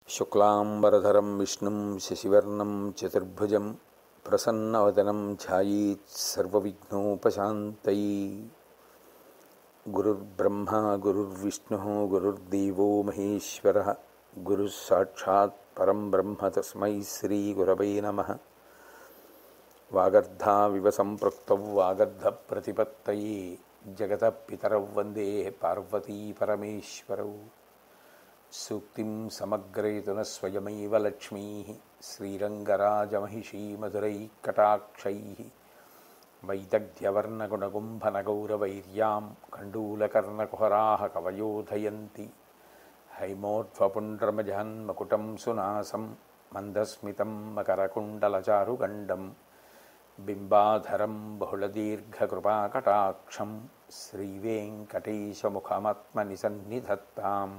శుక్లాంబరధరం విష్ణుం శశివర్ణం చతుర్భుజం ప్రసన్నవదనం ధ్యాయేత్ సర్వవిఘ్నోపశాంతయే. గురుర్బ్రహ్మా గురుర్విష్ణుః గురుర్దేవో మహేశ్వరః గురుః సాక్షాత్ పరం బ్రహ్మ తస్మై శ్రీ గురవే నమః. వాగర్ధావివ సంపృక్తౌ వాగర్ధ ప్రతిపత్తయే జగతః పితరౌ వందే పార్వతీ పరమేశ్వరౌ. సూక్తిం సమగ్రయతున స్వయమైవ లక్ష్మీ శ్రీరంగరాజమహిషీ మధురైకటాక్షై వైదగ్ధ్యవర్ణగుణగుంభనగౌరవైర్యాం కండూలకర్ణకుహరాः కవయోధయంతి. హైమోర్ధ్వపుండ్రమజాన్మకుటం సునాసం మందస్మితం మకరకుండలచారుగండం బింబాధరం బహుళదీర్ఘకృపాకటాక్షం శ్రీవేంకటేశముఖమాత్మనిసన్నిధత్తాం.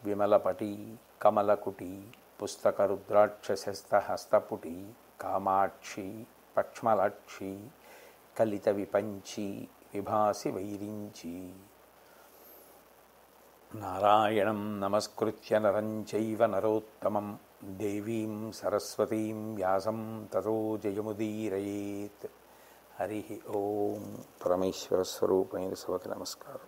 విమలపటి కమలకుటి పుస్తకరుద్రాక్షశస్తహస్తపుటి కామాక్షి పక్ష్మలాక్షి కలిత విపంచి విభాసి వైరించి. నారాయణం నమస్కృత్య నరం చైవ నరోత్తమం దేవీం సరస్వతీం వ్యాసం తతో జయముదీరయేత్. హరి ఓం. పరమేశ్వర స్వరూపమైన సభకి నమస్కారం.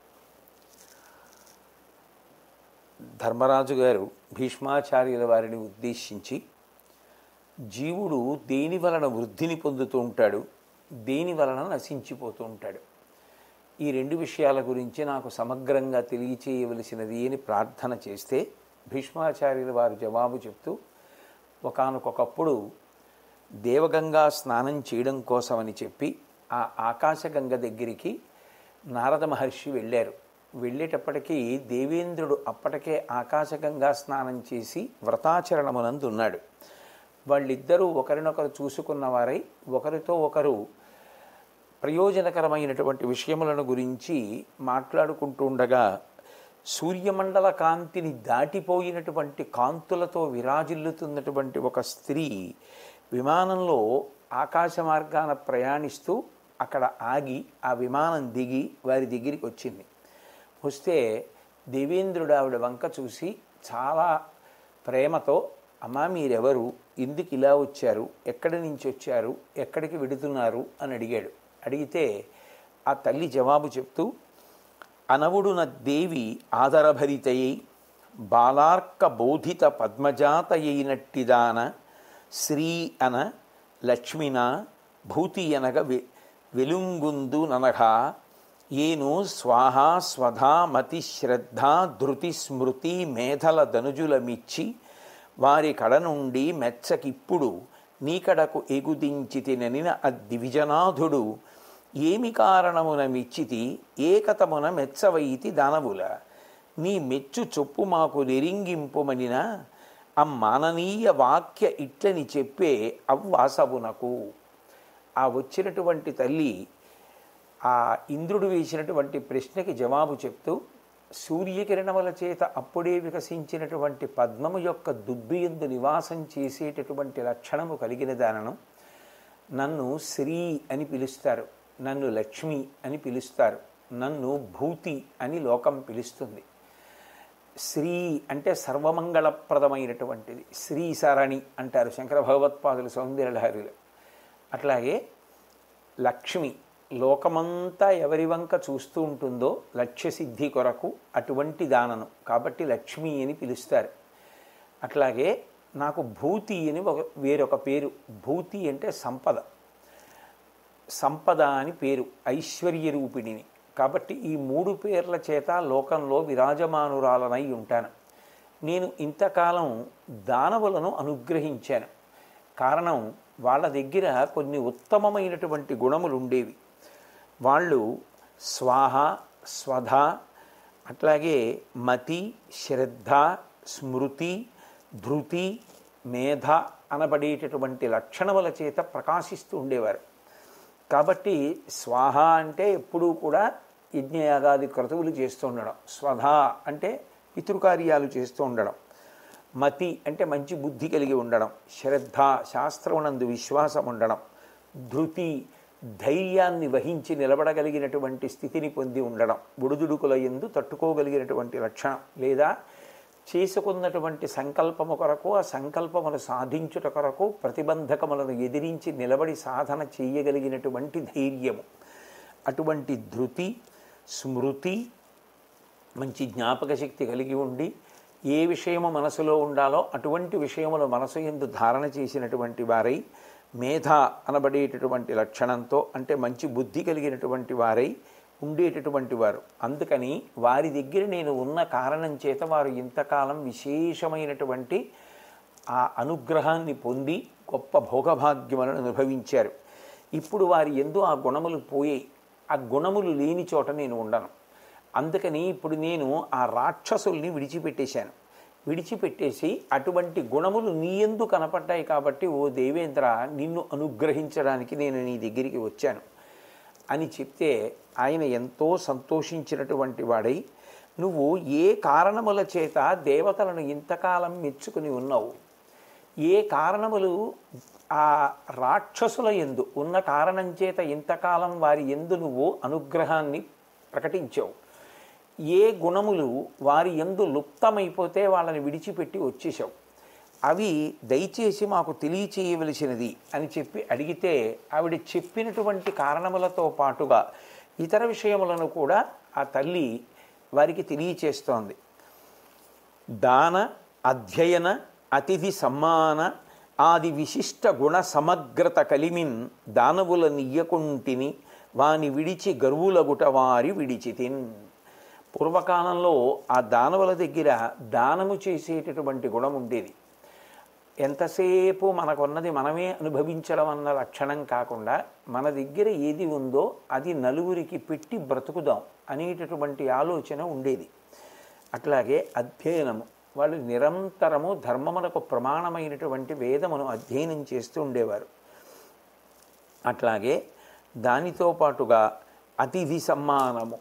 ధర్మరాజు గారు భీష్మాచార్యుల వారిని ఉద్దేశించి, జీవుడు దేని వలన వృద్ధిని పొందుతూ ఉంటాడు, దేని వలన నశించిపోతూ ఉంటాడు, ఈ రెండు విషయాల గురించి నాకు సమగ్రంగా తెలియచేయవలసినది అని ప్రార్థన చేస్తే భీష్మాచార్యుల వారు జవాబు చెప్తూ, ఒకానొకప్పుడు దేవగంగా స్నానం చేయడం కోసమని చెప్పి ఆ ఆకాశగంగ దగ్గరికి నారద మహర్షి వెళ్ళారు. వెళ్ళేటప్పటికీ దేవేంద్రుడు అప్పటికే ఆకాశగంగా స్నానం చేసి వ్రతాచరణమునందు ఉన్నాడు. వాళ్ళిద్దరూ ఒకరినొకరు చూసుకున్నవారై ఒకరితో ఒకరు ప్రయోజనకరమైనటువంటి విషయములను గురించి మాట్లాడుకుంటూ ఉండగా, సూర్యమండల కాంతిని దాటిపోయినటువంటి కాంతులతో విరాజిల్లుతున్నటువంటి ఒక స్త్రీ విమానంలో ఆకాశ మార్గాన ప్రయాణిస్తూ అక్కడ ఆగి ఆ విమానం దిగి వారి దగ్గరికి వచ్చింది. వస్తే దేవేంద్రుడు ఆవిడ వంక చూసి చాలా ప్రేమతో, అమ్మా మీరెవరు, ఎందుకు ఇలా వచ్చారు, ఎక్కడి నుంచి వచ్చారు, ఎక్కడికి వెడుతున్నారు అని అడిగాడు. అడిగితే ఆ తల్లి జవాబు చెప్తూ, అనవుడున దేవి ఆదరభరితయై బాలార్క బోధిత పద్మజాతయైనట్టిదాన శ్రీ అన లక్ష్మిన భూతి అనగ వెలుంగుందు ననఘా ఏను స్వాహా స్వధా మతి శ్రద్ధ ధృతి స్మృతి మేధల ధనుజుల మిచ్చి వారి కడ నుండి మెచ్చకిప్పుడు నీకడకు ఎగుదించితి ననిన అద్దివిజనాథుడు ఏమి కారణమున మెచ్చితి ఏకతమున మెచ్చవైతి దానవుల నీ మెచ్చు చొప్పు మాకు నెరింగింపుమనిన అమ్మాననీయ వాక్య ఇట్లని చెప్పే అవ్వాసవునకు. ఆ వచ్చినటువంటి తల్లి ఆ ఇంద్రుడు వేసినటువంటి ప్రశ్నకి జవాబు చెప్తూ, సూర్యకిరణముల చేత అప్పుడే వికసించినటువంటి పద్మము యొక్క దుబ్బియందు నివాసం చేసేటటువంటి లక్షణము కలిగిన దానను నన్ను శ్రీ అని పిలుస్తారు, నన్ను లక్ష్మి అని పిలుస్తారు, నన్ను భూతి అని లోకం పిలుస్తుంది. శ్రీ అంటే సర్వమంగళప్రదమైనటువంటిది, శ్రీ సరణి అంటారు శంకర భగవత్పాదుల సౌందర్యలహరిలో. అట్లాగే లక్ష్మి లోకమంతా ఎవరి వంక చూస్తూ ఉంటుందో లక్ష్యసిద్ధి కొరకు అటువంటి దానను, కాబట్టి లక్ష్మి అని పిలుస్తారు. అట్లాగే నాకు భూతి అని వేరొక పేరు. భూతి అంటే సంపద, సంపద అని పేరు, ఐశ్వర్య రూపిణిని. కాబట్టి ఈ మూడు పేర్ల చేత లోకంలో విరాజమానురాలనై ఉంటాను. నేను ఇంతకాలం దానవులను అనుగ్రహించాను. కారణం, వాళ్ళ దగ్గర కొన్ని ఉత్తమమైనటువంటి గుణములు ఉండేవి. వాళ్ళు స్వాహ స్వధ అట్లాగే మతి శ్రద్ధ స్మృతి ధృతి మేధ అనబడేటటువంటి లక్షణముల చేత ప్రకాశిస్తూ ఉండేవారు. కాబట్టి స్వాహ అంటే ఎప్పుడూ కూడా యజ్ఞయాగాది క్రతువులు చేస్తూ ఉండడం, స్వధ అంటే పితృకార్యాలు చేస్తూ ఉండడం, మతి అంటే మంచి బుద్ధి కలిగి ఉండడం, శ్రద్ధ శాస్త్రమునందు విశ్వాసం ఉండడం, ధృతి ధైర్యాన్ని వహించి నిలబడగలిగినటువంటి స్థితిని పొంది ఉండడం, ఒడుదుడుకుల యందు తట్టుకోగలిగినటువంటి లక్షణం, లేదా చేసుకున్నటువంటి సంకల్పము కొరకు, ఆ సంకల్పమును సాధించుట కొరకు ప్రతిబంధకములను ఎదిరించి నిలబడి సాధన చేయగలిగినటువంటి ధైర్యము, అటువంటి ధృతి, స్మృతి, మంచి జ్ఞాపక శక్తి కలిగి ఉండి ఏ విషయము మనసులో ఉండాలో అటువంటి విషయములు మనసు యందు ధారణ చేసినటువంటి వారై, మేధ అనబడేటటువంటి లక్షణంతో అంటే మంచి బుద్ధి కలిగినటువంటి వారై ఉండేటటువంటి వారు. అందుకని వారి దగ్గర నేను ఉన్న కారణం చేత వారు ఇంతకాలం విశేషమైనటువంటి ఆ అనుగ్రహాన్ని పొంది గొప్ప భోగభాగ్యములను అనుభవించారు. ఇప్పుడు వారి యందు ఆ గుణములు పోయాయి. ఆ గుణములు లేని చోట నేను ఉండను. అందుకని ఇప్పుడు నేను ఆ రాక్షసుల్ని విడిచిపెట్టేశాను. విడిచిపెట్టేసి అటువంటి గుణములు నీ యందు కనపడ్డాయి కాబట్టి ఓ దేవేంద్ర, నిన్ను అనుగ్రహించడానికి నేను నీ దగ్గరికి వచ్చాను అని చెప్తే ఆయన ఎంతో సంతోషించినటువంటి వాడై, నువ్వు ఏ కారణముల చేత దేవతలను ఇంతకాలం మెచ్చుకుని ఉన్నావు, ఏ కారణములు ఆ రాక్షసుల యందు ఉన్న కారణం చేత ఇంతకాలం వారి యందు నువ్వు అనుగ్రహాన్ని ప్రకటించావు, ఏ గుణములు వారి యందు లుప్తమైపోతే వాళ్ళని విడిచిపెట్టి వచ్చేసావు, అవి దయచేసి మాకు తెలియచేయవలసినది అని చెప్పి అడిగితే ఆవిడ చెప్పినటువంటి కారణములతో పాటుగా ఇతర విషయములను కూడా ఆ తల్లి వారికి తెలియచేస్తోంది. దాన, అధ్యయన, అతిథి సమ్మాన ఆది విశిష్ట గుణ సమగ్రత కలిమిన్ దానవుల నియ్యకుంటిని వాని విడిచి గర్వులగుట వారి విడిచితిన్. పూర్వకాలంలో ఆ దానవుల దగ్గర దానము చేసేటటువంటి గుణం ఉండేది. ఎంతసేపు మనకున్నది మనమే అనుభవించడం అన్న లక్షణం కాకుండా మన దగ్గర ఏది ఉందో అది నలుగురికి పెట్టి బ్రతుకుదాం అనేటటువంటి ఆలోచన ఉండేది. అట్లాగే అధ్యయనము, వాళ్ళు నిరంతరము ధర్మమునకు ప్రమాణమైనటువంటి వేదమును అధ్యయనం చేస్తూ ఉండేవారు. అట్లాగే దానితో పాటుగా అతిథి సమ్మానము,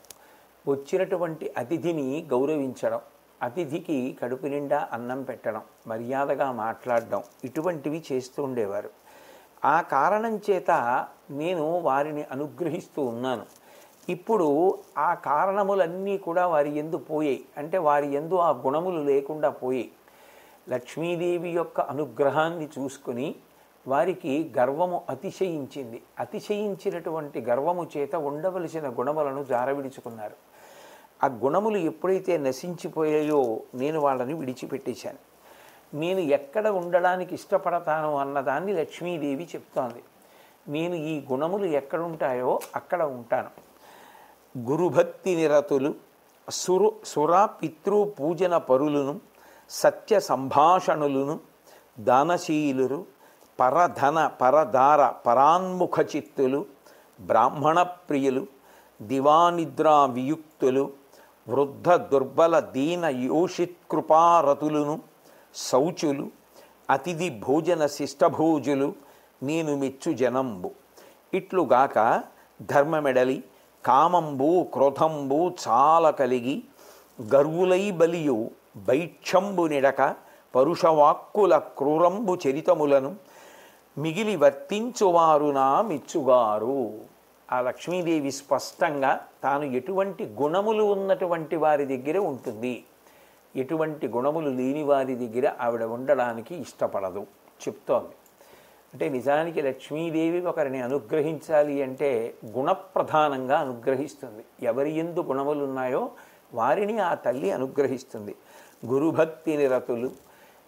వచ్చినటువంటి అతిథిని గౌరవించడం, అతిథికి కడుపు నిండా అన్నం పెట్టడం, మర్యాదగా మాట్లాడడం, ఇటువంటివి చేస్తూ ఉండేవారు. ఆ కారణం చేత నేను వారిని అనుగ్రహిస్తూ ఉన్నాను. ఇప్పుడు ఆ కారణములన్నీ కూడా వారి యందు పోయాయి. అంటే వారి యందు ఆ గుణములు లేకుండా పోయాయి. లక్ష్మీదేవి యొక్క అనుగ్రహాన్ని చూసుకుని వారికి గర్వము అతిశయించింది. అతిశయించినటువంటి గర్వము చేత ఉండవలసిన గుణములను జారవిడుచుకున్నారు. ఆ గుణములు ఎప్పుడైతే నశించిపోయాయో నేను వాళ్ళని విడిచిపెట్టేశాను. నేను ఎక్కడ ఉండడానికి ఇష్టపడతాను అన్నదాన్ని లక్ష్మీదేవి చెప్తోంది. నేను ఈ గుణములు ఎక్కడుంటాయో అక్కడ ఉంటాను. గురుభక్తి నిరతులు, సుర పితృ పూజన పరులను, సత్య సంభాషణులను, దానశీలురు, పరధన పరదార పరాన్ముఖ చిత్తులు, బ్రాహ్మణ ప్రియులు, దివానిద్రా వియుక్తులు, వృద్ధ దుర్బల దీన యోషిత్కృపారతులను, శౌచులు, అతిథి భోజన శిష్టభోజులు నేను మెచ్చు జనంబు. ఇట్లుగాక ధర్మమెడలి కామంబు క్రోధంబు చాలా కలిగి గర్వులై బలియు బైక్షంబు నిడక పరుషవాక్కుల క్రూరంబు చరితములను మిగిలి వర్తించువారు నా మెచ్చుగారు. ఆ లక్ష్మీదేవి స్పష్టంగా తాను ఎటువంటి గుణములు ఉన్నటువంటి వారి దగ్గర ఉంటుంది, ఎటువంటి గుణములు లేని వారి దగ్గర ఆవిడ ఉండడానికి ఇష్టపడదు చెప్తోంది. అంటే నిజానికి లక్ష్మీదేవి ఒకరిని అనుగ్రహించాలి అంటే గుణప్రధానంగా అనుగ్రహిస్తుంది. ఎవరి యందు గుణములు ఉన్నాయో వారిని ఆ తల్లి అనుగ్రహిస్తుంది. గురుభక్తి నిరతులు,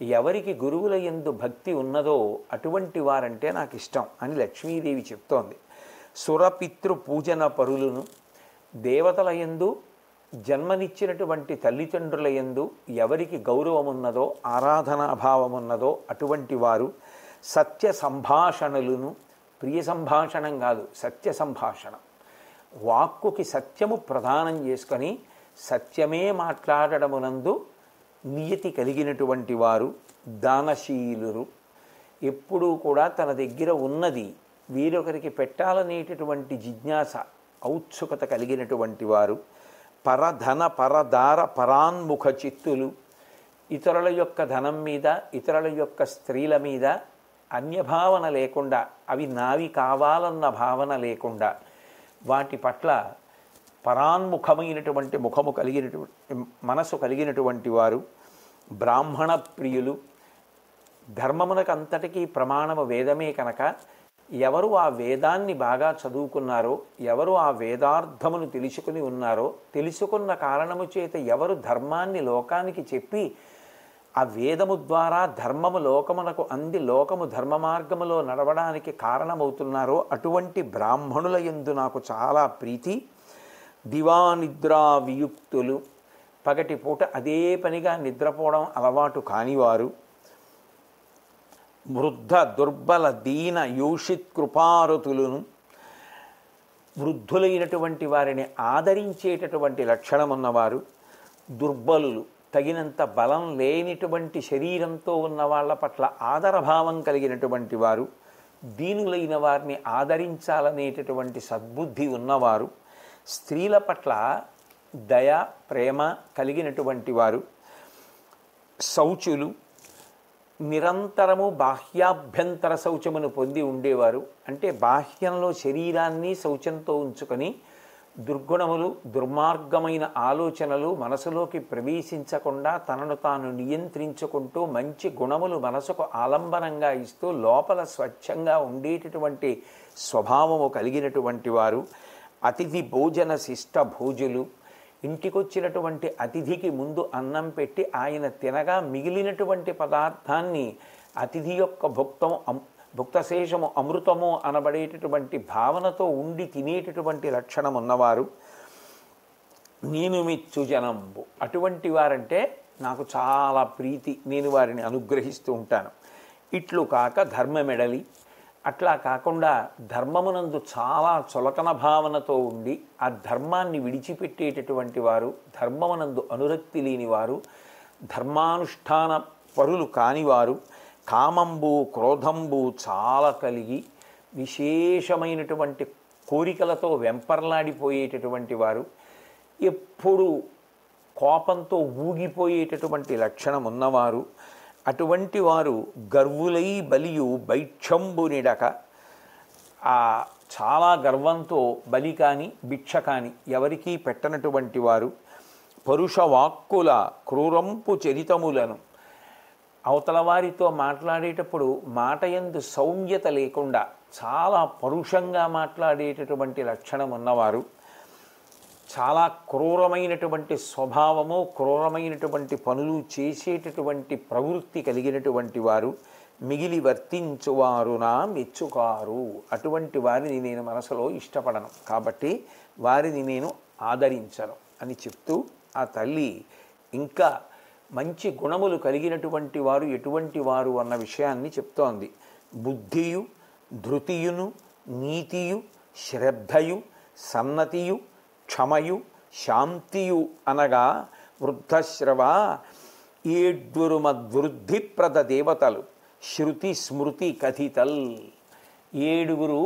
ఎవరికి గురువుల యందు భక్తి ఉన్నదో అటువంటి వారంటే నాకు ఇష్టం అని లక్ష్మీదేవి చెప్తోంది. సురపితృ పూజన పరులను, దేవతల యందు జన్మనిచ్చినటువంటి తల్లిదండ్రుల యందు ఎవరికి గౌరవం ఉన్నదో ఆరాధనాభావం ఉన్నదో అటువంటి వారు, సత్య సంభాషణలను, ప్రియ సంభాషణం కాదు సత్య సంభాషణ, వాక్కుకి సత్యము ప్రదానం చేసుకొని సత్యమే మాట్లాడడమునందు నియతి కలిగినటువంటి వారు, దానశీలురు, ఎప్పుడూ కూడా తన దగ్గర ఉన్నది వీరొకరికి పెట్టాలనేటటువంటి జిజ్ఞాస ఔత్సుకత కలిగినటువంటి వారు, పరధన పరదార పరాన్ముఖ చిత్తులు, ఇతరుల యొక్క ధనం మీద ఇతరుల యొక్క స్త్రీల మీద అన్యభావన లేకుండా, అవి నావి కావాలన్న భావన లేకుండా వాటి పట్ల పరాన్ముఖమైనటువంటి ముఖము కలిగినటువంటి మనసు కలిగినటువంటి వారు, బ్రాహ్మణ ప్రియులు. ధర్మమునకు అంతటికీ ప్రమాణము వేదమే కనుక ఎవరు ఆ వేదాన్ని బాగా చదువుకున్నారో, ఎవరు ఆ వేదార్థమును తెలుసుకుని ఉన్నారో, తెలుసుకున్న కారణము చేత ఎవరు ధర్మాన్ని లోకానికి చెప్పి ఆ వేదము ద్వారా ధర్మము లోకమునకు అంది లోకము ధర్మ మార్గములో నడవడానికి కారణమవుతున్నారో అటువంటి బ్రాహ్మణుల యందు నాకు చాలా ప్రీతి. దివానిద్రా వియుక్తులు, పగటి పూట అదే పనిగా నిద్రపోవడం అలవాటు కానివారు, వృద్ధ దుర్బల దీన యోషిత్ కృపారతులను, వృద్ధులైనటువంటి వారిని ఆదరించేటటువంటి లక్షణం ఉన్నవారు, దుర్బలులు తగినంత బలం లేనిటువంటి శరీరంతో ఉన్న వాళ్ళ పట్ల ఆదరభావం కలిగినటువంటి వారు, దీనులైన వారిని ఆదరించాలనేటటువంటి సద్బుద్ధి ఉన్నవారు, స్త్రీల పట్ల దయ ప్రేమ కలిగినటువంటి వారు, శౌచులు, నిరంతరము బాహ్యాభ్యంతర శౌచమును పొంది ఉండేవారు. అంటే బాహ్యంలో శరీరాన్ని శౌచంతో ఉంచుకొని దుర్గుణములు దుర్మార్గమైన ఆలోచనలు మనసులోకి ప్రవేశించకుండా తనను తాను నియంత్రించుకుంటూ మంచి గుణములు మనసుకు ఆలంబనంగా ఇస్తూ లోపల స్వచ్ఛంగా ఉండేటటువంటి స్వభావము కలిగినటువంటి వారు, అతిథి భోజన శిష్ట భోజులు, ఇంటికొచ్చినటువంటి అతిథికి ముందు అన్నం పెట్టి ఆయన తినగా మిగిలినటువంటి పదార్థాన్ని అతిథి యొక్క భుక్తశేషము అమృతము అనబడేటటువంటి భావనతో ఉండి తినేటటువంటి లక్షణం ఉన్నవారు, నేను మెచ్చు జనంబు, అటువంటి వారంటే నాకు చాలా ప్రీతి, నేను వారిని అనుగ్రహిస్తూ ఉంటాను. ఇట్లు కాక ధర్మమెడలి, అట్లా కాకుండా ధర్మమునందు చాలా చులకన భావనతో ఉండి ఆ ధర్మాన్ని విడిచిపెట్టేటటువంటి వారు, ధర్మమునందు అనురక్తి లేనివారు, ధర్మానుష్ఠాన పరులు కానివారు, కామంబు క్రోధంబు చాలా కలిగి విశేషమైనటువంటి కోరికలతో వెంపర్లాడిపోయేటటువంటి వారు, ఎప్పుడు కోపంతో ఊగిపోయేటటువంటి లక్షణం ఉన్నవారు, అటువంటి వారు గర్వులై బలియు భైక్షంబు నిడక, చాలా గర్వంతో బలి కాని భిక్ష కాని ఎవరికీ పెట్టనటువంటి వారు, పరుష వాక్కుల క్రూరంపు చరితములను, అవతల వారితో మాట్లాడేటప్పుడు మాటయందు సౌమ్యత లేకుండా చాలా పరుషంగా మాట్లాడేటటువంటి లక్షణం ఉన్నవారు, చాలా క్రూరమైనటువంటి స్వభావము క్రూరమైనటువంటి పనులు చేసేటటువంటి ప్రవృత్తి కలిగినటువంటి వారు, మిగిలి వర్తించువారు నా మెచ్చుకారు, అటువంటి వారిని నేను మనసులో ఇష్టపడను కాబట్టి వారిని నేను ఆదరించను అని చెప్తూ ఆ తల్లి ఇంకా మంచి గుణములు కలిగినటువంటి వారు ఎటువంటి వారు అన్న విషయాన్ని చెప్తోంది. బుద్ధియు ధృతియును నీతియు శ్రద్ధయు సన్నతియు క్షమయు శాంతియు అనగా వృద్ధశ్రవ ఏడ్వురు మద్వృద్ధిప్రద దేవతలు శృతి స్మృతి కథితల్. 7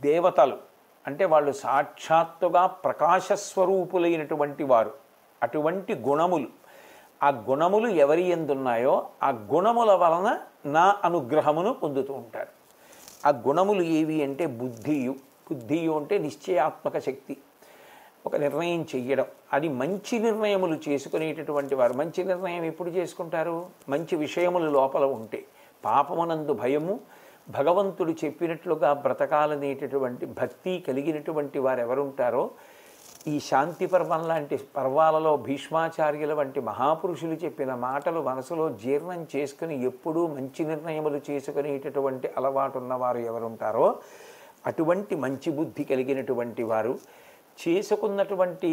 దేవతలు అంటే వాళ్ళు సాక్షాత్తుగా ప్రకాశస్వరూపులైనటువంటి వారు, అటువంటి గుణములు. ఆ గుణములు ఎవరి యందున్నాయో ఆ గుణముల వలన నా అనుగ్రహమును పొందుతూ ఉంటారు. ఆ గుణములు ఏవి అంటే బుద్ధియు అంటే నిశ్చయాత్మక శక్తి, ఒక నిర్ణయం చెయ్యడం, అది మంచి నిర్ణయములు చేసుకునేటటువంటి వారు. మంచి నిర్ణయం ఎప్పుడు చేసుకుంటారు? మంచి విషయములు లోపల ఉంటే. పాపమునందు భయము, భగవంతుడు చెప్పినట్లుగా బ్రతకాలనేటటువంటి భక్తి కలిగినటువంటి వారు ఎవరుంటారో, ఈ శాంతి పర్వం లాంటి పర్వాలలో భీష్మాచార్యుల వంటి మహాపురుషులు చెప్పిన మాటలు మనసులో జీర్ణం చేసుకుని ఎప్పుడూ మంచి నిర్ణయములు చేసుకునేటటువంటి అలవాటు ఉన్నవారు ఎవరుంటారో అటువంటి మంచి బుద్ధి కలిగినటువంటి వారు, చేసుకున్నటువంటి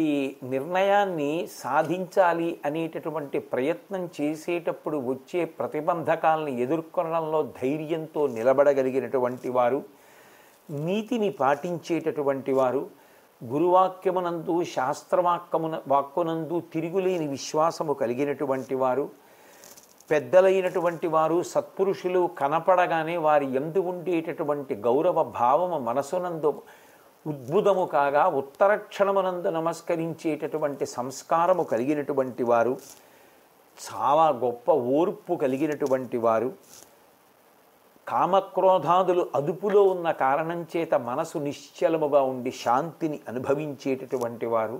నిర్ణయాన్ని సాధించాలి అనేటటువంటి ప్రయత్నం చేసేటప్పుడు వచ్చే ప్రతిబంధకాలను ఎదుర్కొనడంలో ధైర్యంతో నిలబడగలిగినటువంటి వారు, నీతిని పాటించేటటువంటి వారు, గురువాక్యమునందు వాక్కునందు తిరుగులేని విశ్వాసము కలిగినటువంటి వారు, పెద్దలైనటువంటి వారు సత్పురుషులు కనపడగానే వారి యందు ఉండేటటువంటి గౌరవ భావము మనసునందు ఉద్భుతము కాగా ఉత్తరక్షణమునందు నమస్కరించేటటువంటి సంస్కారము కలిగినటువంటి వారు, చాలా గొప్ప ఓర్పు కలిగినటువంటి వారు, కామక్రోధాదులు అదుపులో ఉన్న కారణం చేత మనసు నిశ్చలముగా ఉండి శాంతిని అనుభవించేటటువంటి వారు,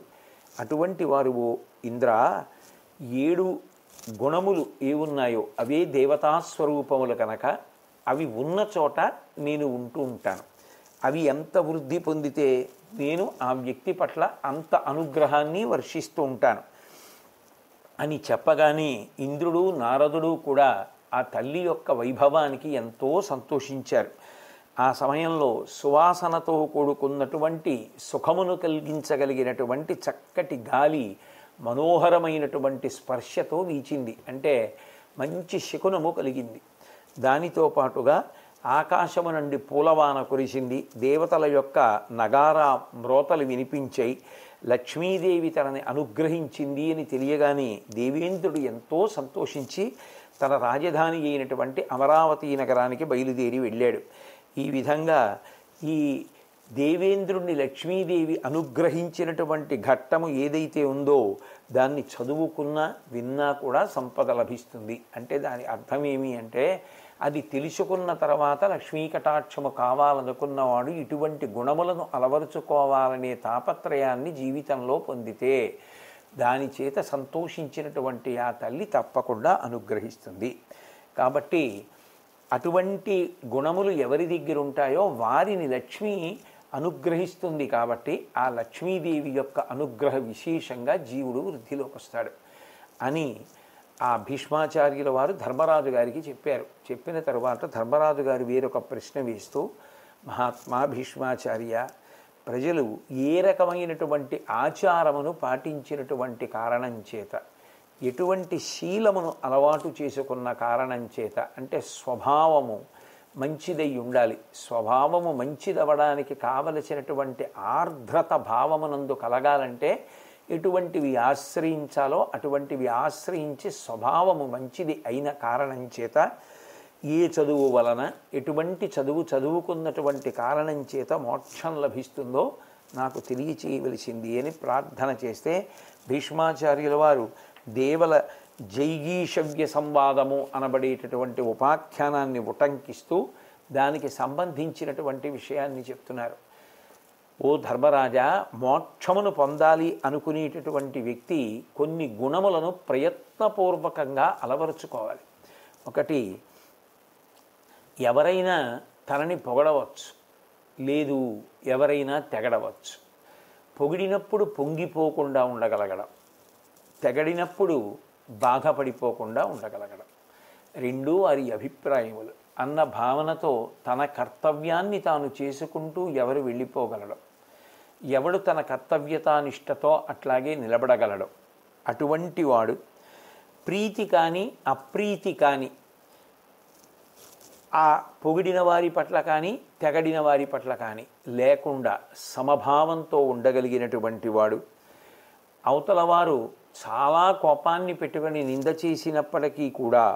అటువంటి వారు ఓ ఇంద్ర 7 గుణములు ఏవున్నాయో అవే దేవతాస్వరూపములు కనుక అవి ఉన్న చోట నేను ఉంటూ ఉంటాను. అవి ఎంత వృద్ధి పొందితే నేను ఆ వ్యక్తి పట్ల అంత అనుగ్రహాన్ని వర్షిస్తూ ఉంటాను అని చెప్పగానే ఇంద్రుడు నారదుడు కూడా ఆ తల్లి యొక్క వైభవానికి ఎంతో సంతోషించారు. ఆ సమయంలో సువాసనతో కూడుకున్నటువంటి సుఖమును కలిగించగలిగినటువంటి చక్కటి గాలి మనోహరమైనటువంటి స్పర్శతో వీచింది. అంటే మంచి శకునము కలిగింది. దానితో పాటుగా ఆకాశము నుండి పూలవాన కురిసింది. దేవతల యొక్క నగారా మ్రోతలు వినిపించాయి. లక్ష్మీదేవి తనని అనుగ్రహించింది అని తెలియగానే దేవేంద్రుడు ఎంతో సంతోషించి తన రాజధాని అయినటువంటి అమరావతి నగరానికి బయలుదేరి వెళ్ళాడు. ఈ విధంగా ఈ దేవేంద్రుణ్ణి లక్ష్మీదేవి అనుగ్రహించినటువంటి ఘట్టము ఏదైతే ఉందో దాన్ని చదువుకున్నా విన్నా కూడా సంపద లభిస్తుంది. అంటే దాని అర్థం ఏమి అంటే అది తెలుసుకున్న తర్వాత లక్ష్మీ కటాక్షము కావాలనుకున్నవాడు ఇటువంటి గుణములను అలవరుచుకోవాలనే తాపత్రయాన్ని జీవితంలో పొందితే దాని చేత సంతోషించినటువంటి ఆ తల్లి తప్పకుండా అనుగ్రహిస్తుంది. కాబట్టి అటువంటి గుణములు ఎవరి దగ్గర ఉంటాయో వారిని లక్ష్మి అనుగ్రహిస్తుంది. కాబట్టి ఆ లక్ష్మీదేవి యొక్క అనుగ్రహ విశేషంగా జీవుడు వృద్ధిలోకి వస్తాడు అని ఆ భీష్మాచార్యుల వారు ధర్మరాజు గారికి చెప్పారు. చెప్పిన తరువాత ధర్మరాజు గారు వేరొక ప్రశ్న వేస్తూ, మహాత్మా భీష్మాచార్య, ప్రజలు ఏ రకమైనటువంటి ఆచారమును పాటించినటువంటి కారణం చేత, ఎటువంటి శీలమును అలవాటు చేసుకున్న కారణం చేత, అంటే స్వభావము మంచిదై ఉండాలి. స్వభావము మంచిదవడానికి కావలసినటువంటి ఆర్ద్రత భావమునందు కలగాలంటే ఎటువంటివి ఆశ్రయించాలో అటువంటివి ఆశ్రయించి స్వభావము మంచిది అయిన కారణం చేత, ఏ చదువు వలన ఎటువంటి చదువు చదువుకున్నటువంటి కారణం చేత మోక్షం లభిస్తుందో నాకు తెలియచేయవలసింది అని ప్రార్థన చేస్తే భీష్మాచార్యుల వారు దేవల జైగీషవ్య సంవాదము అనబడేటటువంటి ఉపాఖ్యానాన్ని ఉటంకిస్తూ దానికి సంబంధించినటువంటి విషయాన్ని చెప్తున్నారు. ఓ ధర్మరాజా, మోక్షమును పొందాలి అనుకునేటటువంటి వ్యక్తి కొన్ని గుణములను ప్రయత్నపూర్వకంగా అలవరుచుకోవాలి. ఒకటి, ఎవరైనా తనని పొగడవచ్చు, లేదు ఎవరైనా తెగడవచ్చు. పొగిడినప్పుడు పొంగిపోకుండా ఉండగలగడం, తెగడినప్పుడు బాధపడిపోకుండా ఉండగలగడం, రెండూ వారి అభిప్రాయములు అన్న భావనతో తన కర్తవ్యాన్ని తాను చేసుకుంటూ ఎవరు వెళ్ళిపోగలడం, ఎవడు తన కర్తవ్యతానిష్టతో అట్లాగే నిలబడగలడం, అటువంటి వాడు ప్రీతి కానీ అప్రీతి కానీ ఆ పొగిడిన వారి పట్ల కానీ తెగడిన వారి పట్ల కానీ లేకుండా సమభావంతో ఉండగలిగినటువంటి వాడు, అవతలవారు చాలా కోపాన్ని పెట్టుకొని నింద చేసినప్పటికీ కూడా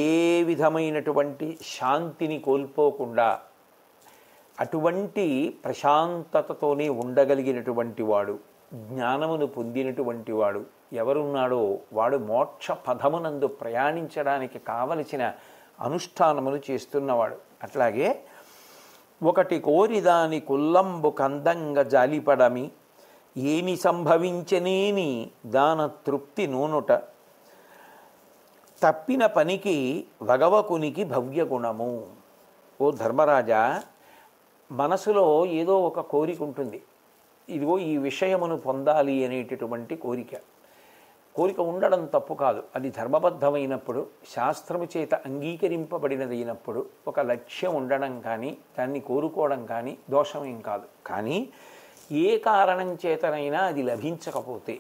ఏ విధమైనటువంటి శాంతిని కోల్పోకుండా అటువంటి ప్రశాంతతతోనే ఉండగలిగినటువంటి వాడు, జ్ఞానమును పొందినటువంటి వాడు ఎవరున్నాడో వాడు మోక్ష పదమునందు ప్రయాణించడానికి కావలసిన అనుష్ఠానములు చేస్తున్నవాడు. అట్లాగే ఒకటి కోరిదాని కుల్లంబు కందంగా జాలిపడమి, ఏమి సంభవించనేని దాన తృప్తి నూనుట, తప్పిన పనికి భగవకునికి భవ్యగుణము. ఓ ధర్మరాజా, మనసులో ఏదో ఒక కోరిక ఉంటుంది. ఇదిగో ఈ విషయమును పొందాలి అనేటటువంటి కోరిక ఉండడం తప్పు కాదు. అది ధర్మబద్ధమైనప్పుడు, శాస్త్రము చేత అంగీకరింపబడినదైనప్పుడు ఒక లక్ష్యం ఉండడం కానీ దాన్ని కోరుకోవడం కానీ దోషమేం కాదు. కానీ ఏ కారణం చేతనైనా అది లభించకపోతే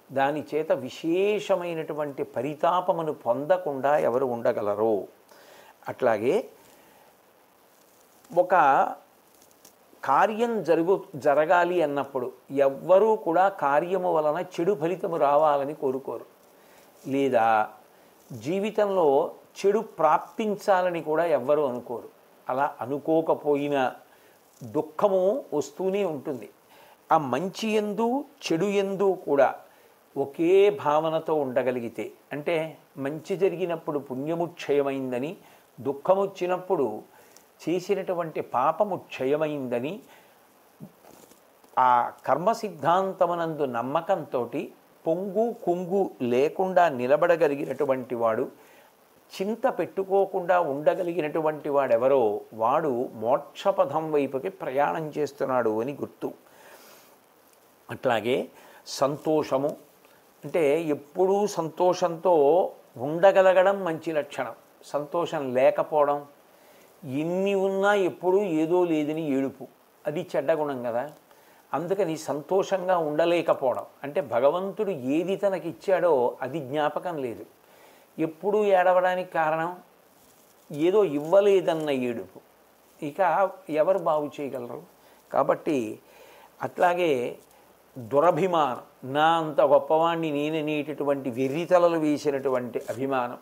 దాని చేత విశేషమైనటువంటి పరితాపమును పొందకుండా ఎవరు ఉండగలరో, అట్లాగే ఒక కార్యం జరగాలి అన్నప్పుడు ఎవ్వరూ కూడా కార్యము వలన చెడు ఫలితము రావాలని కోరుకోరు, లేదా జీవితంలో చెడు ప్రాప్తించాలని కూడా ఎవ్వరూ అనుకోరు. అలా అనుకోకపోయినా దుఃఖము వస్తూనే ఉంటుంది. ఆ మంచి యందు చెడు యందు కూడా ఒకే భావనతో ఉండగలిగితే, అంటే మంచి జరిగినప్పుడు పుణ్యము క్షయమైందని, దుఃఖము వచ్చినప్పుడు చేసినటువంటి పాపము క్షయమైందని ఆ కర్మ సిద్ధాంతమునందు నమ్మకంతో పొంగు కుంగు లేకుండా నిలబడగలిగినటువంటి వాడు, చింత పెట్టుకోకుండా ఉండగలిగినటువంటి వాడెవరో వాడు మోక్షపథం వైపుకి ప్రయాణం చేస్తున్నాడు అని గుర్తు. అట్లాగే సంతోషము అంటే ఎప్పుడూ సంతోషంతో ఉండగలగడం మంచి లక్షణం. సంతోషం లేకపోవడం, ఎన్ని ఉన్నా ఎప్పుడూ ఏదో లేదని ఏడుపు, అది చెడ్డ గుణం కదా. అందుకని సంతోషంగా ఉండలేకపోవడం అంటే భగవంతుడు ఏది తనకిచ్చాడో అది జ్ఞాపకం లేదు, ఎప్పుడూ ఏడవడానికి కారణం ఏదో ఇవ్వలేదన్న ఏడుపు. ఇక ఎవరు బాగు చేయగలరు? కాబట్టి అట్లాగే దురభిమానం, నా అంత గొప్పవాణ్ణి నేననేటటువంటి వెర్రితలలు వేసినటువంటి అభిమానం,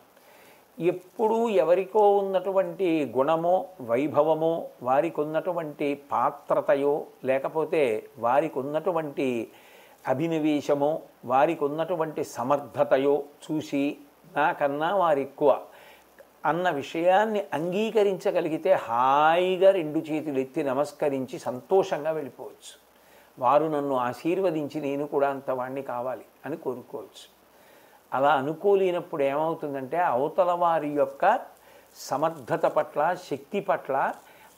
ఎప్పుడూ ఎవరికో ఉన్నటువంటి గుణమో వైభవమో, వారికి ఉన్నటువంటి పాత్రతయో, లేకపోతే వారికి ఉన్నటువంటి అభినవేశమో, వారికి ఉన్నటువంటి సమర్థతయో చూసి నాకన్నా వారు ఎక్కువ అన్న విషయాన్ని అంగీకరించగలిగితే హాయిగా రెండు చేతులు ఎత్తి నమస్కరించి సంతోషంగా వెళ్ళిపోవచ్చు. వారు నన్ను ఆశీర్వదించి నేను కూడా అంత వాణ్ణి కావాలి అని కోరుకోవచ్చు. అలా అనుకోలేనప్పుడు ఏమవుతుందంటే అవతల వారి యొక్క సమర్థత పట్ల, శక్తి పట్ల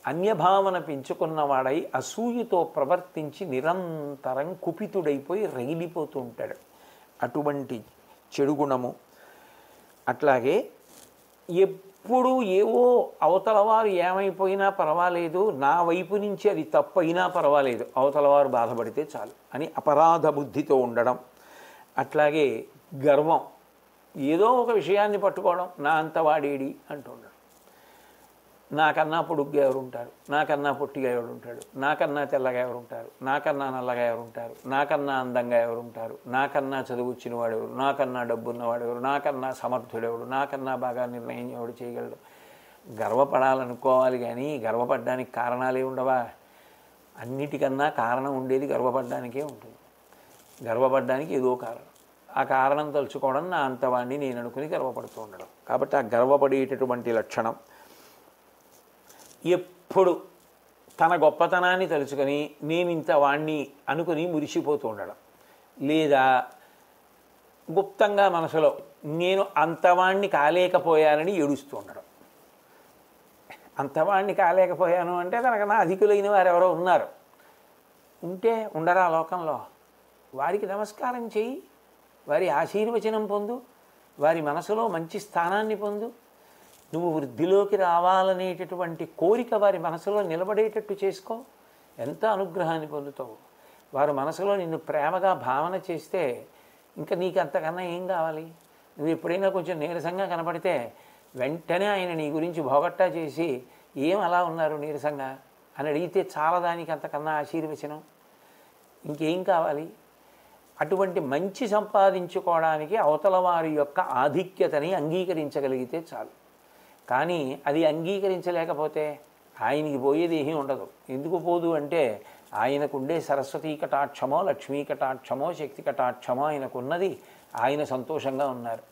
అన్యభావన పెంచుకున్నవాడై అసూయతో ప్రవర్తించి నిరంతరం కుపితుడైపోయి రగిలిపోతూ ఉంటాడు. అటువంటి చెడు గుణము. అట్లాగే ఎప్పుడు ఏవో అవతల వారు ఏమైపోయినా పర్వాలేదు, నా వైపు నుంచి అది తప్పు అయినా పర్వాలేదు, అవతల వారు బాధపడితే చాలు అని అపరాధ బుద్ధితో ఉండడం. అట్లాగే గర్వం, ఏదో ఒక విషయాన్ని పట్టుకోవడం, నా అంత వాడేడి అంటుండడం. నాకన్నా పొడుగ్గా ఎవరుంటారు, నాకన్నా పొట్టిగా ఎవరుంటాడు, నాకన్నా తెల్లగా ఎవరుంటారు, నాకన్నా నల్లగా ఎవరుంటారు, నాకన్నా అందంగా ఎవరుంటారు, నాకన్నా చదువు వచ్చిన వాడెవరు, నాకన్నా డబ్బున్నవాడెవరు, నాకన్నా సమర్థుడెవడు, నాకన్నా బాగా నిర్ణయం ఎవడు చేయగలడు. గర్వపడాలనుకోవాలి కానీ గర్వపడడానికి కారణాలే ఉండవా? అన్నిటికన్నా కారణం ఉండేది గర్వపడడానికే ఉంటుంది. గర్వపడడానికి ఏదో కారణం, ఆ కారణం తలుచుకోవడం నా అంతవాణ్ణి నేను అనుకుని గర్వపడుతూ ఉండడం. కాబట్టి ఆ గర్వపడేటటువంటి లక్షణం. ఎప్పుడు తన గొప్పతనాన్ని తలుచుకొని నేను ఇంత వాణ్ణి అనుకుని మురిసిపోతూ ఉండడం, లేదా గుప్తంగా మనసులో నేను అంతవాణ్ణి కాలేకపోయానని ఏడుస్తూ ఉండడం. అంతవాణ్ణి కాలేకపోయాను అంటే తనకన్నా అధికులైన వారు ఎవరో ఉన్నారు, ఉంటే ఉండరా లోకంలో, వారికి నమస్కారం చేయి, వారి ఆశీర్వచనం పొందు, వారి మనసులో మంచి స్థానాన్ని పొందు. నువ్వు వృద్ధిలోకి రావాలనేటటువంటి కోరిక వారి మనసులో నిలబడేటట్టు చేసుకో, ఎంత అనుగ్రహాన్ని పొందుతావు. వారి మనసులో నిన్ను ప్రేమగా భావన చేస్తే ఇంకా నీకు అంతకన్నా ఏం కావాలి? నువ్వు ఎప్పుడైనా కొంచెం నీరసంగా కనపడితే వెంటనే ఆయన నీ గురించి భోగట్టా చేసి ఏం అలా ఉన్నారు నీరసంగా అని అడిగితే చాలా, దానికి అంతకన్నా ఆశీర్వచనం ఇంకేం కావాలి? అటువంటి మంచి సంపాదించుకోవడానికి అవతల వారి యొక్క ఆధిక్యతని అంగీకరించగలిగితే చాలు. కానీ అది అంగీకరించలేకపోతే ఆయనకి పోయేది ఏమీ ఉండదు. ఎందుకు పోదు అంటే ఆయనకుండే సరస్వతీ కటాక్షమో, లక్ష్మీ కటాక్షమో, శక్తి కటాక్షమో ఆయనకున్నది, ఆయన సంతోషంగా ఉన్నారు.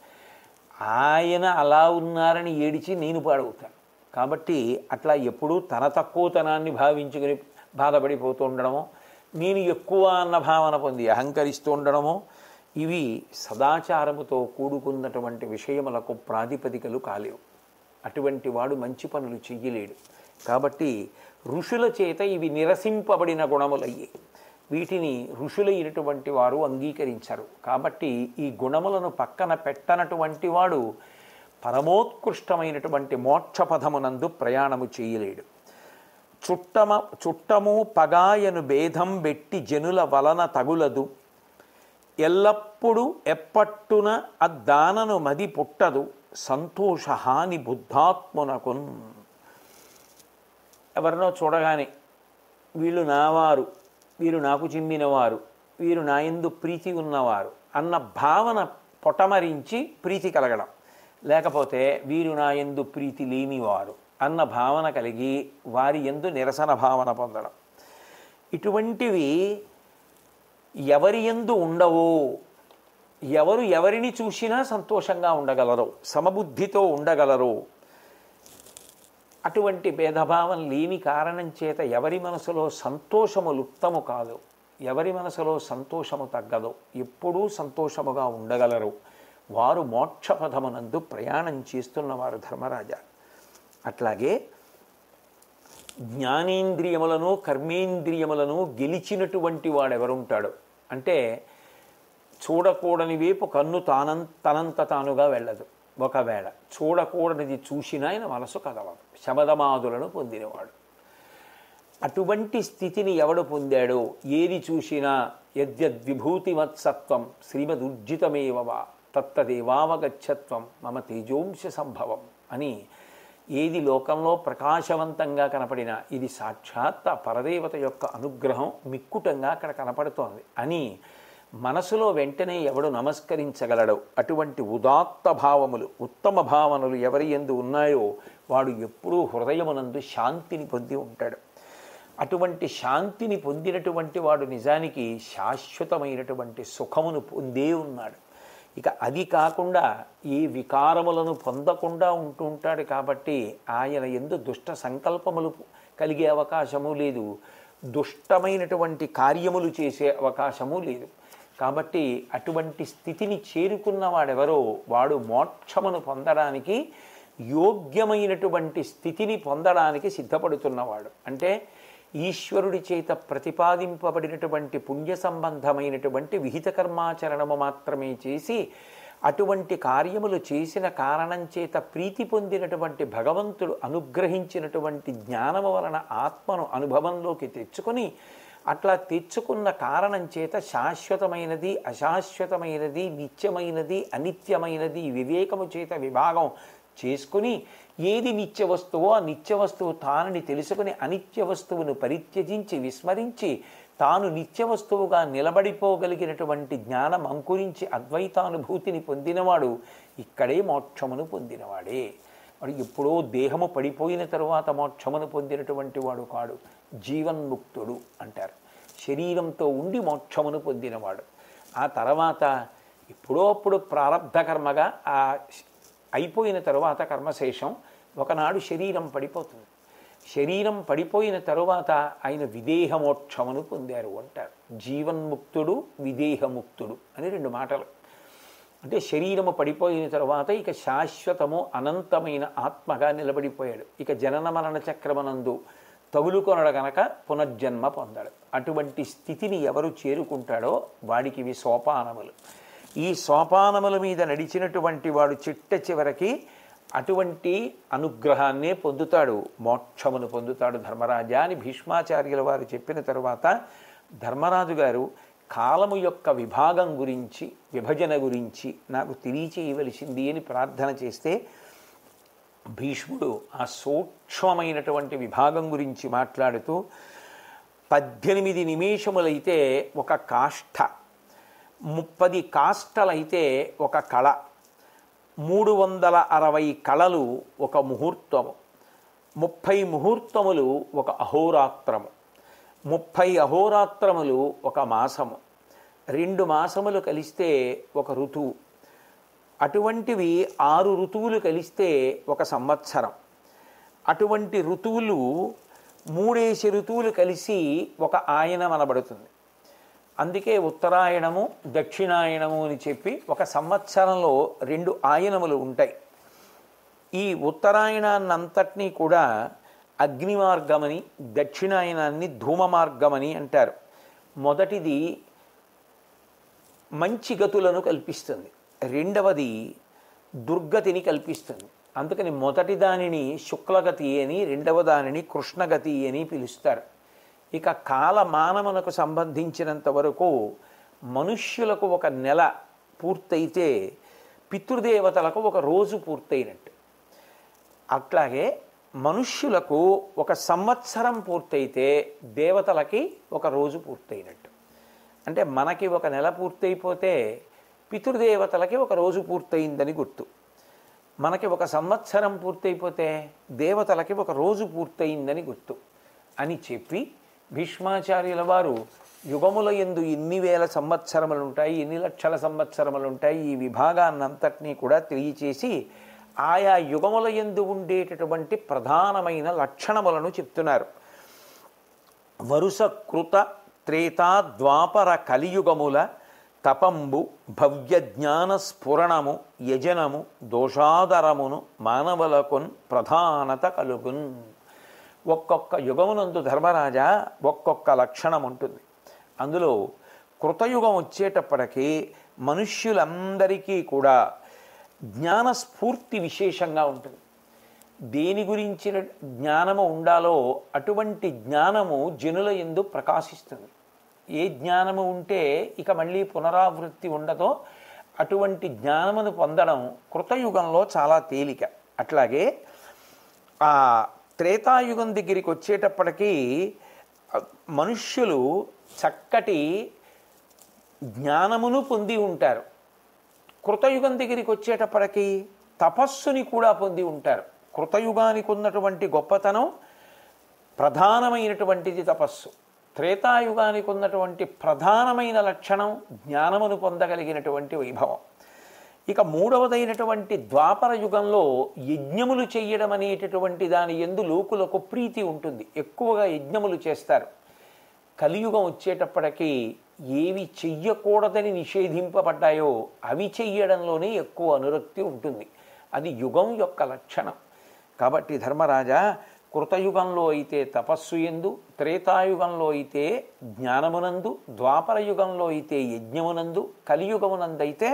ఆయన అలా ఉన్నారని ఏడిచి నేను పాడవుతాను. కాబట్టి అట్లా ఎప్పుడూ తన తక్కువతనాన్ని భావించుకుని బాధపడిపోతూ ఉండడమో, నేను ఎక్కువ అన్న భావన పొంది అహంకరిస్తూ ఉండడమో, ఇవి సదాచారముతో కూడుకున్నటువంటి విషయములకు ప్రాతిపదికలు కాలేవు. అటువంటి వాడు మంచి పనులు చెయ్యలేడు. కాబట్టి ఋషుల చేత ఇవి నిరసింపబడిన గుణములయ్యి, వీటిని ఋషులైనటువంటి వారు అంగీకరించరు. కాబట్టి ఈ గుణములను పక్కన పెట్టనటువంటి వాడు పరమోత్కృష్టమైనటువంటి మోక్షపథమునందు ప్రయాణము చేయలేడు. చుట్టము పగాయను భేదం బెట్టి జనుల వలన తగులదు, ఎల్లప్పుడు ఎప్పట్టున అద్దానను మది పుట్టదు, సంతోషహాని బుద్ధాత్మునకున్. ఎవరినో చూడగానే వీళ్ళు నావారు, వీరు నాకు చెందినవారు, వీరు నా యందు ప్రీతి ఉన్నవారు అన్న భావన పొటమరించి ప్రీతి కలగడం, లేకపోతే వీరు నా యందు ప్రీతి లేనివారు అన్న భావన కలిగి వారి యందు నిరసన భావన పొందడం. ఇటువంటివి ఎవరి యందు ఉండవో, ఎవరు ఎవరిని చూసినా సంతోషంగా ఉండగలరో, సమబుద్ధితో ఉండగలరో, అటువంటి భేదభావం లేని కారణం చేత ఎవరి మనసులో సంతోషము లుప్తము కాదు, ఎవరి మనసులో సంతోషము తగ్గదో, ఎప్పుడూ సంతోషముగా ఉండగలరు, వారు మోక్షపథమునందు ప్రయాణం చేస్తున్నవారు ధర్మరాజా. అట్లాగే జ్ఞానేంద్రియములను కర్మేంద్రియములను గెలిచినటువంటి వాడెవరుంటాడు అంటే, చూడకూడని వైపు కన్ను తనంత తానుగా వెళ్ళదు. ఒకవేళ చూడకూడనిది చూసినా ఆయన మనసు కదలదు. శబదమాదులను పొందినవాడు. అటువంటి స్థితిని ఎవడు పొందాడో, ఏది చూసినా యద్యద్విభూతిమత్సత్వం శ్రీమదుర్జితమేవవా తత్తదేవావగచ్చత్వం మమ తేజోంశ సంభవం అని, ఏది లోకంలో ప్రకాశవంతంగా కనపడినా ఇది సాక్షాత్ ఆ పరదేవత యొక్క అనుగ్రహం మిక్కుటంగా అక్కడ కనపడుతోంది అని మనసులో వెంటనే ఎవడు నమస్కరించగలడో, అటువంటి ఉదాత్త భావములు, ఉత్తమ భావనలు ఎవరి యందు ఉన్నాయో వాడు ఎప్పుడూ హృదయమునందు శాంతిని పొంది ఉంటాడు. అటువంటి శాంతిని పొందినటువంటి వాడు నిజానికి శాశ్వతమైనటువంటి సుఖమును పొందే ఉన్నాడు. ఇక అది కాకుండా ఈ వికారములను పొందకుండా ఉంటూ ఉంటాడు. కాబట్టి ఆయన యందు దుష్ట సంకల్పములు కలిగే అవకాశము లేదు, దుష్టమైనటువంటి కార్యములు చేసే అవకాశము లేదు. కాబట్టి అటువంటి స్థితిని చేరుకున్న వాడెవరో వాడు మోక్షమును పొందడానికి, యోగ్యమైనటువంటి స్థితిని పొందడానికి సిద్ధపడుతున్నవాడు. అంటే ఈశ్వరుడి చేత ప్రతిపాదింపబడినటువంటి పుణ్య సంబంధమైనటువంటి విహిత కర్మాచరణము మాత్రమే చేసి, అటువంటి కార్యములు చేసిన కారణం చేత ప్రీతి పొందినటువంటి భగవంతుడు అనుగ్రహించినటువంటి జ్ఞానము వలన ఆత్మను అనుభవంలోకి తెచ్చుకొని, అట్లా తెచ్చుకున్న కారణం చేత శాశ్వతమైనది, అశాశ్వతమైనది, నిత్యమైనది, అనిత్యమైనది వివేకము చేత విభాగం చేసుకుని, ఏది నిత్య వస్తువో ఆ నిత్య వస్తువు తానని తెలుసుకుని అనిత్య వస్తువును పరిత్యజించి విస్మరించి తాను నిత్య వస్తువుగా నిలబడిపోగలిగినటువంటి జ్ఞానం అంకురించి అద్వైతానుభూతిని పొందినవాడు ఇక్కడే మోక్షమును పొందినవాడే. వాడు ఎప్పుడో దేహము పడిపోయిన తరువాత మోక్షమును పొందినటువంటి వాడు కాడు, జీవన్ముక్తుడు అంటారు. శరీరంతో ఉండి మోక్షమును పొందినవాడు. ఆ తర్వాత ఎప్పుడో అప్పుడు ప్రారబ్ధ కర్మగా ఆ అయిపోయిన తరువాత కర్మశేషం ఒకనాడు శరీరం పడిపోతుంది. శరీరం పడిపోయిన తరువాత ఆయన విదేహమోక్షమును పొందారు అంటారు. జీవన్ముక్తుడు, విదేహముక్తుడు అని రెండు మాటలు. అంటే శరీరము పడిపోయిన తరువాత ఇక శాశ్వతము అనంతమైన ఆత్మగా నిలబడిపోయాడు. ఇక జనన మరణ చక్రమనందు తగులుకొనడు గనక పునర్జన్మ పొందాడు. అటువంటి స్థితిని ఎవరు చేరుకుంటాడో వాడికి ఇవి సోపానములు. ఈ సోపానముల మీద నడిచినటువంటి వాడు చిట్ట చివరికి అటువంటి అనుగ్రహాన్నే పొందుతాడు, మోక్షమును పొందుతాడు ధర్మరాజా అని భీష్మాచార్యుల వారు చెప్పిన తరువాత ధర్మరాజు గారు కాలము యొక్క విభాగం గురించి, విభజన గురించి నాకు తెలియచేయవలసింది అని ప్రార్థన చేస్తే, భీష్ముడు ఆ సూక్ష్మమైనటువంటి విభాగం గురించి మాట్లాడుతూ 18 నిమిషములైతే ఒక కాష్ఠ, 30 కాష్టలైతే ఒక కళ, 360 కళలు ఒక ముహూర్తము, 30 ముహూర్తములు ఒక అహోరాత్రము, 30 అహోరాత్రములు ఒక మాసము, 2 మాసములు కలిస్తే ఒక ఋతువు, అటువంటివి 6 ఋతువులు కలిస్తే ఒక సంవత్సరం, అటువంటి ఋతువులు 3 ఋతువులు కలిసి ఒక ఆయనం అనబడుతుంది. అందుకే ఉత్తరాయణము, దక్షిణాయనము అని చెప్పి ఒక సంవత్సరంలో 2 ఆయనములు ఉంటాయి. ఈ ఉత్తరాయణాన్నంతటినీ కూడా అగ్ని మార్గమని, దక్షిణాయనాన్ని ధూమ మార్గమని అంటారు. మొదటిది మంచి గతులను కల్పిస్తుంది, రెండవది దుర్గతిని కల్పిస్తుంది. అందుకని మొదటి దానిని శుక్లగతి అని, రెండవ దానిని కృష్ణగతి అని పిలుస్తారు. ఇక కాలమానమునకు సంబంధించినంత వరకు మనుష్యులకు ఒక నెల పూర్తయితే పితృదేవతలకు ఒక రోజు పూర్తయినట్టు. అట్లాగే మనుష్యులకు ఒక సంవత్సరం పూర్తయితే దేవతలకి ఒక రోజు పూర్తయినట్టు. అంటే మనకి ఒక నెల పూర్తయిపోతే పితృదేవతలకి ఒక రోజు పూర్తయిందని గుర్తు. మనకి ఒక సంవత్సరం పూర్తయిపోతే దేవతలకి ఒక రోజు పూర్తయిందని గుర్తు అని చెప్పి భీష్మాచార్యుల వారు యుగముల యందు ఎన్ని వేల సంవత్సరములు ఉంటాయి, ఎన్ని లక్షల సంవత్సరములు ఉంటాయి, ఈ విభాగాన్నంతటినీ కూడా తెలియచేసి ఆయా యుగముల యందు ఉండేటటువంటి ప్రధానమైన లక్షణములను చెప్తున్నారు. వరుస కృత త్రేతా ద్వాపర కలియుగముల తపంబు భవ్య జ్ఞాన స్ఫురణము యజనము దోషాదరమును మానవులకున్ ప్రధానత కలుగున్. ఒక్కొక్క యుగమునందు ధర్మరాజా ఒక్కొక్క లక్షణం ఉంటుంది. అందులో కృతయుగం వచ్చేటప్పటికీ మనుష్యులందరికీ కూడా జ్ఞానస్ఫూర్తి విశేషంగా ఉంటుంది. దేని గురించిన జ్ఞానము ఉండాలో అటువంటి జ్ఞానము జనుల యందు ప్రకాశిస్తుంది. ఏ జ్ఞానము ఉంటే ఇక మళ్ళీ పునరావృత్తి ఉండదో అటువంటి జ్ఞానమును పొందడం కృతయుగంలో చాలా తేలిక. అట్లాగే ఆ త్రేతాయుగం దగ్గరికి వచ్చేటప్పటికీ మనుష్యులు చక్కటి జ్ఞానమును పొంది ఉంటారు. కృతయుగం దగ్గరికి వచ్చేటప్పటికీ తపస్సుని కూడా పొంది ఉంటారు. కృతయుగానికి ఉన్నటువంటి గొప్పతనం ప్రధానమైనటువంటిది తపస్సు. త్రేతాయుగానికి ఉన్నటువంటి ప్రధానమైన లక్షణం జ్ఞానమును పొందగలిగినటువంటి వైభవం. ఇక మూడవదైనటువంటి ద్వాపర యుగంలో యజ్ఞములు చెయ్యడం అనేటటువంటి దాని యందు లోకులకు ప్రీతి ఉంటుంది, ఎక్కువగా యజ్ఞములు చేస్తారు. కలియుగం వచ్చేటప్పటికీ ఏవి చెయ్యకూడదని నిషేధింపబడ్డాయో అవి చెయ్యడంలోనే ఎక్కువ అనురక్తి ఉంటుంది. అది యుగం యొక్క లక్షణం. కాబట్టి ధర్మరాజా, కృతయుగంలో అయితే తపస్సు యందు, త్రేతాయుగంలో అయితే జ్ఞానమునందు, ద్వాపర యుగంలో అయితే యజ్ఞమునందు, కలియుగమునందైతే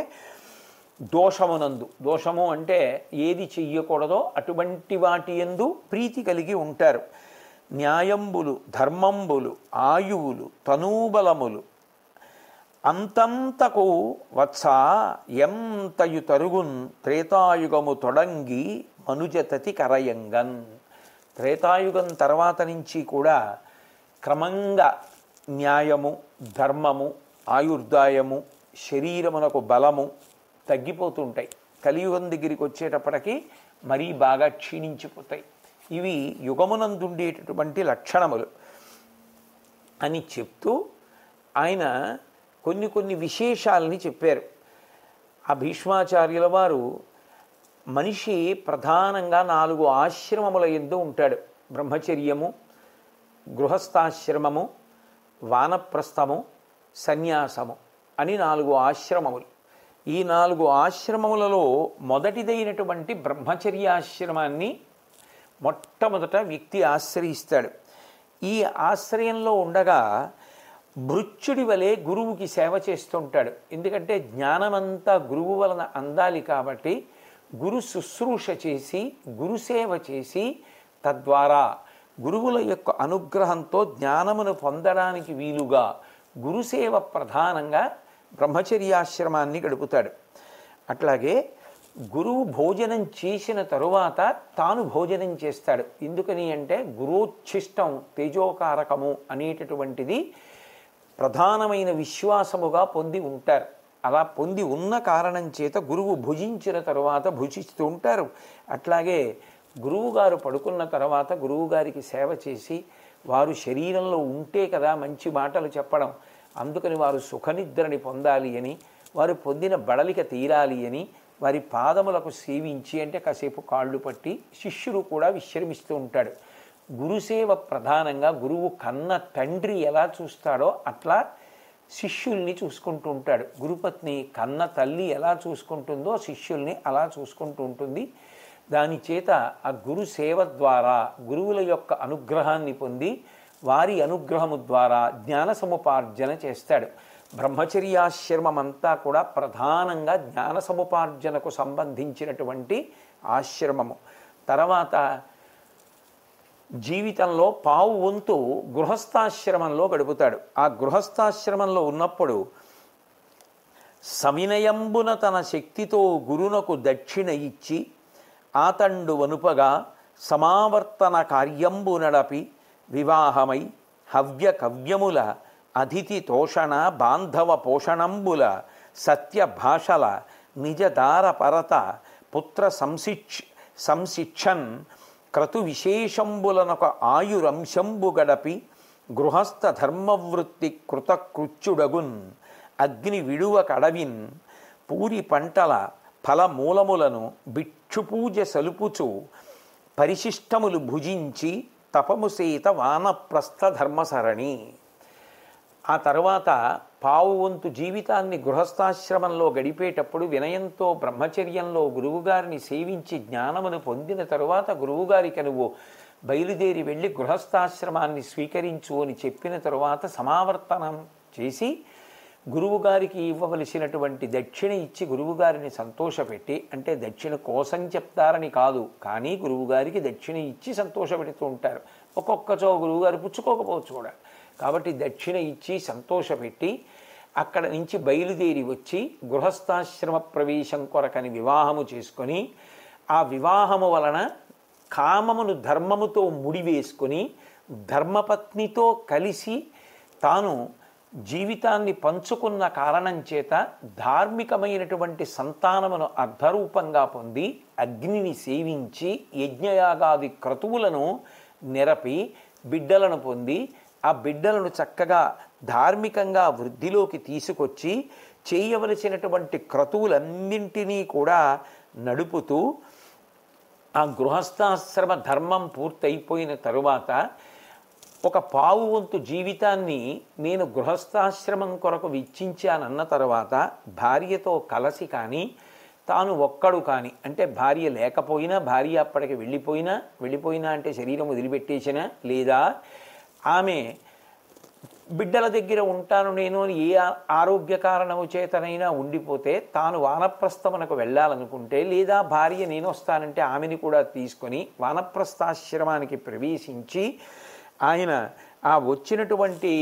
దోషమునందు, దోషము అంటే ఏది చెయ్యకూడదో అటువంటి వాటి యందు ప్రీతి కలిగి ఉంటారు. న్యాయంబులు, ధర్మంబులు, ఆయువులు, తనూబలములు అంతంతకు వత్స ఎంతయు తరుగున్ త్రేతాయుగము తొడంగి మనుజతతి కరయంగన్. త్రేతాయుగం తర్వాత నుంచి కూడా క్రమంగా న్యాయము, ధర్మము, ఆయుర్దాయము, శరీరమునకు బలము తగ్గిపోతుంటాయి. కలియుగం దగ్గరికి వచ్చేటప్పటికి మరీ బాగా క్షీణించిపోతాయి. ఇవి యుగమునందుండేటటువంటి లక్షణములు అని చెప్తూ ఆయన కొన్ని విశేషాలని చెప్పారు. ఆ భీష్మాచార్యుల వారు మనిషి ప్రధానంగా 4 ఆశ్రమముల యందు ఉంటాడు. బ్రహ్మచర్యము, గృహస్థాశ్రమము, వానప్రస్థము, సన్యాసము అని 4 ఆశ్రమములు. ఈ 4 ఆశ్రమములలో మొదటిదైనటువంటి బ్రహ్మచర్యాశ్రమాన్ని మొట్టమొదట వ్యక్తి ఆశ్రయిస్తాడు. ఈ ఆశ్రయంలో ఉండగా భృత్యుడి వలె గురువుకి సేవ చేస్తుంటాడు. ఎందుకంటే జ్ఞానమంతా గురువు వలన అందాలి కాబట్టి గురు శుశ్రూష చేసి, గురుసేవ చేసి, తద్వారా గురువుల యొక్క అనుగ్రహంతో జ్ఞానమును పొందడానికి వీలుగా గురుసేవ ప్రధానంగా బ్రహ్మచర్యాశ్రమాన్ని గడుపుతాడు. అట్లాగే గురువు భోజనం చేసిన తరువాత తాను భోజనం చేస్తాడు. ఎందుకని అంటే గురోచ్ఛిష్టం తేజోకారకము అనేటటువంటిది ప్రధానమైన విశ్వాసముగా పొంది ఉంటారు. అలా పొంది ఉన్న కారణం చేత గురువు భుజించిన తరువాత భుజిస్తూ ఉంటారు. అట్లాగే గురువుగారు పడుకున్న తర్వాత గురువుగారికి సేవ చేసి, వారు శరీరంలో ఉంటే కదా మంచి మాటలు చెప్పడం, అందుకని వారు సుఖనిద్రని పొందాలి అని, వారు పొందిన బడలిక తీరాలి అని వారి పాదములకు సేవించి, అంటే కాసేపు కాళ్ళు పట్టి శిష్యుడు కూడా విశ్రమిస్తూ ఉంటాడు. గురుసేవ ప్రధానంగా గురువు కన్న తండ్రి ఎలా చూస్తాడో అట్లా శిష్యుల్ని చూసుకుంటూ ఉంటాడు. గురుపత్ని కన్న తల్లి ఎలా చూసుకుంటుందో శిష్యుల్ని అలా చూసుకుంటూ ఉంటుంది. దాని చేత ఆ గురుసేవ ద్వారా గురువుల యొక్క అనుగ్రహాన్ని పొంది వారి అనుగ్రహము ద్వారా జ్ఞాన సముపార్జన చేస్తాడు. బ్రహ్మచర్యాశ్రమం అంతా కూడా ప్రధానంగా జ్ఞాన సముపార్జనకు సంబంధించినటువంటి ఆశ్రమము. తర్వాత జీవితంలో పావు వంతు గృహస్థాశ్రమంలో గడుపుతాడు. ఆ గృహస్థాశ్రమంలో ఉన్నప్పుడు సవినయంబున తన శక్తితో గురునకు దక్షిణ ఇచ్చి ఆతండు వనుపగా సమావర్తన కార్యంబు నడపి వివాహమై హవ్య కవ్యముల అతిథి తోషణ బాంధవ పోషణంబుల సత్య భాషల నిజదార పరత పుత్ర సంశిక్షన్ క్రతు విశేషంబులనొక ఆయురంశంబు గడపి గృహస్థ ధర్మవృత్తి కృతకృత్యుడగున్ అగ్ని విడువ కడవిన్ పూరి పంటల ఫలమూలములను భిక్షుపూజ సలుపుచు పరిశిష్టములు భుజించి తపముసేత వానప్రస్థ ధర్మసరణి. ఆ తర్వాత పావు వంతు జీవితాన్ని గృహస్థాశ్రమంలో గడిపేటప్పుడు వినయంతో బ్రహ్మచర్యంలో గురువుగారిని సేవించి జ్ఞానమును పొందిన తరువాత గురువుగారికి నువ్వు బయలుదేరి వెళ్ళి గృహస్థాశ్రమాన్ని స్వీకరించు అని చెప్పిన తరువాత సమావర్తనం చేసి గురువుగారికి ఇవ్వవలసినటువంటి దక్షిణ ఇచ్చి గురువుగారిని సంతోషపెట్టి, అంటే దక్షిణ కోసం చెప్తారని కాదు, కానీ గురువుగారికి దక్షిణ ఇచ్చి సంతోషపెడుతూ ఉంటారు. ఒక్కొక్కచో గురువుగారు పుచ్చుకోకపోవచ్చు కూడా. కాబట్టి దక్షిణ ఇచ్చి సంతోషపెట్టి అక్కడ నుంచి బయలుదేరి వచ్చి గృహస్థాశ్రమ ప్రవేశం కొరకని వివాహము చేసుకొని, ఆ వివాహము వలన కామమును ధర్మముతో ముడివేసుకొని ధర్మపత్నితో కలిసి తాను జీవితాన్ని పంచుకున్న కారణం చేత ధార్మికమైనటువంటి సంతానమును అర్ధరూపంగా పొంది అగ్నిని సేవించి యజ్ఞయాగాది క్రతువులను నిరపి బిడ్డలను పొంది ఆ బిడ్డలను చక్కగా ధార్మికంగా వృద్ధిలోకి తీసుకొచ్చి చేయవలసినటువంటి క్రతువులన్నింటినీ కూడా నడుపుతూ ఆ గృహస్థాశ్రమ ధర్మం పూర్తయిపోయిన తరువాత ఒక పావు వంతు జీవితాన్ని నేను గృహస్థాశ్రమం కొరకు వెచ్చించానన్న తర్వాత భార్యతో కలసి కానీ తాను ఒక్కడు కానీ, అంటే భార్య లేకపోయినా, భార్య అప్పటికి వెళ్ళిపోయినా అంటే శరీరం వదిలిపెట్టేసినా, లేదా ఆమె బిడ్డల దగ్గర ఉంటాను నేను అని ఏ ఆరోగ్య కారణము చేతనైనా ఉండిపోతే తాను వానప్రస్థమునకు వెళ్ళాలనుకుంటే, లేదా భార్య నేను వస్తానంటే ఆమెని కూడా తీసుకొని వానప్రస్థాశ్రమానికి ప్రవేశించి ఆయన ఆ వచ్చినటువంటి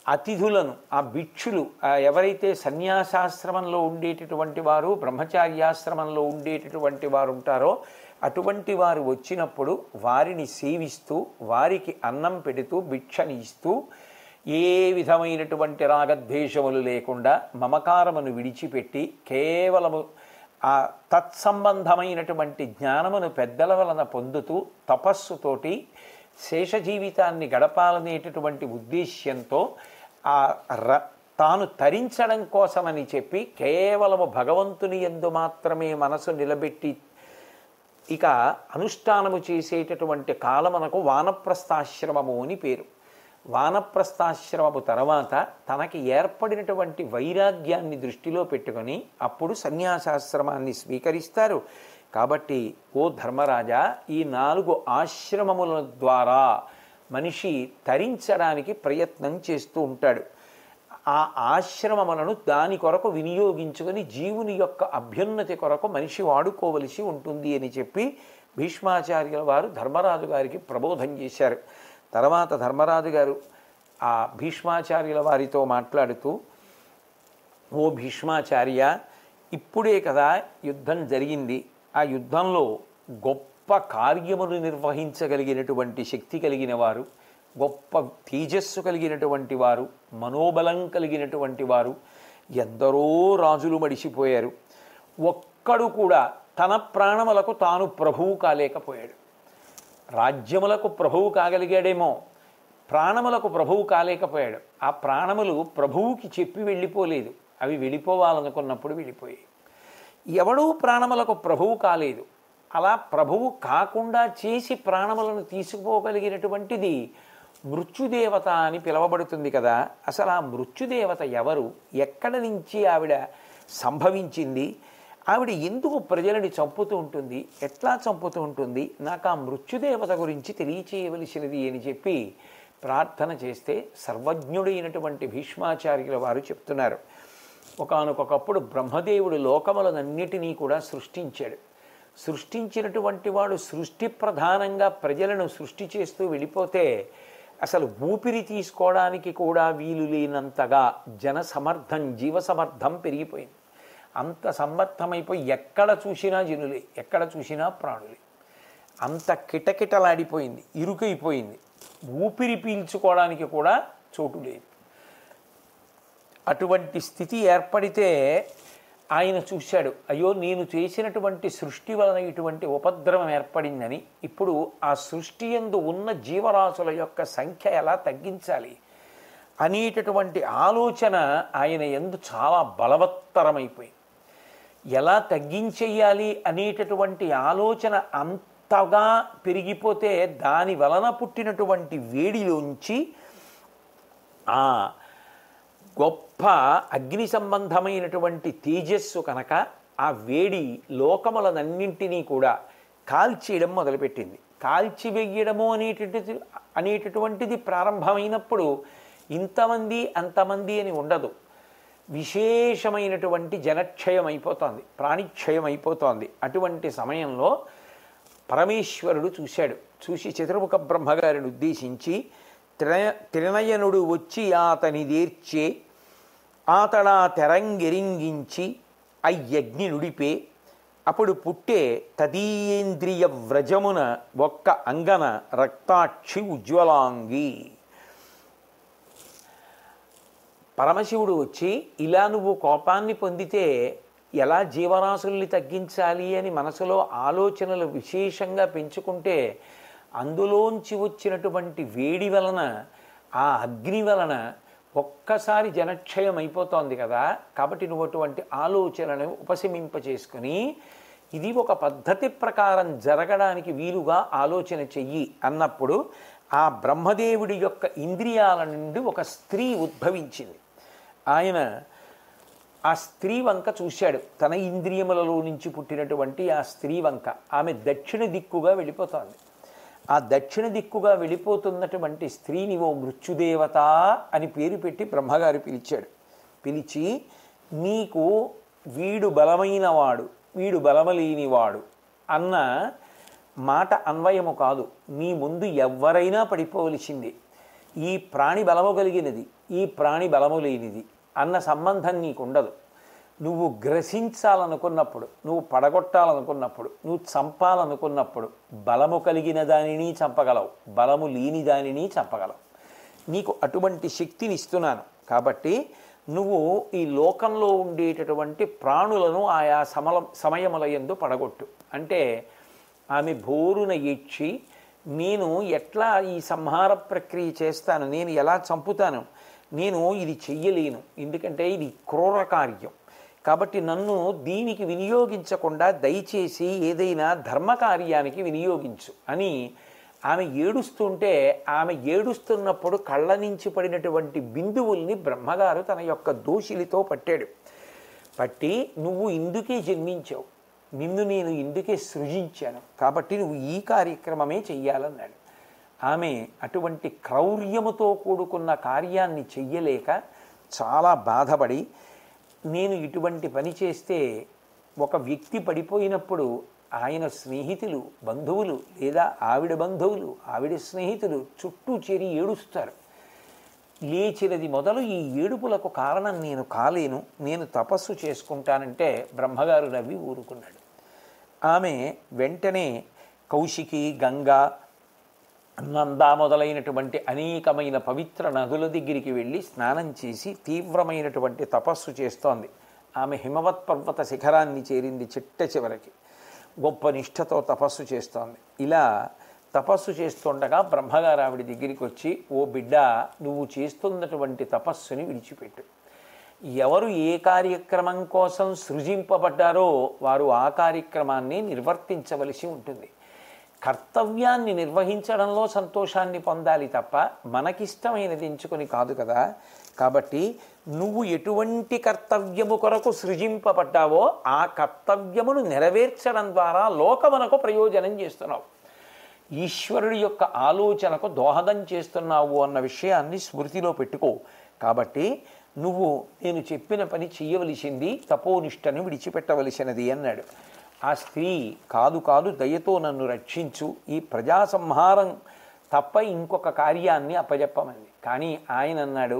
అతిథులను, ఆ భిక్షులు, ఎవరైతే సన్యాసాశ్రమంలో ఉండేటటువంటి వారు, బ్రహ్మచార్యాశ్రమంలో ఉండేటటువంటి వారు ఉంటారో అటువంటి వారు వచ్చినప్పుడు వారిని సేవిస్తూ వారికి అన్నం పెడుతూ భిక్షని ఇస్తూ ఏ విధమైనటువంటి రాగద్వేషములు లేకుండా మమకారమును విడిచిపెట్టి కేవలము ఆ తత్సంబంధమైనటువంటి జ్ఞానమును పెద్దల వలన పొందుతూ తపస్సుతోటి శేష జీవితాన్ని గడపాలనేటటువంటి ఉద్దేశ్యంతో తాను తరించడం కోసమని చెప్పి కేవలము భగవంతుని యందు మాత్రమే మనసు నిలబెట్టి ఇక అనుష్ఠానము చేసేటటువంటి కాలమునకు వానప్రస్థాశ్రమము అని పేరు. వానప్రస్థాశ్రమము తర్వాత తనకి ఏర్పడినటువంటి వైరాగ్యాన్ని దృష్టిలో పెట్టుకొని అప్పుడు సన్యాసాశ్రమాన్ని స్వీకరిస్తారు. కాబట్టి ఓ ధర్మరాజా, ఈ 4 ఆశ్రమముల ద్వారా మనిషి తరించడానికి ప్రయత్నం చేస్తూ ఉంటాడు. ఆ ఆశ్రమములను దాని కొరకు వినియోగించుకొని జీవుని యొక్క అభ్యున్నతి కొరకు మనిషి వాడుకోవలసి ఉంటుంది అని చెప్పి భీష్మాచార్యుల వారు ధర్మరాజు గారికి ప్రబోధం చేశారు. తర్వాత ధర్మరాజు గారు ఆ భీష్మాచార్యుల వారితో మాట్లాడుతూ, ఓ భీష్మాచార్య, ఇప్పుడే కదా యుద్ధం జరిగింది, ఆ యుద్ధంలో గొప్ప కార్యములు నిర్వహించగలిగినటువంటి శక్తి కలిగిన వారు, గొప్ప తేజస్సు కలిగినటువంటి వారు, మనోబలం కలిగినటువంటి వారు ఎందరో రాజులు మడిసిపోయారు. ఒక్కడు కూడా తన ప్రాణములకు తాను ప్రభువు కాలేకపోయాడు. రాజ్యములకు ప్రభువు కాగలిగాడేమో, ప్రాణములకు ప్రభువు కాలేకపోయాడు. ఆ ప్రాణములు ప్రభువుకి చెప్పి వెళ్ళిపోలేదు, అవి వెళ్ళిపోవాలనుకున్నప్పుడు వెళ్ళిపోయాయి. ఎవడూ ప్రాణములకు ప్రభువు కాలేదు. అలా ప్రభువు కాకుండా చేసి ప్రాణములను తీసుకుపోగలిగినటువంటిది మృత్యుదేవత అని పిలువబడుతుంది కదా. అసలు ఆ మృత్యుదేవత ఎవరు, ఎక్కడి నుంచి ఆవిడ సంభవించింది, ఆవిడ ఎందుకు ప్రజలని చంపుతూ ఉంటుంది, ఎట్లా చంపుతూ ఉంటుంది, నాకు ఆ మృత్యుదేవత గురించి తెలియచేయవలసినది అని చెప్పి ప్రార్థన చేస్తే సర్వజ్ఞుడైనటువంటి భీష్మాచార్యుల వారు చెప్తున్నారు, ఒకానొకప్పుడు బ్రహ్మదేవుడు లోకములనన్నిటినీ కూడా సృష్టించాడు. సృష్టించినటువంటి వాడు సృష్టి ప్రధానంగా ప్రజలను సృష్టి చేస్తూ వెళ్ళిపోతే అసలు ఊపిరి తీసుకోవడానికి కూడా వీలు లేనంతగా జనసమర్థం, జీవసమర్థం పెరిగిపోయింది. అంత సమర్థమైపోయి ఎక్కడ చూసినా జనులే, ఎక్కడ చూసినా ప్రాణులే. అంత కిటకిటలాడిపోయింది, ఇరుకైపోయింది. ఊపిరి పీల్చుకోవడానికి కూడా చోటు లేదు. అటువంటి స్థితి ఏర్పడితే ఆయన చూశాడు, అయ్యో నేను చేసినటువంటి సృష్టి వలన ఇటువంటి ఉపద్రవం ఏర్పడిందని, ఇప్పుడు ఆ సృష్టి యందు ఉన్న జీవరాశుల యొక్క సంఖ్య ఎలా తగ్గించాలి అనేటటువంటి ఆలోచన ఆయన యందు చాలా బలవత్తరమైపోయింది. ఎలా తగ్గించేయాలి అనేటటువంటి ఆలోచన అంతగా పెరిగిపోతే దాని వలన పుట్టినటువంటి వేడిలోంచి ఆ గొప్ప అగ్ని సంబంధమైనటువంటి తేజస్సు కనుక ఆ వేడి లోకములనన్నింటినీ కూడా కాల్చేయడం మొదలుపెట్టింది. కాల్చివేయడము అనేటటువంటిది ప్రారంభమైనప్పుడు ఇంతమంది అంతమంది అని ఉండదు. విశేషమైనటువంటి జనక్షయం అయిపోతోంది, ప్రాణిక్షయం అయిపోతోంది. అటువంటి సమయంలో పరమేశ్వరుడు చూశాడు. చూసి చతుర్ముఖ బ్రహ్మగారిని ఉద్దేశించి, త్రినయనుడు వచ్చి అతని దేర్చే ఆతడా తెరంగెరింగించి అయ్యగ్ని నుడిపే అప్పుడు పుట్టే తదీయేంద్రియ వ్రజమున ఒక్క అంగన రక్తాక్షి ఉజ్వలాంగి. పరమశివుడు వచ్చి, ఇలా నువ్వు కోపాన్ని పొందితే ఎలా జీవరాశుల్ని తగ్గించాలి అని మనసులో ఆలోచనలు విశేషంగా పెంచుకుంటే అందులోంచి వచ్చినటువంటి వేడి వలన, ఆ అగ్ని వలన ఒక్కసారి జనక్షయం అయిపోతోంది కదా, కాబట్టి నువ్వు అటువంటి ఆలోచనను ఉపశమింపచేసుకుని ఇది ఒక పద్ధతి ప్రకారం జరగడానికి వీలుగా ఆలోచన చెయ్యి అన్నప్పుడు ఆ బ్రహ్మదేవుడి యొక్క ఇంద్రియాల నుండి ఒక స్త్రీ ఉద్భవించింది. ఆయన ఆ స్త్రీ వంక చూశాడు. తన ఇంద్రియములలో నుంచి పుట్టినటువంటి ఆ స్త్రీ వంక ఆమె దక్షిణ దిక్కుగా వెళ్ళిపోతోంది. ఆ దక్షిణ దిక్కుగా వెళ్ళిపోతున్నటువంటి స్త్రీని ఓ మృత్యుదేవత అని పేరు పెట్టి బ్రహ్మగారు పిలిచాడు. పిలిచి, నీకు వీడు బలమైనవాడు, వీడు బలమలేనివాడు అన్న మాట అన్వయము కాదు. నీ ముందు ఎవ్వరైనా పడిపోవలసిందే. ఈ ప్రాణి బలము కలిగినది, ఈ ప్రాణి బలము లేనిది అన్న సంబంధం నీకుండదు. నువ్వు గ్రసించాలనుకున్నప్పుడు, నువ్వు పడగొట్టాలనుకున్నప్పుడు, నువ్వు చంపాలనుకున్నప్పుడు బలము కలిగిన దానిని చంపగలవు, బలము లేని దానిని చంపగలవు. నీకు అటువంటి శక్తిని ఇస్తున్నాను. కాబట్టి నువ్వు ఈ లోకంలో ఉండేటటువంటి ప్రాణులను ఆయా సమయముల యందు పడగొట్టు అంటే, ఆమె బోరున ఏడ్చి, నేను ఎట్లా ఈ సంహార ప్రక్రియ చేస్తాను, నేను ఎలా చంపుతాను, నేను ఇది చెయ్యలేను, ఎందుకంటే ఇది క్రూర కార్యం. కాబట్టి నన్ను దీనికి వినియోగించకుండా దయచేసి ఏదైనా ధర్మకార్యానికి వినియోగించు అని ఆమె ఏడుస్తుంటే, ఆమె ఏడుస్తున్నప్పుడు కళ్ళ నుంచి పడినటువంటి బిందువుల్ని బ్రహ్మగారు తన యొక్క దోషిలితో పట్టాడు. పట్టి, నువ్వు ఇందుకే జన్మించావు, నిన్ను నేను ఇందుకే సృజించాను, కాబట్టి నువ్వు ఈ కార్యక్రమమే చెయ్యాలన్నాడు. ఆమె అటువంటి క్రౌర్యముతో కూడుకున్న కార్యాన్ని చెయ్యలేక చాలా బాధపడి, నేను ఇటువంటి పని చేస్తే ఒక వ్యక్తి పడిపోయినప్పుడు ఆయన స్నేహితులు, బంధువులు లేదా ఆవిడ బంధువులు, ఆవిడ స్నేహితులు చుట్టూ చేరి ఏడుస్తారు. లేచినది మొదలు ఈ ఏడుపులకు కారణం నేను కాలేను, నేను తపస్సు చేసుకుంటానంటే బ్రహ్మగారు నవ్వి ఊరుకున్నాడు. ఆమె వెంటనే కౌశికి, గంగా, నంద మొదలైనటువంటి అనేకమైన పవిత్ర నదుల దగ్గరికి వెళ్ళి స్నానం చేసి తీవ్రమైనటువంటి తపస్సు చేస్తోంది. ఆమె హిమవత్ పర్వత శిఖరాన్ని చేరింది. చిట్ట చివరికి గొప్ప నిష్ఠతో తపస్సు చేస్తోంది. ఇలా తపస్సు చేస్తుండగా బ్రహ్మగారు ఆవిడ దగ్గరికి వచ్చి, ఓ బిడ్డ, నువ్వు చేస్తున్నటువంటి తపస్సుని విడిచిపెట్టు. ఎవరు ఏ కార్యక్రమం కోసం సృజింపబడ్డారో వారు ఆ కార్యక్రమాన్ని నిర్వర్తించవలసి ఉంటుంది. కర్తవ్యాన్ని నిర్వహించడంలో సంతోషాన్ని పొందాలి తప్ప మనకిష్టమైనది ఎంచుకొని కాదు కదా. కాబట్టి నువ్వు ఎటువంటి కర్తవ్యము కొరకు సృజింపబడ్డావో ఆ కర్తవ్యమును నెరవేర్చడం ద్వారా లోకమునకు ప్రయోజనం చేస్తున్నావు, ఈశ్వరుడి యొక్క ఆలోచనకు దోహదం చేస్తున్నావు అన్న విషయాన్ని స్మృతిలో పెట్టుకో. కాబట్టి నువ్వు నేను చెప్పిన పని చెయ్యవలసింది, తపోనిష్టను విడిచిపెట్టవలసినది అన్నాడు. ఆ స్త్రీ, కాదు కాదు, దయతో నన్ను రక్షించు, ఈ ప్రజా సంహారం తప్ప ఇంకొక కార్యాన్ని అప్పజెప్పమంది. కానీ ఆయన అన్నాడు,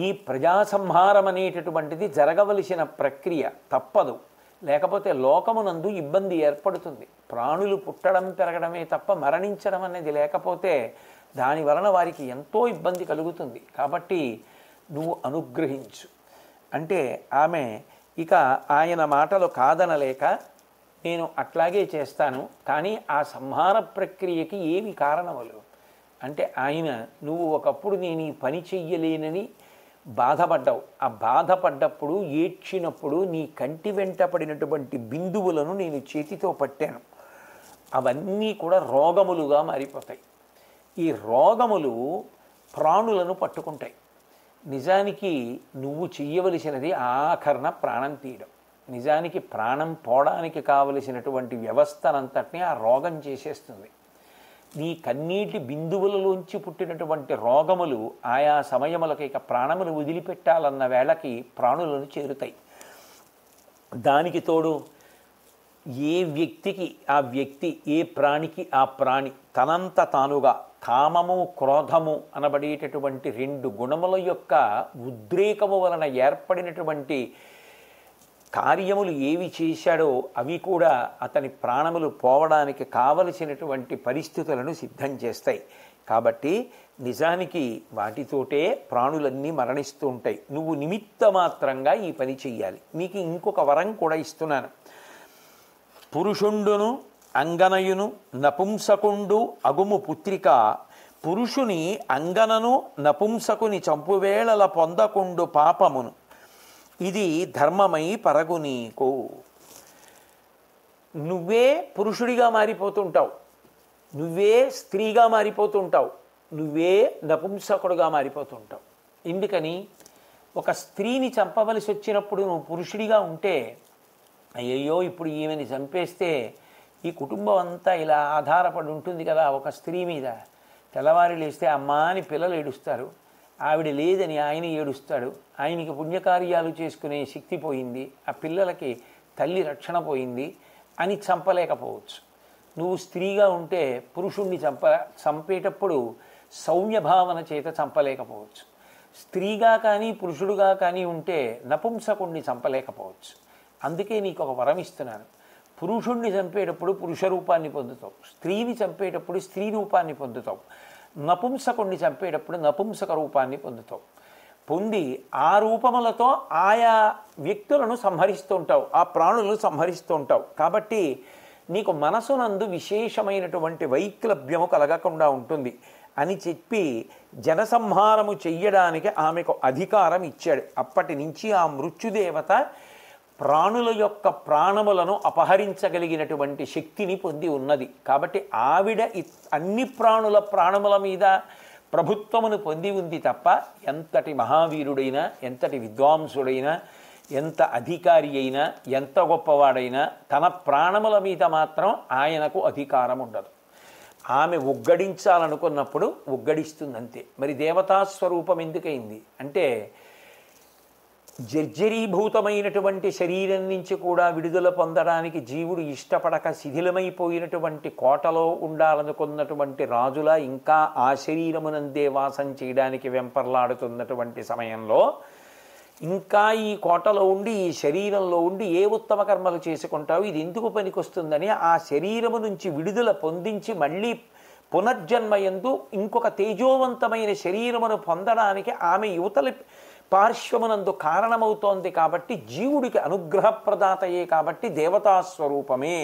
ఈ ప్రజా సంహారం అనేటటువంటిది జరగవలసిన ప్రక్రియ, తప్పదు, లేకపోతే లోకమునందు ఇబ్బంది ఏర్పడుతుంది. ప్రాణులు పుట్టడం పెరగడమే తప్ప మరణించడం అనేది లేకపోతే దాని వలన వారికి ఎంతో ఇబ్బంది కలుగుతుంది. కాబట్టి నువ్వు అనుగ్రహించు అంటే ఆమె ఇక ఆయన మాటలు కాదనలేక, నేను అట్లాగే చేస్తాను, కానీ ఆ సంహార ప్రక్రియకి ఏమి కారణములు అంటే, ఆయన నువ్వు ఒకప్పుడు నేను ఈ పని చెయ్యలేనని బాధపడ్డావు. ఆ బాధపడ్డప్పుడు, ఏడ్చినప్పుడు నీ కంటి వెంట పడినటువంటి బిందువులను నేను చేతితో పట్టాను. అవన్నీ కూడా రోగములుగా మారిపోతాయి. ఈ రోగములు ప్రాణులను పట్టుకుంటాయి. నిజానికి నువ్వు చెయ్యవలసినది ఆఖరణ ప్రాణం తీయడం. నిజానికి ప్రాణం పోవడానికి కావలసినటువంటి వ్యవస్థనంతటినీ ఆ రోగం చేసేస్తుంది. నీ కన్నీటి బిందువులలోంచి పుట్టినటువంటి రోగములు ఆయా సమయములకు ఇక ప్రాణములు వదిలిపెట్టాలన్న వేళకి ప్రాణులను చేరుతాయి. దానికి తోడు ఏ వ్యక్తికి ఆ వ్యక్తి, ఏ ప్రాణికి ఆ ప్రాణి తనంత తానుగా కామము క్రోధము అనబడేటటువంటి రెండు గుణముల యొక్క ఉద్రేకము వలన ఏర్పడినటువంటి కార్యములు ఏవి చేశాడో అవి కూడా అతని ప్రాణములు పోవడానికి కావలసినటువంటి పరిస్థితులను సిద్ధం చేస్తాయి. కాబట్టి నిజానికి వాటితోటే ప్రాణులన్నీ మరణిస్తూ ఉంటాయి. నువ్వు నిమిత్త మాత్రంగా ఈ పని చెయ్యాలి. నీకు ఇంకొక వరం కూడా ఇస్తున్నాను. పురుషుండును అంగనయును నపుంసకుండు అగుము పుత్రిక పురుషుని అంగనను నపుంసకుని చంపువేళల పొందకుండు పాపమును ఇది ధర్మమై పరగు నీకు. నువ్వే పురుషుడిగా మారిపోతుంటావు, నువ్వే స్త్రీగా మారిపోతుంటావు, నువ్వే నపుంసకుడుగా మారిపోతుంటావు. ఎందుకని? ఒక స్త్రీని చంపవలసి వచ్చినప్పుడు నువ్వు పురుషుడిగా ఉంటే, అయ్యయ్యో ఇప్పుడు ఈమెని చంపేస్తే ఈ కుటుంబం అంతా ఇలా ఆధారపడి ఉంటుంది కదా ఒక స్త్రీ మీద. తెల్లవారి లేస్తే అమ్మా అని పిల్లలు ఏడుస్తారు, ఆవిడ లేదని ఆయన ఏడుస్తాడు, ఆయనకి పుణ్యకార్యాలు చేసుకునే శక్తి పోయింది, ఆ పిల్లలకి తల్లి రక్షణ పోయింది అని చంపలేకపోవచ్చు. నువ్వు స్త్రీగా ఉంటే పురుషుణ్ణి చంపేటప్పుడు సౌమ్యభావన చేత చంపలేకపోవచ్చు. స్త్రీగా కానీ పురుషుడుగా కానీ ఉంటే నపుంసకుణ్ణి చంపలేకపోవచ్చు. అందుకే నీకు ఒక వరం ఇస్తున్నాను. పురుషుణ్ణి చంపేటప్పుడు పురుష రూపాన్ని పొందుతావు, స్త్రీని చంపేటప్పుడు స్త్రీ రూపాన్ని పొందుతావు, నపుంసకుణ్ణి చంపేటప్పుడు నపుంసక రూపాన్ని పొందుతావు. పొంది ఆ రూపములతో ఆయా వ్యక్తులను సంహరిస్తూ ఉంటావు, ఆ ప్రాణులను సంహరిస్తూ ఉంటావు. కాబట్టి నీకు మనసునందు విశేషమైనటువంటి వైక్లభ్యము కలగకుండా ఉంటుంది అని చెప్పి జనసంహారము చెయ్యడానికి ఆమెకు అధికారం ఇచ్చాడు. అప్పటి నుంచి ఆ మృత్యుదేవత ప్రాణుల యొక్క ప్రాణములను అపహరించగలిగినటువంటి శక్తిని పొంది ఉన్నది. కాబట్టి ఆవిడ అన్ని ప్రాణుల ప్రాణముల మీద ప్రభుత్వమును పొంది ఉంది తప్ప ఎంతటి మహావీరుడైనా, ఎంతటి విద్వాంసుడైనా, ఎంత అధికారి అయినా, ఎంత గొప్పవాడైనా తన ప్రాణముల మీద మాత్రం ఆయనకు అధికారం ఉండదు. ఆమె ఉగ్గడించాలనుకున్నప్పుడు ఉగ్గడిస్తుందంతే. మరి దేవతాస్వరూపం ఎందుకైంది అంటే, జర్జరీభూతమైనటువంటి శరీరం నుంచి కూడా విడుదల పొందడానికి జీవుడు ఇష్టపడక శిథిలమైపోయినటువంటి కోటలో ఉండాలనుకున్నటువంటి రాజులా ఇంకా ఆ శరీరమునందే వాసం చేయడానికి వెంపర్లాడుతున్నటువంటి సమయంలో ఇంకా ఈ కోటలో ఉండి, ఈ శరీరంలో ఉండి ఏ ఉత్తమ కర్మలు చేసుకుంటావు, ఇది ఎందుకు పనికొస్తుందని ఆ శరీరము నుంచి విడుదల పొందించి మళ్ళీ పునర్జన్మయందు ఇంకొక తేజోవంతమైన శరీరమును పొందడానికి ఆమె యువతల పార్శ్వమునందు కారణమవుతోంది. కాబట్టి జీవుడికి అనుగ్రహప్రదాతయే కాబట్టి దేవతాస్వరూపమే.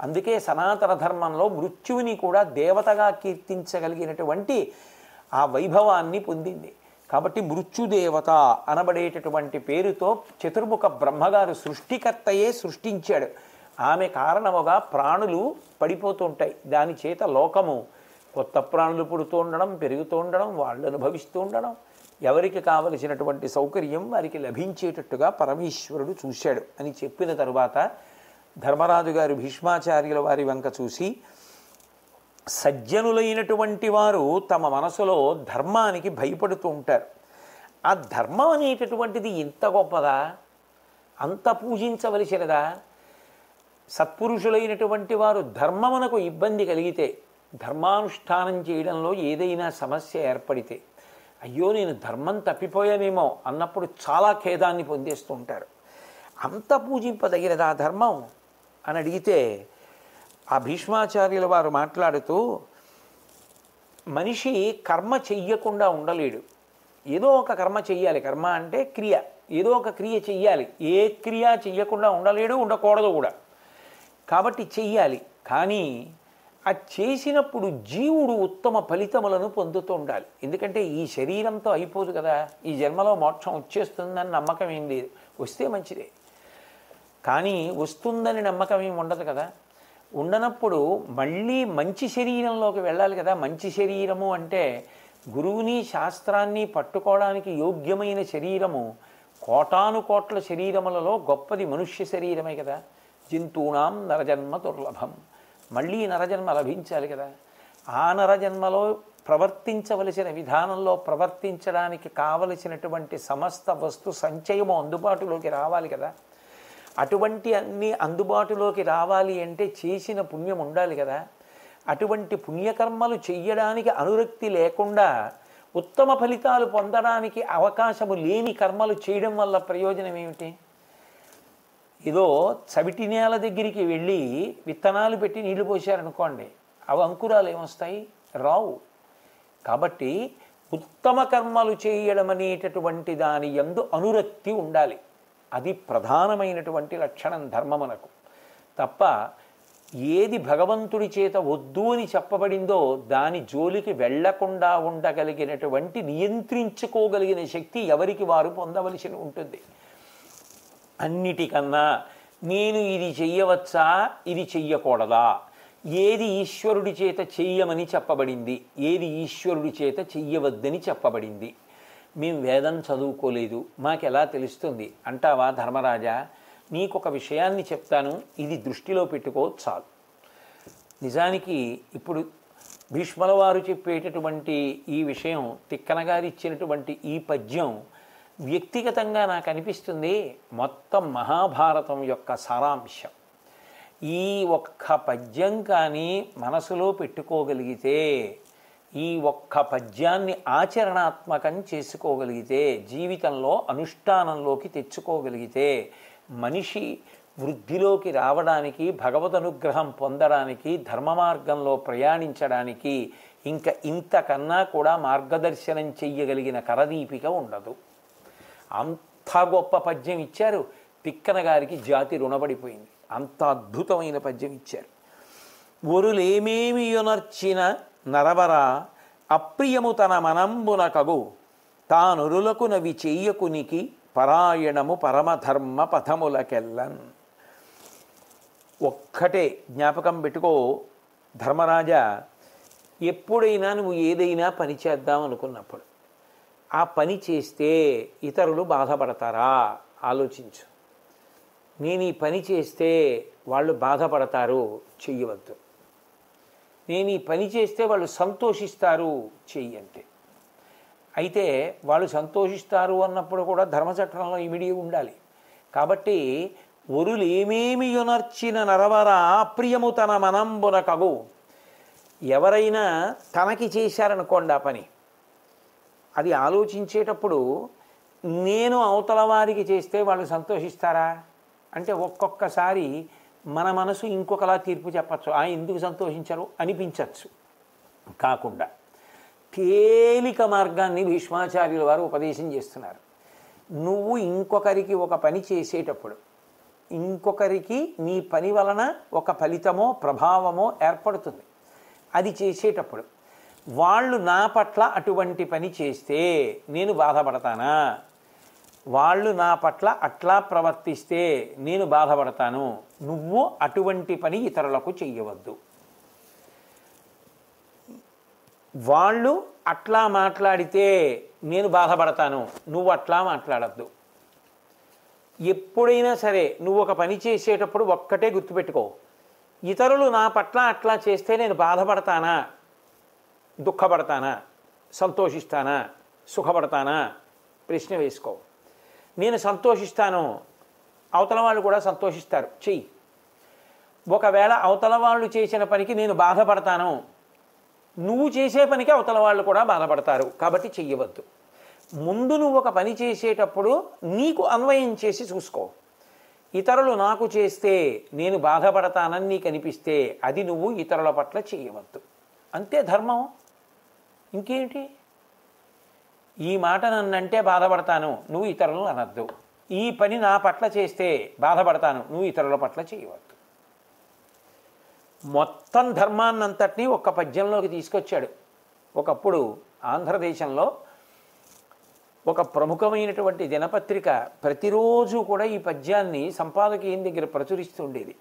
అందుకే సనాతన ధర్మంలో మృత్యువుని కూడా దేవతగా కీర్తించగలిగినటువంటి ఆ వైభవాన్ని పొందింది. కాబట్టి మృత్యుదేవత అనబడేటటువంటి పేరుతో చతుర్ముఖ బ్రహ్మగారు సృష్టికర్తయే సృష్టించాడు. ఆమె కారణముగా ప్రాణులు పడిపోతుంటాయి. దాని చేత లోకము కొత్త ప్రాణులు పుడుతూ ఉండడం, పెరుగుతూ ఉండడం, వాళ్ళు అనుభవిస్తూ ఉండడం, ఎవరికి కావలసినటువంటి సౌకర్యం వారికి లభించేటట్టుగా పరమేశ్వరుడు చూశాడు అని చెప్పిన తరువాత ధర్మరాజు గారు భీష్మాచార్యుల వారి వంక చూసి, సజ్జనులైనటువంటి వారు తమ మనసులో ధర్మానికి భయపడుతూ ఉంటారు. ఆ ధర్మం అనేటటువంటిది ఇంత గొప్పదా, అంత పూజించవలసినదా? సత్పురుషులైనటువంటి వారు ధర్మమునకు ఇబ్బంది కలిగితే, ధర్మానుష్ఠానం చేయడంలో ఏదైనా సమస్య ఏర్పడితే, అయ్యో నేను ధర్మం తప్పిపోయానేమో అన్నప్పుడు చాలా ఖేదాన్ని పొందేస్తూ ఉంటారు. అంత పూజింపదగినదా ధర్మం అని అడిగితే ఆ భీష్మాచార్యుల వారు మాట్లాడుతూ, మనిషి కర్మ చెయ్యకుండా ఉండలేడు, ఏదో ఒక కర్మ చెయ్యాలి. కర్మ అంటే క్రియ, ఏదో ఒక క్రియ చెయ్యాలి. ఏ క్రియ చెయ్యకుండా ఉండలేడు, ఉండకూడదు కూడా. కాబట్టి చెయ్యాలి. కానీ అది చేసినప్పుడు జీవుడు ఉత్తమ ఫలితములను పొందుతూ ఉండాలి. ఎందుకంటే ఈ శరీరంతో అయిపోదు కదా, ఈ జన్మలో మోక్షం వచ్చేస్తుందని నమ్మకం ఏం లేదు. వస్తే మంచిదే, కానీ వస్తుందని నమ్మకం ఏమి ఉండదు కదా. ఉండనప్పుడు మళ్ళీ మంచి శరీరంలోకి వెళ్ళాలి కదా. మంచి శరీరము అంటే గురువుని శాస్త్రాన్ని పట్టుకోవడానికి యోగ్యమైన శరీరము కోటాను కోట్ల శరీరములలో గొప్పది మనుష్య శరీరమే కదా. జంతూనాం నరజన్మ దుర్లభం. మళ్ళీ నరజన్మ లభించాలి కదా. ఆ నరజన్మలో ప్రవర్తించవలసిన విధానంలో ప్రవర్తించడానికి కావలసినటువంటి సమస్త వస్తు సంచయము అందుబాటులోకి రావాలి కదా. అటువంటి అన్నీ అందుబాటులోకి రావాలి అంటే చేసిన పుణ్యం ఉండాలి కదా. అటువంటి పుణ్యకర్మలు చెయ్యడానికి అనురక్తి లేకుండా ఉత్తమ ఫలితాలు పొందడానికి అవకాశము లేని కర్మలు చేయడం వల్ల ప్రయోజనం ఏమిటి? ఏదో చవిటి నేల దగ్గరికి వెళ్ళి విత్తనాలు పెట్టి నీళ్లు పోసారనుకోండి, అవి అంకురాలు ఏమొస్తాయి? రావు. కాబట్టి ఉత్తమ కర్మలు చేయడం అనేటటువంటి దాని యందు అనురక్తి ఉండాలి. అది ప్రధానమైనటువంటి లక్షణం ధర్మమునకు. తప్ప ఏది భగవంతుడి చేత వద్దు అని చెప్పబడిందో దాని జోలికి వెళ్లకుండా ఉండగలిగినటువంటి నియంత్రించుకోగలిగిన శక్తి ఎవరికి వారు పొందవలసి ఉంటుంది. అన్నిటికన్నా నేను ఇది చెయ్యవచ్చా, ఇది చెయ్యకూడదా, ఏది ఈశ్వరుడి చేత చెయ్యమని చెప్పబడింది, ఏది ఈశ్వరుడి చేత చెయ్యవద్దని చెప్పబడింది. మేము వేదం చదువుకోలేదు, మాకెలా తెలుస్తుంది అంటావా ధర్మరాజా? నీకొక విషయాన్ని చెప్తాను, ఇది దృష్టిలో పెట్టుకో చాలు. నిజానికి ఇప్పుడు భీష్ముల వారు చెప్పేటటువంటి ఈ విషయం, తిక్కన గారు ఇచ్చినటువంటి ఈ పద్యం వ్యక్తిగతంగా నాకు అనిపిస్తుంది మొత్తం మహాభారతం యొక్క సారాంశం. ఈ ఒక్క పద్యం కానీ మనసులో పెట్టుకోగలిగితే, ఈ ఒక్క పద్యాన్ని ఆచరణాత్మకం చేసుకోగలిగితే, జీవితంలో అనుష్ఠానంలోకి తెచ్చుకోగలిగితే, మనిషి వృద్ధిలోకి రావడానికి, భగవద్ అనుగ్రహం పొందడానికి, ధర్మ మార్గంలో ప్రయాణించడానికి ఇంకా ఇంతకన్నా కూడా మార్గదర్శనం చెయ్యగలిగిన కరదీపిక ఉండదు. అంత గొప్ప పద్యం ఇచ్చారు. తిక్కన గారికి జాతి రుణపడిపోయింది. అంత అద్భుతమైన పద్యం ఇచ్చారు. ఒరులేమేమి యొనర్చిన నరవర అప్రియము తన మనంబున కగు తానొరులకు నవి చెయ్యకునికి పరాయణము పరమధర్మ పథములకెల్లన్. ఒక్కటే జ్ఞాపకం పెట్టుకో ధర్మరాజా, ఎప్పుడైనా నువ్వు ఏదైనా పని చేద్దాం అనుకున్నప్పుడు ఆ పని చేస్తే ఇతరులు బాధపడతారా ఆలోచించు. నేను ఈ పని చేస్తే వాళ్ళు బాధపడతారు, చెయ్యవద్దు. నేను ఈ పని చేస్తే వాళ్ళు సంతోషిస్తారు, చెయ్యంతే. అయితే వాళ్ళు సంతోషిస్తారు అన్నప్పుడు కూడా ధర్మచక్రంలో ఇమిడి ఉండాలి. కాబట్టి ఒరులు ఏమేమి యొనర్చిన నరవర అప్రియము తన మనంబున కగు. ఎవరైనా తనకి చేశారనుకోండి ఆ పని, అది ఆలోచించేటప్పుడు నేను అవతల వారికి చేస్తే వాళ్ళు సంతోషిస్తారా అంటే ఒక్కొక్కసారి మన మనసు ఇంకొకలా తీర్పు చెప్పచ్చు. ఎందుకు సంతోషించరు అనిపించవచ్చు. కాకుండా తేలిక మార్గాన్ని భీష్మాచార్యుల వారు ఉపదేశం చేస్తున్నారు. నువ్వు ఇంకొకరికి ఒక పని చేసేటప్పుడు, ఇంకొకరికి నీ పని వలన ఒక ఫలితమో ప్రభావమో ఏర్పడుతుంది. అది చేసేటప్పుడు వాళ్ళు నా పట్ల అటువంటి పని చేస్తే నేను బాధపడతానా? వాళ్ళు నా పట్ల అట్లా ప్రవర్తిస్తే నేను బాధపడతాను. నువ్వు అటువంటి పని ఇతరులకు చెయ్యవద్దు. వాళ్ళు అట్లా మాట్లాడితే నేను బాధపడతాను, నువ్వు అట్లా మాట్లాడద్దు. ఎప్పుడైనా సరే నువ్వు ఒక పని చేసేటప్పుడు ఒక్కటే గుర్తుపెట్టుకో, ఇతరులు నా పట్ల అట్లా చేస్తే నేను బాధపడతానా, దుఃఖపడతానా, సంతోషిస్తానా, సుఖపడతానా? ప్రశ్న వేసుకో. నేను సంతోషిస్తాను, అవతల వాళ్ళు కూడా సంతోషిస్తారు, చెయ్యి. ఒకవేళ అవతల వాళ్ళు చేసిన పనికి నేను బాధపడతాను, నువ్వు చేసే పనికి అవతల వాళ్ళు కూడా బాధపడతారు, కాబట్టి చెయ్యవద్దు. ముందు నువ్వు ఒక పని చేసేటప్పుడు నీకు అన్వయం చేసి చూసుకో. ఇతరులు నాకు చేస్తే నేను బాధపడతానని నీకు అనిపిస్తే అది నువ్వు ఇతరుల పట్ల చేయవద్దు. అంతే ధర్మం. ఇంకేంటి? ఈ మాట నన్నంటే బాధపడతాను, నువ్వు ఇతరులను అనద్దు. ఈ పని నా పట్ల చేస్తే బాధపడతాను, నువ్వు ఇతరుల పట్ల చేయవద్దు. మొత్తం ధర్మాన్నంతటినీ ఒక్క పద్యంలోకి తీసుకొచ్చాడు. ఒకప్పుడు ఆంధ్రదేశంలో ఒక ప్రముఖమైనటువంటి దినపత్రిక ప్రతిరోజు కూడా ఈ పద్యాన్ని సంపాదకీయం దగ్గర ప్రచురిస్తూ ఉండేది.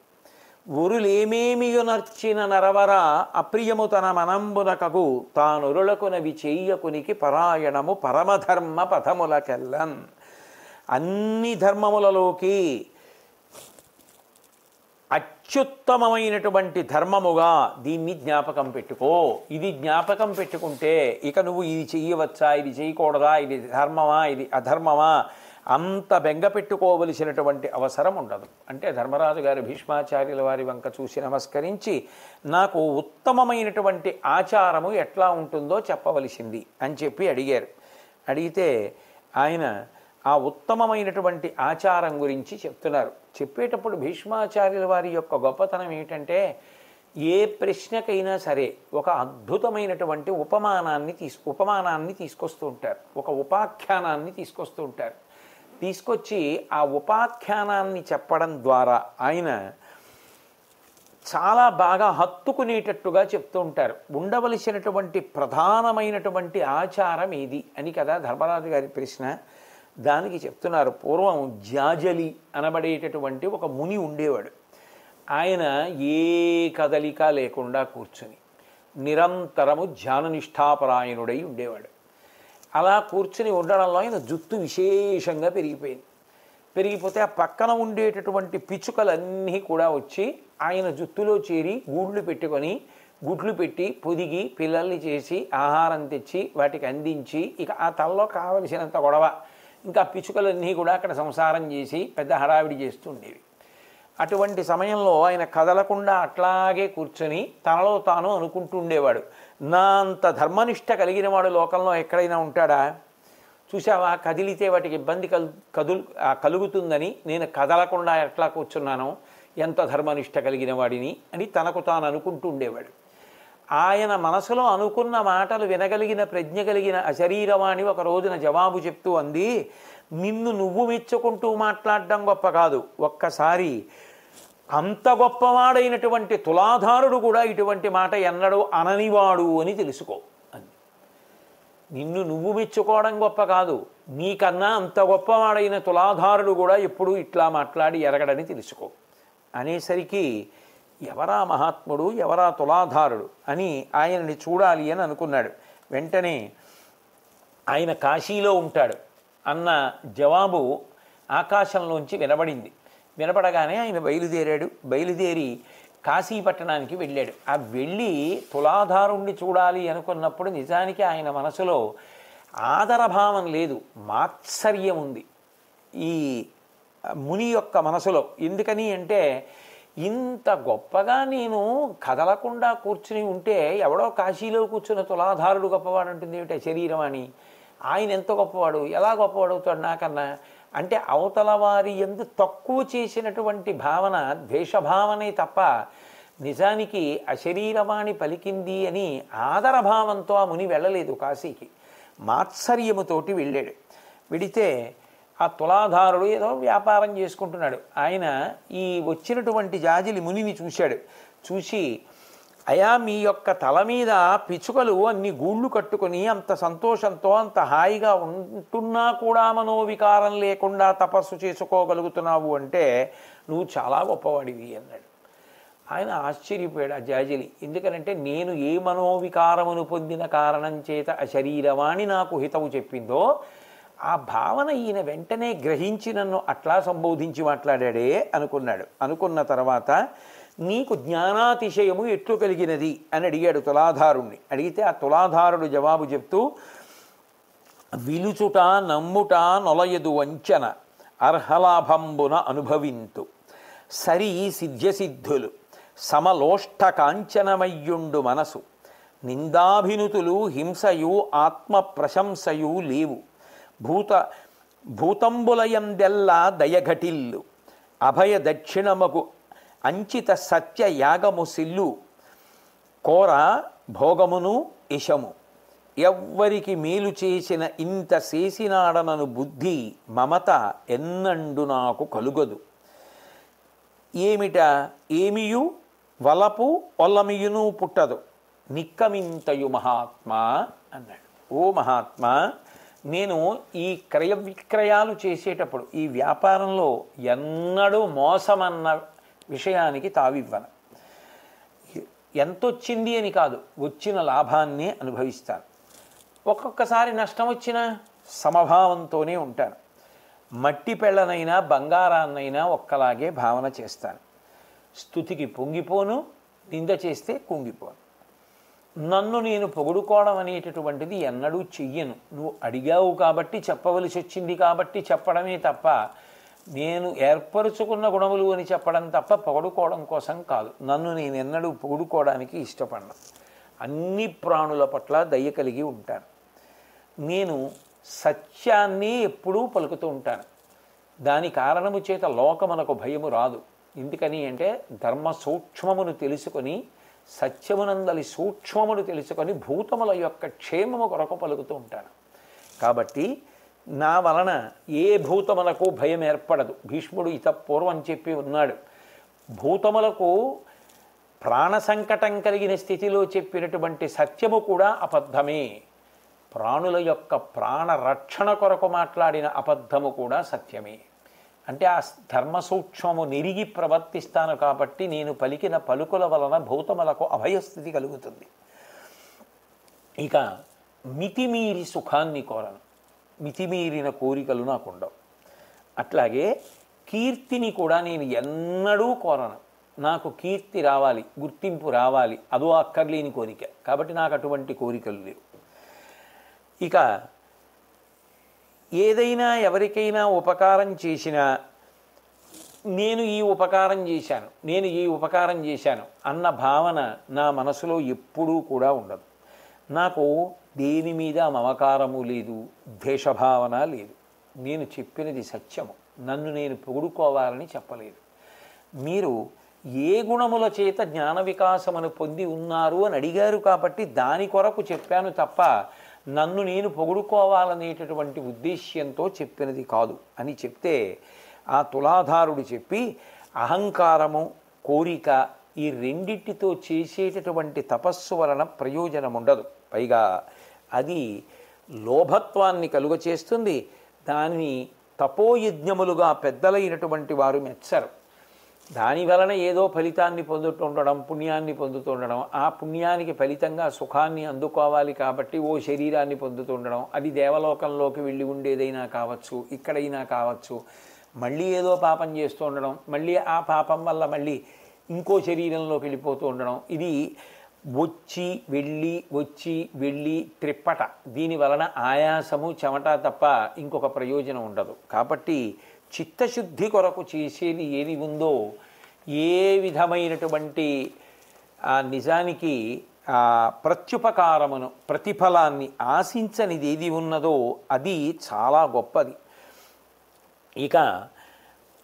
ఒరులేమేమియునర్చిన నరవర అప్రియము తన మనంబునకగు తానురులకునవి చెయ్యకునికి పరాయణము పరమధర్మ పథములకెల్లన్. అన్ని ధర్మములలోకి అత్యుత్తమమైనటువంటి ధర్మముగా దీన్ని జ్ఞాపకం పెట్టుకో. ఇది జ్ఞాపకం పెట్టుకుంటే ఇక నువ్వు ఇది చెయ్యవచ్చా, ఇది చేయకూడదా, ఇది ధర్మమా, ఇది అధర్మమా అంత బెంగ పెట్టుకోవలసినటువంటి అవసరం ఉండదు. అంటే ధర్మరాజు గారు భీష్మాచార్యుల వారి వంక చూసి నమస్కరించి, నాకు ఉత్తమమైనటువంటి ఆచారము ఎట్లా ఉంటుందో చెప్పవలసింది అని చెప్పి అడిగారు. అడిగితే ఆయన ఆ ఉత్తమమైనటువంటి ఆచారం గురించి చెప్తున్నారు. చెప్పేటప్పుడు భీష్మాచార్యుల వారి యొక్క గొప్పతనం ఏమిటంటే, ఏ ప్రశ్నకైనా సరే ఒక అద్భుతమైనటువంటి ఉపమానాన్ని తీసుకొస్తూ ఉంటారు, ఒక ఉపాఖ్యానాన్ని తీసుకొస్తూ ఉంటారు. తీసుకొచ్చి ఆ ఉపాఖ్యానాన్ని చెప్పడం ద్వారా ఆయన చాలా బాగా హత్తుకునేటట్టుగా చెప్తూ ఉంటారు. ఉండవలసినటువంటి ప్రధానమైనటువంటి ఆచారం ఏది అని కదా ధర్మరాజు గారి ప్రశ్న. దానికి చెప్తున్నారు, పూర్వం జాజలి అనబడేటటువంటి ఒక ముని ఉండేవాడు. ఆయన ఏ కదలిక లేకుండా కూర్చుని నిరంతరము ధ్యాననిష్టాపరాయణుడై ఉండేవాడు. అలా కూర్చుని ఉండడంలో ఆయన జుత్తు విశేషంగా పెరిగిపోతే ఆ పక్కన ఉండేటటువంటి పిచ్చుకలన్నీ కూడా వచ్చి ఆయన జుత్తులో చేరి గుడ్లు పెట్టి పొదిగి పిల్లల్ని చేసి ఆహారం తెచ్చి వాటికి అందించి ఇక ఆ తలలో కావలసినంత గొడవ. ఇంకా పిచ్చుకలన్నీ కూడా అక్కడ సంసారం చేసి పెద్ద హడావిడి చేస్తూ ఉండేవి. అటువంటి సమయంలో ఆయన కదలకుండా అట్లాగే కూర్చొని తనలో తాను అనుకుంటూ ఉండేవాడు, నా అంత ధర్మనిష్ట కలిగిన వాడు లోకంలో ఎక్కడైనా ఉంటాడా? చూసావా, కదిలితే వాటికి ఇబ్బంది కలుగుతుందని నేను కదలకుండా ఎట్లా కూర్చున్నానో, ఎంత ధర్మనిష్ట కలిగిన వాడిని అని తనకు తాను అనుకుంటూ ఉండేవాడు. ఆయన మనసులో అనుకున్న మాటలు వినగలిగిన ప్రజ్ఞ కలిగిన అశరీరవాణి ఒక రోజున జవాబు చెప్తూ అంది, నిన్ను నువ్వు మెచ్చుకుంటూ మాట్లాడడం గొప్ప కాదు, ఒక్కసారి అంత గొప్పవాడైనటువంటి తులాధారుడు కూడా ఇటువంటి మాట ఎన్నడూ అననివాడు అని తెలుసుకో అంది. నిన్ను నువ్వు మెచ్చుకోవడం గొప్ప కాదు, నీకన్నా అంత గొప్పవాడైన తులాధారుడు కూడా ఎప్పుడూ ఇట్లా మాట్లాడి ఎరగడని తెలుసుకో అనేసరికి, ఎవరా మహాత్ముడు, ఎవరా తులాధారుడు అని ఆయనని చూడాలి అని అనుకున్నాడు. వెంటనే ఆయన కాశీలో ఉంటాడు అన్న జవాబు ఆకాశంలోంచి వినపడగానే ఆయన బయలుదేరి కాశీ పట్టణానికి వెళ్ళాడు. ఆ వెళ్ళి తులాధారుణ్ణి చూడాలి అనుకున్నప్పుడు నిజానికి ఆయన మనసులో ఆదరభావం లేదు, మాత్సర్యం ఉంది ఈ ముని యొక్క మనసులో. ఎందుకని అంటే, ఇంత గొప్పగా నేను కదలకుండా కూర్చుని ఉంటే ఎవడో కాశీలో కూర్చున్న తులాధారుడు గొప్పవాడు అంటుంది ఏమిటి శరీరం అని. ఆయన ఎంత గొప్పవాడు, ఎలా గొప్పవాడు అవుతాడు నాకన్నా అంటే, అవతల వారి ఎందు తక్కువ చేసినటువంటి భావన ద్వేషభావనే తప్ప నిజానికి అశరీరవాణి పలికింది అని ఆదరభావంతో ఆ ముని వెళ్ళలేదు కాశీకి, మాత్సర్యముతోటి వెళ్ళాడు. వెడితే ఆ తులాధారుడు ఏదో వ్యాపారం చేసుకుంటున్నాడు. ఆయన ఈ వచ్చినటువంటి జాజిలి మునిని చూశాడు. చూసి, అయా, మీ యొక్క తల మీద పిచ్చుకలు అన్ని గూళ్ళు కట్టుకొని అంత సంతోషంతో అంత హాయిగా ఉంటున్నా కూడా మనోవికారం లేకుండా తపస్సు చేసుకోగలుగుతున్నావు అంటే నువ్వు చాలా గొప్పవాడివి అన్నాడు. ఆయన ఆశ్చర్యపోయాడు ఆ జాజిలి. ఎందుకనంటే, నేను ఏ మనోవికారమును పొందిన కారణం చేత అశరీరవాణి నాకు హితవు చెప్పిందో ఆ భావన ఈయన వెంటనే గ్రహించి నన్ను అట్లా సంబోధించి మాట్లాడాడే అనుకున్నాడు. అనుకున్న తర్వాత, నీకు జ్ఞానాతిశయము ఎట్లు కలిగినది అని అడిగాడు తులాధారుణ్ణి. అడిగితే ఆ తులాధారుడు జవాబు చెప్తూ, విలుచుట నమ్ముట నొలయదు వంచన అర్హలాభంబున అనుభవింతు సరి సిద్ధ్యసిద్ధులు సమలోష్ట కాంచనమయ్యుండు మనసు నిందాభినుతులు హింసయు ఆత్మ ప్రశంసయు లేవు భూతంబులయందెల్లా దయఘటిల్లు అభయ దక్షిణమగు అంచిత సత్య యాగము సిల్లు కోర భోగమును ఇషము ఎవ్వరికి మేలు చేసిన ఇంత చేసినాడనను బుద్ధి మమత ఎన్నండు నాకు కలుగదు. ఏమియు వలపు ఒల్లమియును పుట్టదు నిక్కమింతయు మహాత్మా అన్నాడు. ఓ మహాత్మా, నేను ఈ క్రయ విక్రయాలు చేసేటప్పుడు ఈ వ్యాపారంలో ఎన్నడూ మోసమన్న విషయానికి తావివ్వను. ఎంతొచ్చింది అని కాదు, వచ్చిన లాభాన్నే అనుభవిస్తాను. ఒక్కొక్కసారి నష్టం వచ్చినా సమభావంతోనే ఉంటాను. మట్టి పెళ్ళనైనా బంగారాన్నైనా ఒక్కలాగే భావన చేస్తాను. స్తుతికి పొంగిపోను, నింద చేస్తే కుంగిపోను. నన్ను నేను పొగుడుకోవడం అనేటటువంటిది ఎన్నడూ చెయ్యను. నువ్వు అడిగావు కాబట్టి చెప్పవలసి వచ్చింది కాబట్టి చెప్పడమే తప్ప, నేను ఏర్పరుచుకున్న గుణములు అని చెప్పడం తప్ప పొగుడుకోవడం కోసం కాదు. నన్ను నేను ఎన్నడూ పొగుడుకోవడానికి ఇష్టపడను. అన్ని ప్రాణుల పట్ల దయ కలిగి ఉంటాను. నేను సత్యాన్ని ఎప్పుడూ పలుకుతూ ఉంటాను. దాని కారణము చేత లోకమునకు భయము రాదు. ఎందుకని అంటే ధర్మ సూక్ష్మమును తెలుసుకొని, సత్యమునందలి సూక్ష్మమును తెలుసుకొని భూతముల యొక్క క్షేమము కొరకు పలుకుతూ ఉంటాను. కాబట్టి నా వలన ఏ భూతములకు భయం ఏర్పడదు. భీష్ముడు పూర్వం చెప్పి ఉన్నాడు. భూతములకు ప్రాణ సంకటం కలిగిన స్థితిలో చెప్పినటువంటి సత్యము కూడా అబద్ధమే. ప్రాణుల యొక్క ప్రాణ రక్షణ కొరకు మాట్లాడిన అబద్ధము కూడా సత్యమే. అంటే ఆ ధర్మ సూక్ష్మము నెరిగి ప్రవర్తిస్తాను కాబట్టి నేను పలికిన పలుకుల వలన భూతములకు అభయస్థితి కలుగుతుంది. ఇక మితిమీరి సుఖాన్ని కోరను. మితిమీరిన కోరికలు నాకుండవు. అట్లాగే కీర్తిని కూడా నేను ఎన్నడూ కోరను. నాకు కీర్తి రావాలి, గుర్తింపు రావాలి, అదో అక్కర్లేని కోరిక. కాబట్టి నాకు అటువంటి కోరికలు లేవు. ఇక ఏదైనా ఎవరికైనా ఉపకారం చేసినా నేను ఈ ఉపకారం చేశాను, నేను ఈ ఉపకారం చేశాను అన్న భావన నా మనసులో ఎప్పుడూ కూడా ఉండదు. నాకు దేని మీద మమకారము లేదు, ద్వేషభావన లేదు. నేను చెప్పినది సత్యము. నన్ను నేను పొగుడుకోవాలని చెప్పలేదు. మీరు ఏ గుణముల చేత జ్ఞాన వికాసమును పొంది ఉన్నారు అని అడిగారు కాబట్టి దాని కొరకు చెప్పాను తప్ప నన్ను నేను పొగుడుకోవాలనేటటువంటి ఉద్దేశ్యంతో చెప్పినది కాదు అని చెప్తే, ఆ తులాధారుడు చెప్పి అహంకారము, కోరిక ఈ రెండింటితో చేసేటటువంటి తపస్సు వలన ప్రయోజనం ఉండదు. పైగా అది లోభత్వాన్ని కలుగచేస్తుంది. దానిని తపోయజ్ఞములుగా పెద్దలైనటువంటి వారు మెచ్చరు. దాని వలన ఏదో ఫలితాన్ని పొందుతుండడం, పుణ్యాన్ని పొందుతుండడం, ఆ పుణ్యానికి ఫలితంగా సుఖాన్ని అందుకోవాలి కాబట్టి ఓ శరీరాన్ని పొందుతుండడం, అది దేవలోకంలోకి వెళ్ళి ఉండేదైనా కావచ్చు, ఇక్కడైనా కావచ్చు, మళ్ళీ ఏదో పాపం చేస్తూ ఉండడం, మళ్ళీ ఆ పాపం వల్ల మళ్ళీ ఇంకో శరీరంలోకి వెళ్ళిపోతూ ఉండడం, ఇది వచ్చి వెళ్ళి వచ్చి వెళ్ళి త్రిప్పట. దీని వలన ఆయాసము, చెమట తప్ప ఇంకొక ప్రయోజనం ఉండదు. కాబట్టి చిత్తశుద్ధి కొరకు చేసేది ఏది ఉందో, ఏ విధమైనటువంటి నిజానికి ప్రత్యుపకారమును, ప్రతిఫలాన్ని ఆశించనిది ఏది ఉన్నదో అది చాలా గొప్పది. ఇక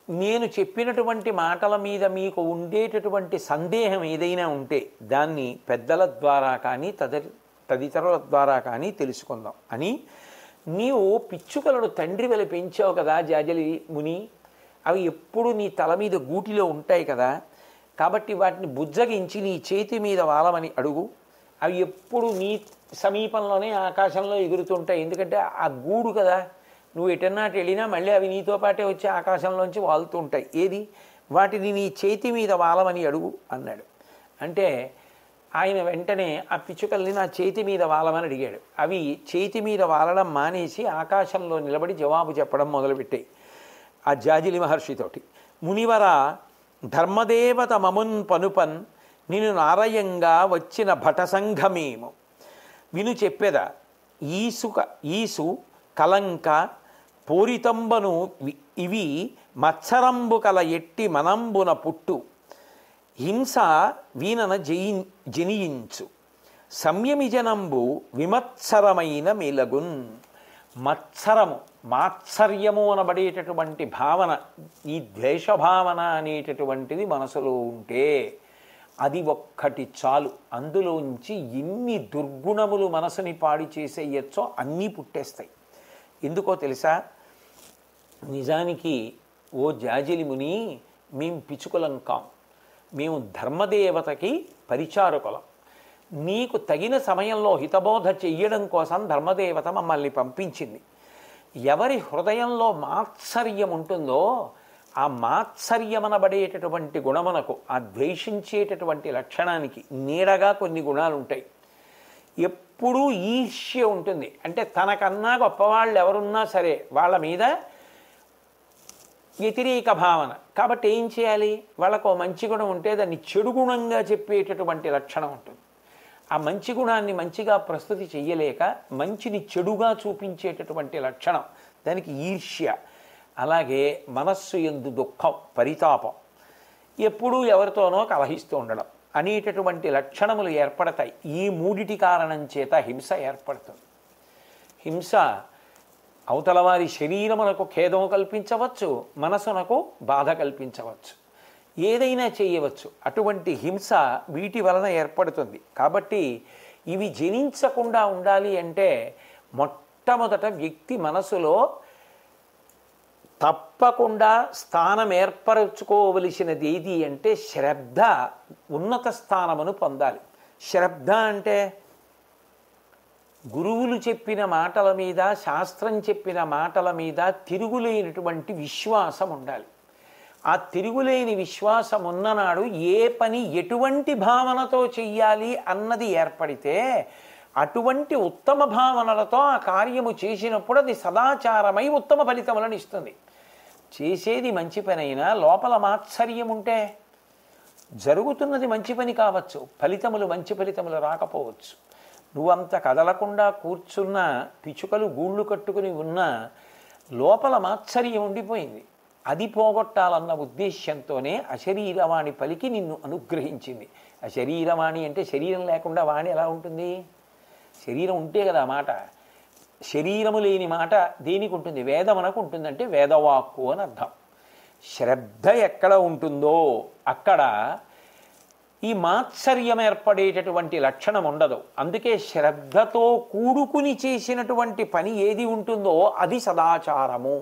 నేను చెప్పినటువంటి మాటల మీద మీకు ఉండేటటువంటి సందేహం ఏదైనా ఉంటే దాన్ని పెద్దల ద్వారా కానీ తదితరుల ద్వారా కానీ తెలుసుకుందాం అని. నీవు పిచ్చుకలను తండ్రి వల్ల పెంచావు కదా జాజలి ముని, అవి ఎప్పుడు నీ తల మీద గూటిలో ఉంటాయి కదా, కాబట్టి వాటిని బుజ్జగించి నీ చేతి మీద వాలమని అడుగు. అవి ఎప్పుడు నీ సమీపంలోనే ఆకాశంలో ఎగురుతుంటాయి. ఎందుకంటే ఆ గూడు కదా, నువ్వు ఎటన్నాటి వెళ్ళినా మళ్ళీ అవి నీతో పాటే వచ్చి ఆకాశంలోంచి వాలుతూ ఉంటాయి. ఏది వాటిని నీ చేతి మీద వాలమని అడుగు అన్నాడు. అంటే ఆయన వెంటనే ఆ పిచ్చుకల్ని నా చేతి మీద వాలమని అడిగాడు. అవి చేతి మీద వాలడం మానేసి ఆకాశంలో నిలబడి జవాబు చెప్పడం మొదలుపెట్టాయి ఆ జాజిలి మహర్షితోటి. మునివర ధర్మదేవత మమున్ పనుపన్ నిన్ను నారయంగా వచ్చిన భటసంఘమేము విను చెప్పెద ఈసు కలంక పూరితంబను ఇవి మత్సరంబు కల ఎట్టి మనంబున పుట్టు హింస వీనన జనియించు సంయమిజనంబు విమత్సరమైన మేలగున్. మత్సరము, మాత్సర్యము అనబడేటటువంటి భావన, ఈ ద్వేషభావన అనేటటువంటిది మనసులో ఉంటే అది ఒక్కటి చాలు. అందులోంచి ఎన్ని దుర్గుణములు మనసుని పాడి చేసేయచ్చో అన్నీ పుట్టేస్తాయి. ఎందుకో తెలుసా? నిజానికి ఓ జాజిలి ముని, మేము పిచ్చుకలం కాం, మేము ధర్మదేవతకి పరిచారకులం. నీకు తగిన సమయంలో హితబోధ చెయ్యడం కోసం ధర్మదేవత మమ్మల్ని పంపించింది. ఎవరి హృదయంలో మాత్సర్యం ఉంటుందో ఆ మాత్సర్యమనబడేటటువంటి గుణమునకు, ఆ ద్వేషించేటటువంటి లక్షణానికి నీడగా కొన్ని గుణాలు ఉంటాయి. ఎప్పుడూ ఈర్ష్య ఉంటుంది. అంటే తనకన్నా గొప్పవాళ్ళు ఎవరున్నా సరే వాళ్ళ మీద వ్యతిరేక భావన. కాబట్టి ఏం చేయాలి? వాళ్ళకు మంచి గుణం ఉంటే దాన్ని చెడు గుణంగా చెప్పేటటువంటి లక్షణం ఉంటుంది. ఆ మంచి గుణాన్ని మంచిగా ప్రస్తుతి చెయ్యలేక మంచిని చెడుగా చూపించేటటువంటి లక్షణం, దానికి ఈర్ష్య. అలాగే మనస్సు యందు దుఃఖం, పరితాపం, ఎప్పుడూ ఎవరితోనో కలహిస్తూ ఉండడం అనేటటువంటి లక్షణములు ఏర్పడతాయి. ఈ మూడిటి కారణం చేత హింస ఏర్పడుతుంది. హింస అవతల వారి శరీరమునకు ఖేదము కల్పించవచ్చు, మనసునకు బాధ కల్పించవచ్చు, ఏదైనా చేయవచ్చు. అటువంటి హింస వీటి వలన ఏర్పడుతుంది. కాబట్టి ఇవి జనించకుండా ఉండాలి అంటే మొట్టమొదట వ్యక్తి మనసులో తప్పకుండా స్థానం ఏర్పరచుకోవలసినది ఏది అంటే శ్రద్ధ ఉన్నత స్థానమును పొందాలి. శ్రద్ధ అంటే గురువులు చెప్పిన మాటల మీద, శాస్త్రం చెప్పిన మాటల మీద తిరుగులేనటువంటి విశ్వాసం ఉండాలి. ఆ తిరుగులేని విశ్వాసం ఉన్ననాడు ఏ పని ఎటువంటి భావనతో చెయ్యాలి అన్నది ఏర్పడితే అటువంటి ఉత్తమ భావనలతో ఆ కార్యము చేసినప్పుడు అది సదాచారమై ఉత్తమ ఫలితములను ఇస్తుంది. చేసేది మంచి పని అయినా లోపల మాత్సర్యం ఉంటే జరుగుతున్నది మంచి పని కావచ్చు, ఫలితములు మంచి ఫలితములు రాకపోవచ్చు. నువ్వంత కదలకుండా కూర్చున్న పిచుకలు గూళ్ళు కట్టుకుని ఉన్న లోపల మాత్సర్యం ఉండిపోయింది. అది పోగొట్టాలన్న ఉద్దేశ్యంతోనే అశరీరవాణి పలికి నిన్ను అనుగ్రహించింది. అశరీరవాణి అంటే శరీరం లేకుండా వాణి ఎలా ఉంటుంది? శరీరం ఉంటే కదా మాట. శరీరము లేని మాట దేనికి ఉంటుంది? వేదమునకు ఉంటుందంటే వేదవాక్కు అని అర్థం. శ్రద్ధ ఎక్కడ ఉంటుందో అక్కడ ఈ మాత్సర్యం ఏర్పడేటటువంటి లక్షణం ఉండదు. అందుకే శ్రద్ధతో కూడుకుని చేసినటువంటి పని ఏది ఉంటుందో అది సదాచారము.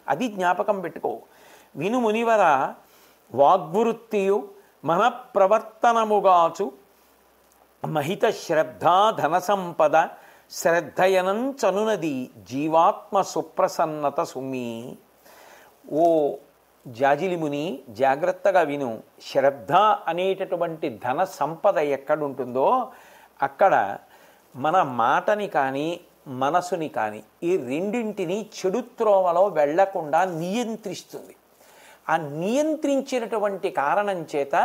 అది జ్ఞాపకం పెట్టుకో. విను మునివర, వాగ్వృత్తియు మన ప్రవర్తనముగాచు మహిత శ్రద్ధా ధన సంపద శ్రద్ధయనంచనునది జీవాత్మ సుప్రసన్నత సుమి. ఓ జాజిలిముని, జాగ్రత్తగా విను. శ్రద్ధ అనేటటువంటి ధన సంపద ఎక్కడుంటుందో అక్కడ మన మాటని కానీ మనసుని కానీ ఈ రెండింటినీ చెడు త్రోవలో వెళ్లకుండా నియంత్రిస్తుంది. ఆ నియంత్రించినటువంటి కారణం చేత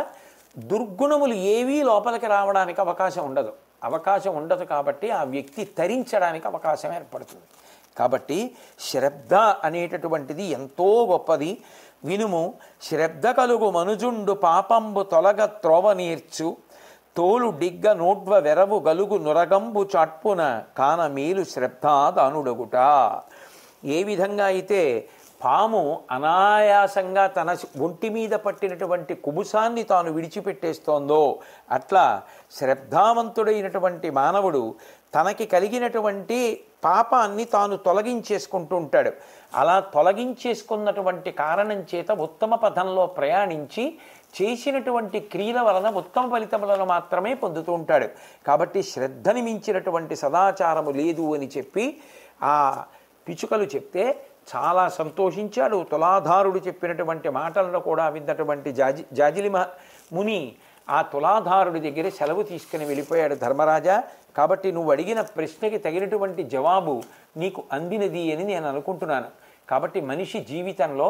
దుర్గుణములు ఏవీ లోపలికి రావడానికి అవకాశం ఉండదు. కాబట్టి ఆ వ్యక్తి తరించడానికి అవకాశం ఏర్పడుతుంది. కాబట్టి శ్రద్ధ అనేటటువంటిది ఎంతో గొప్పది. వినుము. శ్రద్ధ కలుగు మనుజుండు పాపంబు తొలగ త్రోవ నేర్చు తోలు డిగ్గ నోడ్వ వెరవు గలుగు నురగంబు చాట్పున కాన మేలు శ్రద్ధాదానుడగుట. ఏ విధంగా అయితే పాము అనాయాసంగా తన ఒంటి మీద పట్టినటువంటి కుబుసాన్ని తాను విడిచిపెట్టేస్తోందో అట్లా శ్రద్ధావంతుడైనటువంటి మానవుడు తనకి కలిగినటువంటి పాపాన్ని తాను తొలగించేసుకుంటూ ఉంటాడు. అలా తొలగించేసుకున్నటువంటి కారణం చేత ఉత్తమ పథంలో ప్రయాణించి చేసినటువంటి క్రియల వలన ఉత్తమ ఫలితములను మాత్రమే పొందుతూ ఉంటాడు. కాబట్టి శ్రద్ధని మించినటువంటి సదాచారము లేదు అని చెప్పి ఆ పిచుకలు చెప్తే చాలా సంతోషించాడు. తులాధారుడు చెప్పినటువంటి మాటలను కూడా విన్నటువంటి జాజిలి ముని ఆ తులాధారుడి దగ్గర సెలవు తీసుకుని వెళ్ళిపోయాడు. ధర్మరాజా, కాబట్టి నువ్వు అడిగిన ప్రశ్నకి తగినటువంటి జవాబు నీకు అందినది అని నేను అనుకుంటున్నాను. కాబట్టి మనిషి జీవితంలో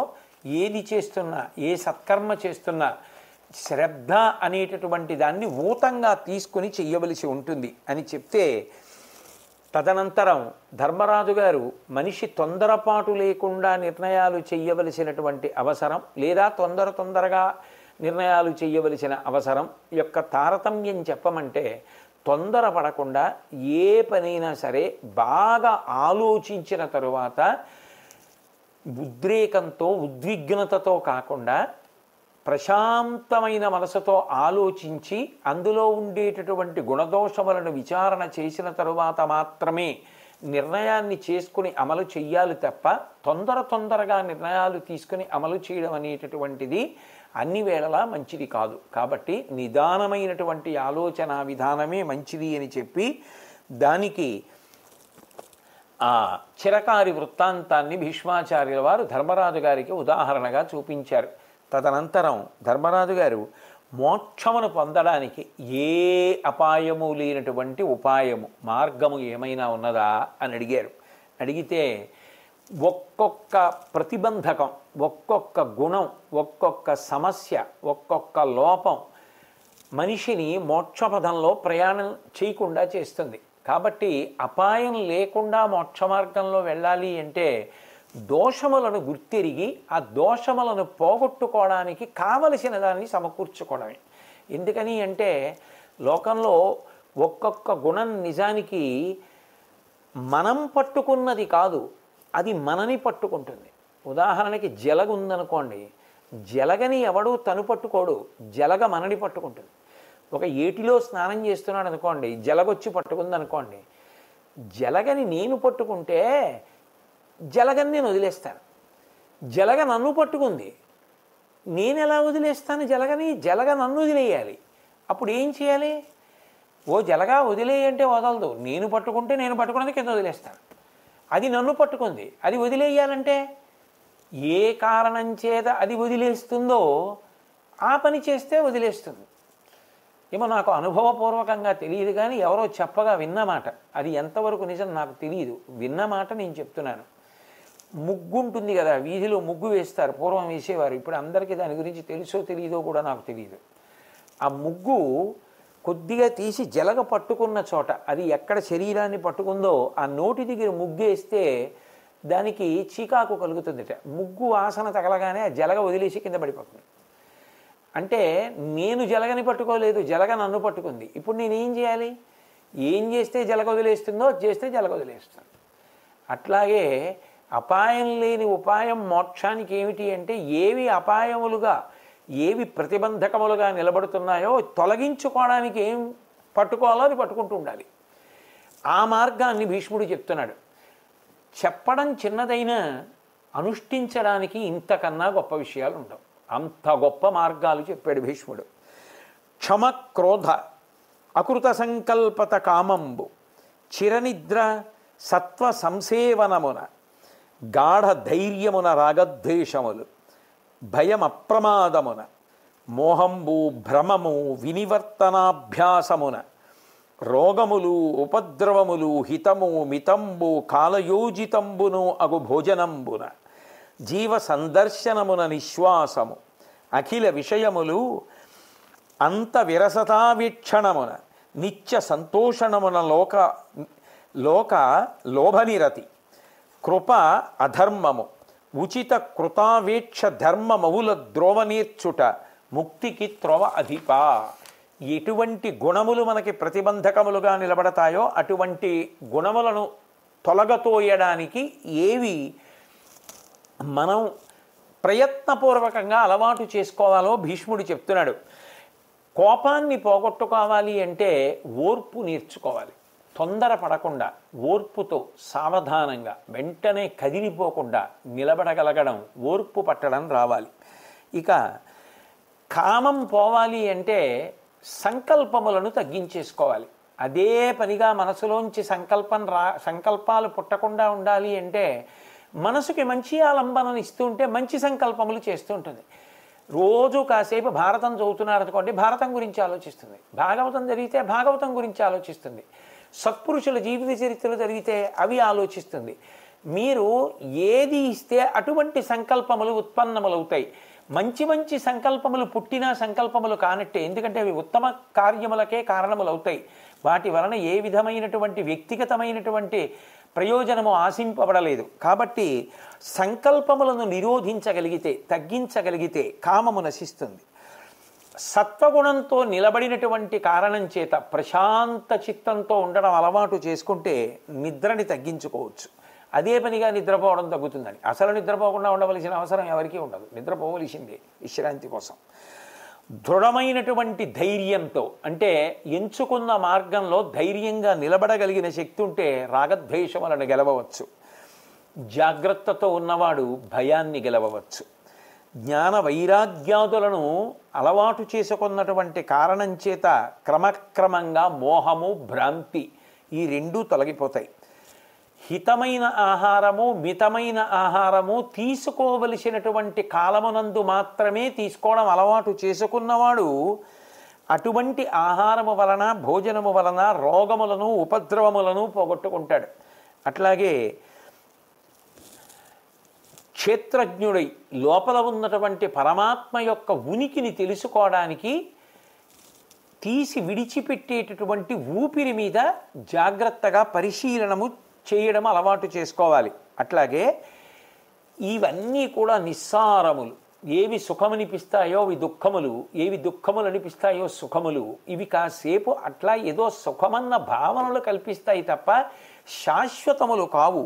ఏది చేస్తున్నా, ఏ సత్కర్మ చేస్తున్నా శ్రద్ధ అనేటటువంటి దాన్ని ఊతంగా తీసుకుని చెయ్యవలసి ఉంటుంది అని చెప్తే, తదనంతరం ధర్మరాజు గారు మనిషి తొందరపాటు లేకుండా నిర్ణయాలు చెయ్యవలసినటువంటి అవసరం లేదా తొందరగా నిర్ణయాలు చెయ్యవలసిన అవసరం యొక్క తారతమ్యం చెప్పమంటే, తొందరపడకుండా ఏ పనైనా సరే బాగా ఆలోచించిన తరువాత ఉద్రేకంతో ఉద్విగ్నతతో కాకుండా ప్రశాంతమైన మనసుతో ఆలోచించి అందులో ఉండేటటువంటి గుణదోషములను విచారణ చేసిన తరువాత మాత్రమే నిర్ణయాన్ని చేసుకుని అమలు చెయ్యాలి తప్ప తొందరగా నిర్ణయాలు తీసుకుని అమలు చేయడం అనేటటువంటిది అన్ని వేళలా మంచిది కాదు. కాబట్టి నిదానమైనటువంటి ఆలోచన విధానమే మంచిది అని చెప్పి దానికి ఆ చిరకారి వృత్తాంతాన్ని భీష్మాచార్యుల వారు ధర్మరాజు గారికి ఉదాహరణగా చూపించారు. తదనంతరం ధర్మరాజు గారు మోక్షమును పొందడానికి ఏ అపాయము లేనటువంటి ఉపాయము మార్గము ఏమైనా ఉన్నదా అని అడిగారు. అడిగితే ఒక్కొక్క ప్రతిబంధకం, ఒక్కొక్క గుణం, ఒక్కొక్క సమస్య, ఒక్కొక్క లోపం మనిషిని మోక్షపథంలో ప్రయాణం చేయకుండా చేస్తుంది. కాబట్టి అపాయం లేకుండా మోక్ష మార్గంలో వెళ్ళాలి అంటే దోషములను గుర్తిరిగి ఆ దోషములను పోగొట్టుకోవడానికి కావలసిన దాన్ని సమకూర్చుకోవడమే. ఎందుకని అంటే లోకంలో ఒక్కొక్క గుణం నిజానికి మనం పట్టుకున్నది కాదు, అది మనని పట్టుకుంటుంది. ఉదాహరణకి జలగ ఉందనుకోండి, జలగని ఎవడు తను పట్టుకోడు, జలగ మనని పట్టుకుంటుంది. ఒక ఏటిలో స్నానం చేస్తున్నాడు అనుకోండి, జలగొచ్చి పట్టుకుంది అనుకోండి, జలగని నేను పట్టుకుంటే జలగని నేను వదిలేస్తాను. జలగ నన్ను పట్టుకుంది, నేను ఎలా వదిలేస్తాను జలగని? జలగ నన్ను వదిలేయాలి. అప్పుడు ఏం చేయాలి? ఓ జలగా వదిలేయంటే వదలదు, నేను పట్టుకుంటే నేను పట్టుకున్నది కింద వదిలేస్తాను. అది నన్ను పట్టుకుంది, అది వదిలేయాలంటే ఏ కారణం చేత అది వదిలేస్తుందో ఆ పని చేస్తే వదిలేస్తుంది. ఏమో నాకు అనుభవపూర్వకంగా తెలియదు, కానీ ఎవరో చెప్పగా విన్నమాట, అది ఎంతవరకు నిజం నాకు తెలియదు, విన్నమాట నేను చెప్తున్నాను. ముగ్గు ఉంటుంది కదా, వీధిలో ముగ్గు వేస్తారు, పూర్వం వేసేవారు, ఇప్పుడు అందరికీ దాని గురించి తెలుసో తెలియదో కూడా నాకు తెలియదు. ఆ ముగ్గు కొద్దిగా తీసి జలగ పట్టుకున్న చోట, అది ఎక్కడ శరీరాన్ని పట్టుకుందో ఆ నోటి దగ్గర ముగ్గు వేస్తే దానికి చీకాకు కలుగుతుందట. ముగ్గు వాసన తగలగానే ఆ జలగ వదిలేసి కింద పడిపోతుంది. అంటే నేను జలగని పట్టుకోలేదు, జలగ నన్ను పట్టుకుంది. ఇప్పుడు నేనేం చేయాలి? ఏం చేస్తే జలగ వదిలేస్తుందో చేస్తే జలగ వదిలేస్తుంది. అట్లాగే అపాయం లేని ఉపాయం మోక్షానికి ఏమిటి అంటే ఏవి అపాయములుగా, ఏవి ప్రతిబంధకములుగా నిలబడుతున్నాయో తొలగించుకోవడానికి ఏం పట్టుకోవాలో అది పట్టుకుంటూ ఉండాలి. ఆ మార్గాన్ని భీష్ముడు చెప్తున్నాడు. చెప్పడం చిన్నదైనా అనుష్ఠించడానికి ఇంతకన్నా గొప్ప విషయాలు ఉండవు. అంత గొప్ప మార్గాలు చెప్పాడు భీష్ముడు. క్షమ క్రోధ అకృత సంకల్పత కామంబు చిరనిద్ర సత్వ సంసేవనమున గాఢ ధైర్యమున రాగద్వేషములు భయం అప్రమాదమున మోహంబు భ్రమము వినివర్తనాభ్యాసమున రోగములు ఉపద్రవములు హితము మితంబు కాలయోజితంబును అగు భోజనంబున జీవ సందర్శనమున నిశ్వాసము అఖిల విషయములు అంత విరసతావీక్షణమున నిత్య సంతోషణమున లోక లోభనిరతి కృప అధర్మము ఉచిత కృతావేక్ష ధర్మమౌల ద్రోవనీర్చుట ముక్తికి త్రోవ అధిప. ఎటువంటి గుణములు మనకి ప్రతిబంధకములుగా నిలబడతాయో అటువంటి గుణములను తొలగతోయడానికి ఏవి మనం ప్రయత్నపూర్వకంగా అలవాటు చేసుకోవాలో భీష్ముడు చెప్తున్నాడు. కోపాన్ని పోగొట్టుకోవాలి అంటే ఓర్పు నేర్చుకోవాలి. తొందర పడకుండా ఓర్పుతో సావధానంగా వెంటనే కదిలిపోకుండా నిలబడగలగడం, ఓర్పు పట్టడం రావాలి. ఇక కామం పోవాలి అంటే సంకల్పములను తగ్గించేసుకోవాలి. అదే పనిగా మనసులోంచి సంకల్పాలు పుట్టకుండా ఉండాలి అంటే మనసుకి మంచి ఆలంబనను ఇస్తుంటే మంచి సంకల్పములు చేస్తూ ఉంటుంది. రోజు కాసేపు భారతం చదువుతున్నారనుకోండి, భారతం గురించి ఆలోచిస్తుంది. భాగవతం జరిగితే భాగవతం గురించి ఆలోచిస్తుంది. సత్పురుషుల జీవిత చరిత్రలు జరిగితే అవి ఆలోచిస్తుంది. మీరు ఏది ఇస్తే అటువంటి సంకల్పములు ఉత్పన్నములవుతాయి. మంచి మంచి సంకల్పములు పుట్టిన సంకల్పములు కానట్టే, ఎందుకంటే అవి ఉత్తమ కార్యములకే కారణములు అవుతాయి. వాటి వలన ఏ విధమైనటువంటి వ్యక్తిగతమైనటువంటి ప్రయోజనము ఆశింపబడలేదు. కాబట్టి సంకల్పములను నిరోధించగలిగితే, తగ్గించగలిగితే కామము నశిస్తుంది. సత్వగుణంతో నిలబడినటువంటి కారణం చేత ప్రశాంత చిత్తంతో ఉండడం అలవాటు చేసుకుంటే నిద్రని తగ్గించుకోవచ్చు. అదే పనిగా నిద్రపోవడం తగ్గుతుందని. అసలు నిద్రపోకుండా ఉండవలసిన అవసరం ఎవరికీ ఉండదు, నిద్రపోవలసిందే విశ్రాంతి కోసం. దృఢమైనటువంటి ధైర్యంతో, అంటే ఎంచుకున్న మార్గంలో ధైర్యంగా నిలబడగలిగిన శక్తి ఉంటే రాగద్వేషములను గెలవవచ్చు. జాగ్రత్తతో ఉన్నవాడు భయాన్ని గెలవవచ్చు. జ్ఞాన వైరాగ్యాదులను అలవాటు చేసుకున్నటువంటి కారణం చేత క్రమక్రమంగా మోహము భ్రాంతి ఈ రెండూ తొలగిపోతాయి. హితమైన ఆహారము మితమైన ఆహారము తీసుకోవలసినటువంటి కాలమునందు మాత్రమే తీసుకోవడం అలవాటు చేసుకున్నవాడు అటువంటి ఆహారము వలన భోజనము వలన రోగములను ఉపద్రవములను పోగొట్టుకుంటాడు. అట్లాగే క్షేత్రజ్ఞుడై లోపల ఉన్నటువంటి పరమాత్మ యొక్క ఉనికిని తెలుసుకోవడానికి తీసి విడిచిపెట్టేటటువంటి ఊపిరి మీద జాగ్రత్తగా పరిశీలనము చేయడం అలవాటు చేసుకోవాలి. అట్లాగే ఇవన్నీ కూడా నిస్సారములు. ఏవి సుఖమనిపిస్తాయో అవి దుఃఖములు, ఏవి దుఃఖములు అనిపిస్తాయో సుఖములు. ఇవి కాసేపు అట్లా ఏదో సుఖమన్న భావనలు కల్పిస్తాయి తప్ప శాశ్వతములు కావు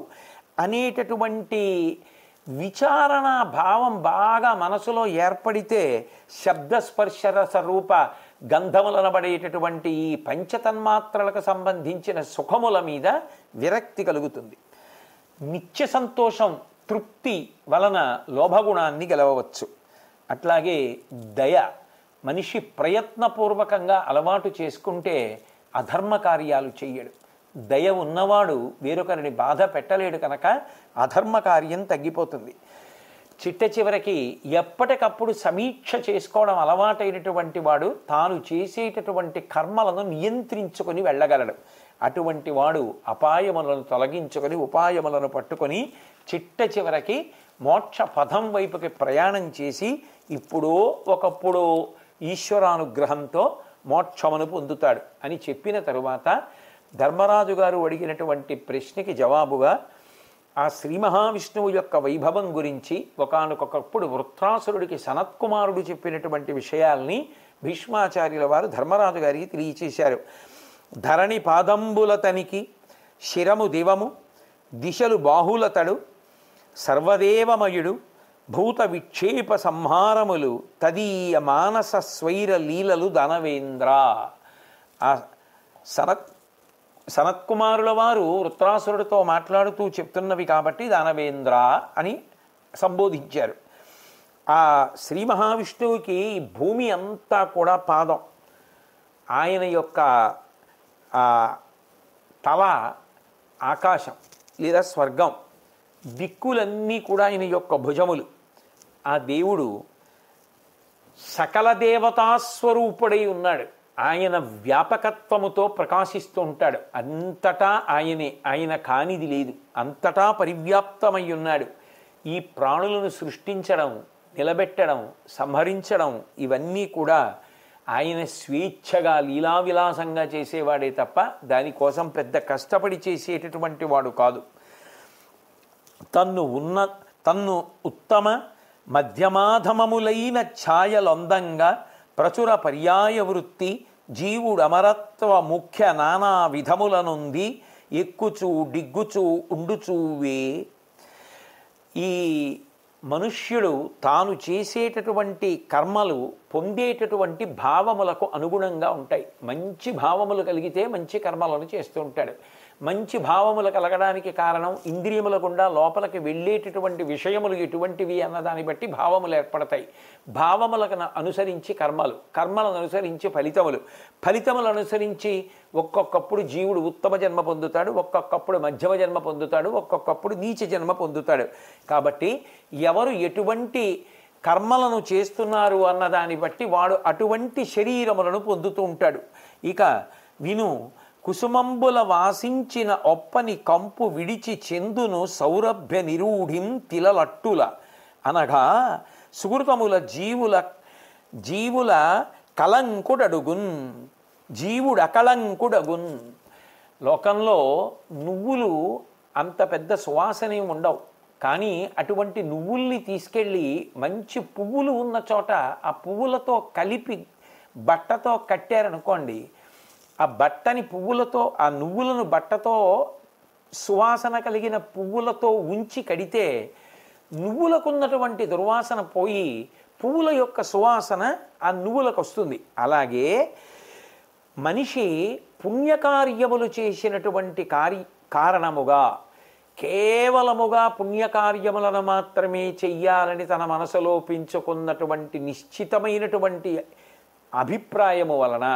అనేటటువంటి విచారణ భావం బాగా మనసులో ఏర్పడితే శబ్దస్పర్శరస రూప గంధములనబడేటటువంటి ఈ పంచతన్మాత్రలకు సంబంధించిన సుఖముల మీద విరక్తి కలుగుతుంది. నిత్య సంతోషం తృప్తి వలన లోభగుణాన్ని గెలవవచ్చు. అట్లాగే దయ మనిషి ప్రయత్నపూర్వకంగా అలవాటు చేసుకుంటే అధర్మ కార్యాలు చెయ్యడు. దయ ఉన్నవాడు వేరొకరిని బాధ పెట్టలేడు కనుక అధర్మ కార్యం తగ్గిపోతుంది. చిట్ట చివరికి ఎప్పటికప్పుడు సమీక్ష చేసుకోవడం అలవాటైనటువంటి వాడు తాను చేసేటటువంటి కర్మలను నియంత్రించుకొని వెళ్ళగలడు. అటువంటి వాడు అపాయములను తొలగించుకొని ఉపాయములను పట్టుకొని చిట్ట చివరికి మోక్ష పథం వైపుకి ప్రయాణం చేసి ఇప్పుడో ఒకప్పుడు ఈశ్వరానుగ్రహంతో మోక్షమును పొందుతాడు అని చెప్పిన తరువాత ధర్మరాజు గారు అడిగినటువంటి ప్రశ్నకి జవాబుగా ఆ శ్రీ మహావిష్ణువు యొక్క వైభవం గురించి ఒకానొకప్పుడు వృత్రాసురుడికి సనత్కుమారుడు చెప్పినటువంటి విషయాల్ని భీష్మాచార్యుల వారు ధర్మరాజు గారికి తెలియచేశారు. ధరణి పాదంబులతనికి శిరము దివము దిశలు బాహులతడు సర్వదేవమయుడు భూత విక్షేప సంహారములు తదీయ మానస స్వైర లీలలు దానవేంద్ర. ఆ సనత్కుమారుల వారు వృత్రాసురుడితో మాట్లాడుతూ చెప్తున్నవి కాబట్టి దానవేంద్ర అని సంబోధించారు. ఆ శ్రీ మహావిష్ణువుకి భూమి అంతా కూడా పాదం, ఆయన యొక్క తల ఆకాశం లేదా స్వర్గం, దిక్కులన్నీ కూడా ఆయన యొక్క భుజములు. ఆ దేవుడు సకల దేవతాస్వరూపుడై ఉన్నాడు. ఆయన వ్యాపకత్వముతో ప్రకాశిస్తూ ఉంటాడు. అంతటా ఆయనే, ఆయన కానిది లేదు. అంతటా పరివ్యాప్తమై ఉన్నాడు. ఈ ప్రాణులను సృష్టించడం, నిలబెట్టడం, సంహరించడం ఇవన్నీ కూడా ఆయన స్వేచ్ఛగా లీలావిలాసంగా చేసేవాడే తప్ప దానికోసం పెద్ద కష్టపడి చేసేటటువంటి వాడు కాదు. తన్ను ఉత్తమ మధ్యమాధమములైన ఛాయలొందంగా ప్రచుర పర్యాయ వృత్తి జీవుడు అమరత్వ ముఖ్య నానా విధములనుంది ఎక్కుచూ డిగ్గుచూ ఉండుచూవే. ఈ మనుష్యుడు తాను చేసేటటువంటి కర్మలు పొందేటటువంటి భావములకు అనుగుణంగా ఉంటాయి. మంచి భావములు కలిగితే మంచి కర్మలను చేస్తూ ఉంటాడు. మంచి భావములు కలగడానికి కారణం ఇంద్రియముల గుండా లోపలికి వెళ్ళేటటువంటి విషయములు ఎటువంటివి అన్నదాన్ని బట్టి భావములు ఏర్పడతాయి. భావములకు అనుసరించి కర్మలు, కర్మలను అనుసరించి ఫలితములు, ఫలితములను అనుసరించి ఒక్కొక్కప్పుడు జీవుడు ఉత్తమ జన్మ పొందుతాడు, ఒక్కొక్కప్పుడు మధ్యమ జన్మ పొందుతాడు, ఒక్కొక్కప్పుడు నీచ జన్మ పొందుతాడు. కాబట్టి ఎవరు ఎటువంటి కర్మలను చేస్తున్నారు అన్నదాన్ని బట్టి వాడు అటువంటి శరీరములను పొందుతూ ఉంటాడు. ఇక విను కుసుమంబుల వాసించిన ఒప్పని కంపు విడిచి చెందును సౌరభ్య నిరూఢిం తిలలట్టుల అనగా సుకృతముల జీవుల కళంకుడడుగున్, జీవుడు అకళంకుడగున్. లోకంలో నువ్వులు అంత పెద్ద సువాసనే ఉండవు, కానీ అటువంటి నువ్వుల్ని తీసుకెళ్ళి మంచి పువ్వులు ఉన్న చోట ఆ పువ్వులతో కలిపి బట్టతో కట్టారనుకోండి, ఆ బట్టని పువ్వులతో, ఆ నువ్వులను బట్టతో సువాసన కలిగిన పువ్వులతో ఉంచి కడితే నువ్వులకు ఉన్నటువంటి దుర్వాసన పోయి పువ్వుల యొక్క సువాసన ఆ నువ్వులకు వస్తుంది. అలాగే మనిషి పుణ్యకార్యములు చేసినటువంటి కారణముగా కేవలముగా పుణ్యకార్యములను మాత్రమే చెయ్యాలని తన మనసులో పెంచుకున్నటువంటి నిశ్చితమైనటువంటి అభిప్రాయము వలన,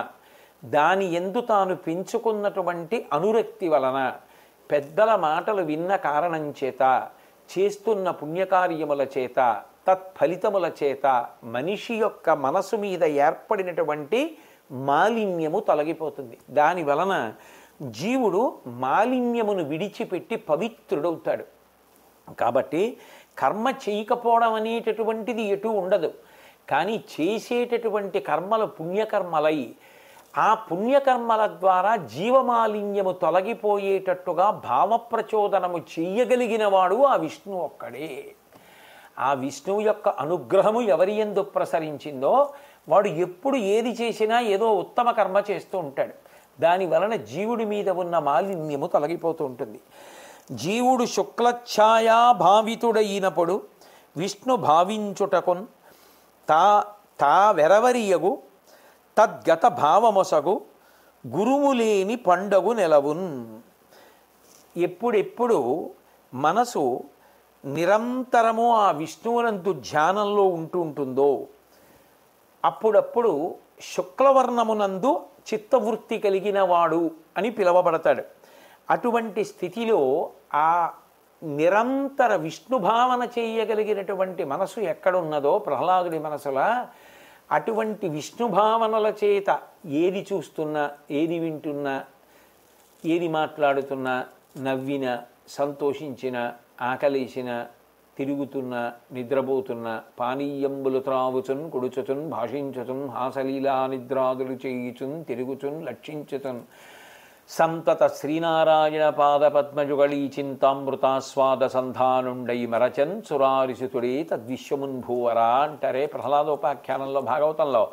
దాని యందు తాను పెంచుకున్నటువంటి అనురక్తి వలన పెద్దల మాటలు విన్న కారణం చేత, చేస్తున్న పుణ్యకార్యముల చేత, తత్ఫలితముల చేత మనిషి యొక్క మనసు మీద ఏర్పడినటువంటి మాలిన్యము తొలగిపోతుంది. దాని వలన జీవుడు మాలిన్యమును విడిచిపెట్టి పవిత్రుడవుతాడు. కాబట్టి కర్మ చేయకపోవడం అనేటటువంటిది ఎటు ఉండదు. కానీ చేసేటటువంటి కర్మలు పుణ్యకర్మలై ఆ పుణ్యకర్మల ద్వారా జీవమాలిన్యము తొలగిపోయేటట్టుగా భావప్రచోదనము చెయ్యగలిగిన వాడు ఆ విష్ణువు ఒక్కడే. ఆ విష్ణువు యొక్క అనుగ్రహము ఎవరి యందు ప్రసరించిందో వాడు ఎప్పుడు ఏది చేసినా ఏదో ఉత్తమ కర్మ చేస్తూ ఉంటాడు. దాని వలన జీవుడి మీద ఉన్న మాలిన్యము తొలగిపోతూ ఉంటుంది. జీవుడు శుక్లఛాయా భావితుడైనప్పుడు విష్ణు భావించుటకున్ తా వెరవరియగు తద్గత భావమొసగు గురువులేని పండగు నెలవున్. ఎప్పుడెప్పుడు మనసు నిరంతరము ఆ విష్ణువునందు ధ్యానంలో ఉంటుందో అప్పుడప్పుడు శుక్లవర్ణమునందు చిత్తవృత్తి కలిగిన వాడు అని పిలువబడతాడు. అటువంటి స్థితిలో ఆ నిరంతర విష్ణుభావన చేయగలిగినటువంటి మనసు ఎక్కడున్నదో ప్రహ్లాదుడి మనసులా, అటువంటి విష్ణుభావనల చేత ఏది చూస్తున్నా, ఏది వింటున్నా, ఏది మాట్లాడుతున్నా, నవ్విన, సంతోషించిన, ఆకలేసిన, తిరుగుతున్న, నిద్రపోతున్న, పానీయంబులు త్రావుచున్ కుడుచుచున్ భాషించుచున్ హాసలీలా నిద్రాదులు చేయుచున్ తిరుగుచున్ లక్షించుచున్ సంతత శ్రీనారాయణ పాద పద్మజుగళీ చింతామృతాస్వాద సంధానుండై మరచన్ సురారిసుతుడే తద్విశ్వమున్భూవరా అంటారే ప్రహ్లాదోపాఖ్యానంలో భాగవతంలో.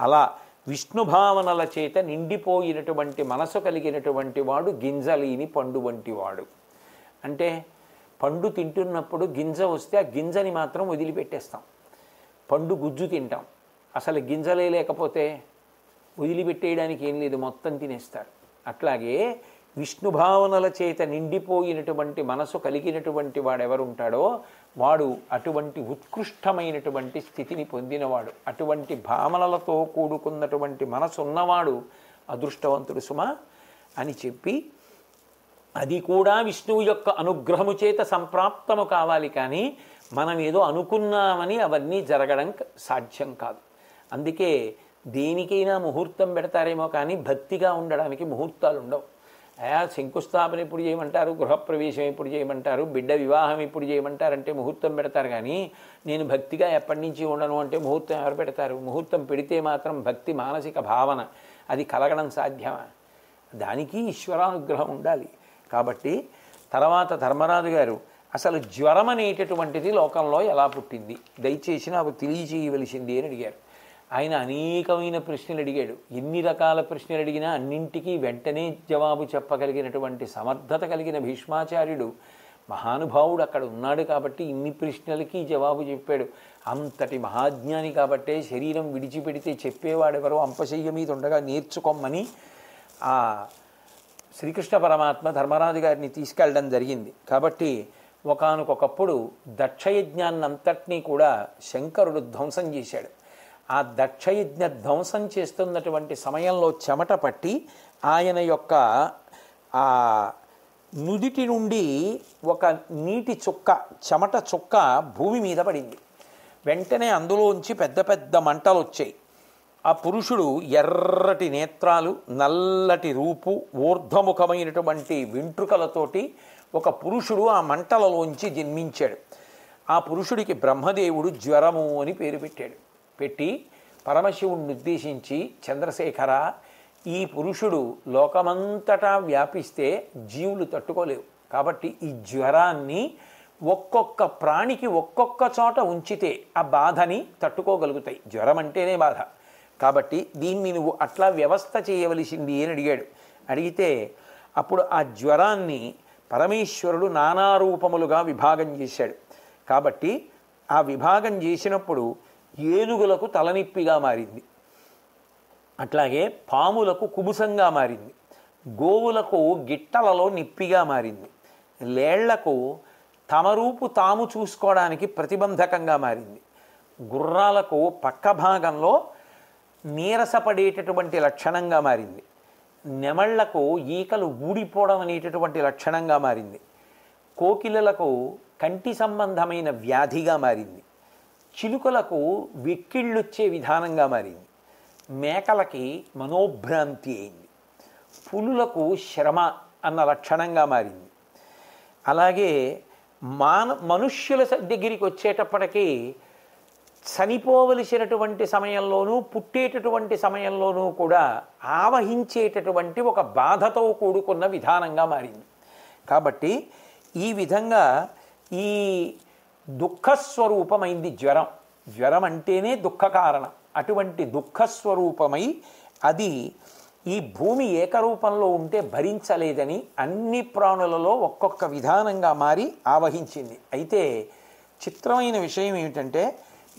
అలా విష్ణుభావనల చేత నిండిపోయినటువంటి మనసు కలిగినటువంటి వాడు గింజలేని పండు వంటి వాడు. అంటే పండు తింటున్నప్పుడు గింజ వస్తే ఆ గింజని మాత్రం వదిలిపెట్టేస్తాం, పండు గుజ్జు తింటాం. అసలు గింజలే లేకపోతే వదిలిపెట్టేయడానికి ఏం లేదు, మొత్తం తినేస్తారు. అట్లాగే విష్ణుభావనల చేత నిండిపోయినటువంటి మనసు కలిగినటువంటి వాడెవరుంటాడో వాడు అటువంటి ఉత్కృష్టమైనటువంటి స్థితిని పొందినవాడు. అటువంటి భావనలతో కూడుకున్నటువంటి మనసు ఉన్నవాడు అదృష్టవంతుడు సుమా అని చెప్పి, అది కూడా విష్ణువు యొక్క అనుగ్రహము చేత సంప్రాప్తము కావాలి. కానీ మనం ఏదో అనుకున్నామని అవన్నీ జరగడం సాధ్యం కాదు. అందుకే దేనికైనా ముహూర్తం పెడతారేమో కానీ భక్తిగా ఉండడానికి ముహూర్తాలు ఉండవు. శంకుస్థాపన ఎప్పుడు చేయమంటారు, గృహప్రవేశం ఎప్పుడు చేయమంటారు, బిడ్డ వివాహం ఎప్పుడు చేయమంటారంటే ముహూర్తం పెడతారు. కానీ నేను భక్తిగా ఎప్పటి నుంచి ఉండను అంటే ముహూర్తం ఎవరు పెడతారు? ముహూర్తం పెడితే మాత్రం భక్తి మానసిక భావన అది కలగడం సాధ్యమా? దానికి ఈశ్వరానుగ్రహం ఉండాలి. కాబట్టి తర్వాత ధర్మరాజు గారు అసలు జ్వరం అనేటటువంటిది లోకంలో ఎలా పుట్టింది దయచేసి నాకు తెలియజేయవలసింది అని అడిగారు. ఆయన అనేకమైన ప్రశ్నలు అడిగాడు. ఎన్ని రకాల ప్రశ్నలు అడిగినా అన్నింటికీ వెంటనే జవాబు చెప్పగలిగినటువంటి సమర్థత కలిగిన భీష్మాచార్యుడు మహానుభావుడు అక్కడ ఉన్నాడు కాబట్టి ఇన్ని ప్రశ్నలకి జవాబు చెప్పాడు. అంతటి మహాజ్ఞాని కాబట్టే శరీరం విడిచిపెడితే చెప్పేవాడెవరో అంపశయ్య మీద ఉండగా నేర్చుకోమని ఆ శ్రీకృష్ణ పరమాత్మ ధర్మరాజు గారిని తీసుకెళ్ళడం జరిగింది. కాబట్టి ఒకానొకప్పుడు దక్షయజ్ఞాన్నంతటినీ కూడా శంకరుడు ధ్వంసం చేశాడు. ఆ దక్షయజ్ఞ ధ్వంసం చేస్తున్నటువంటి సమయంలో చెమట పట్టి ఆయన యొక్క ఆ నుదిటి నుండి ఒక నీటి చుక్క, చెమట చుక్క భూమి మీద పడింది. వెంటనే అందులోంచి పెద్ద పెద్ద మంటలు వచ్చాయి. ఆ పురుషుడు ఎర్రటి నేత్రాలు, నల్లటి రూపు, ఊర్ధ్వముఖమైనటువంటి వెంట్రుకలతోటి ఒక పురుషుడు ఆ మంటలలోంచి జన్మించాడు. ఆ పురుషుడికి బ్రహ్మదేవుడు జ్వరము అని పేరు పెట్టాడు. పెట్టి పరమశివుడిని ఉద్దేశించి, చంద్రశేఖర, ఈ పురుషుడు లోకమంతటా వ్యాపిస్తే జీవులు తట్టుకోలేవు. కాబట్టి ఈ జ్వరాన్ని ఒక్కొక్క ప్రాణికి ఒక్కొక్క చోట ఉంచితే ఆ బాధని తట్టుకోగలుగుతాయి. జ్వరం అంటేనే బాధ. కాబట్టి దీన్ని నువ్వు అట్లా వ్యవస్థ చేయవలసింది అని అడిగాడు. అడిగితే అప్పుడు ఆ జ్వరాన్ని పరమేశ్వరుడు నానా రూపములుగా విభాగం చేశాడు. కాబట్టి ఆ విభాగం చేసినప్పుడు ఏనుగులకు తలనిప్పిగా మారింది, అట్లాగే పాములకు కుబుసంగా మారింది, గోవులకు గిట్టలలో నిప్పిగా మారింది, లేళ్లకు తమ రూపు తాము చూసుకోవడానికి ప్రతిబంధకంగా మారింది, గుర్రాలకు పక్క భాగంలో నీరసపడేటటువంటి లక్షణంగా మారింది, నెమళ్లకు ఈకలు ఊడిపోవడం అనేటటువంటి లక్షణంగా మారింది. కోకిలలకు కంటి సంబంధమైన వ్యాధిగా మారింది. చిలుకలకు వెక్కిళ్ళొచ్చే విధానంగా మారింది. మేకలకి మనోభ్రాంతి అయింది. పులులకు శ్రమ అన్న లక్షణంగా మారింది. అలాగే మనుష్యుల దగ్గరికి వచ్చేటప్పటికీ చనిపోవలసినటువంటి సమయంలోనూ పుట్టేటటువంటి సమయంలోనూ కూడా ఆవహించేటటువంటి ఒక బాధతో కూడుకున్న విధానంగా మారింది. కాబట్టి ఈ విధంగా ఈ దుఃఖస్వరూపమైంది జ్వరం. జ్వరం అంటేనే దుఃఖ కారణం. అటువంటి దుఃఖస్వరూపమై అది ఈ భూమి ఏకరూపంలో ఉంటే భరించలేదని అన్ని ప్రాణులలో ఒక్కొక్క విధానంగా మారి ఆవహించింది. అయితే చిత్రమైన విషయం ఏమిటంటే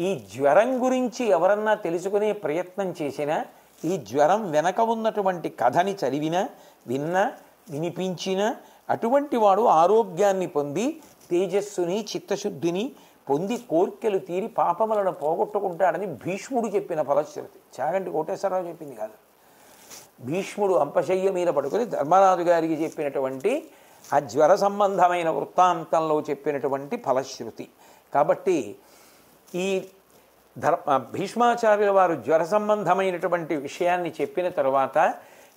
ఈ జ్వరం గురించి ఎవరన్నా తెలుసుకునే ప్రయత్నం చేసినా, ఈ జ్వరం వెనక ఉన్నటువంటి కథని చదివినా, విన్నా, వినిపించినా అటువంటి వాడు ఆరోగ్యాన్ని పొంది తేజస్సుని చిత్తశుద్ధిని పొంది కోర్కెలు తీరి పాపములను పోగొట్టుకుంటాడని భీష్ముడు చెప్పిన ఫలశ్రుతి. చాగంటి కోటేశ్వరరావు చెప్పింది కాదు. భీష్ముడు అంపశయ్య మీద పడుకొని ధర్మరాజు గారికి చెప్పినటువంటి ఆ జ్వర సంబంధమైన వృత్తాంతంలో చెప్పినటువంటి ఫలశ్రుతి. కాబట్టి ఈ భీష్మాచార్యుల వారు జ్వర సంబంధమైనటువంటి విషయాన్ని చెప్పిన తరువాత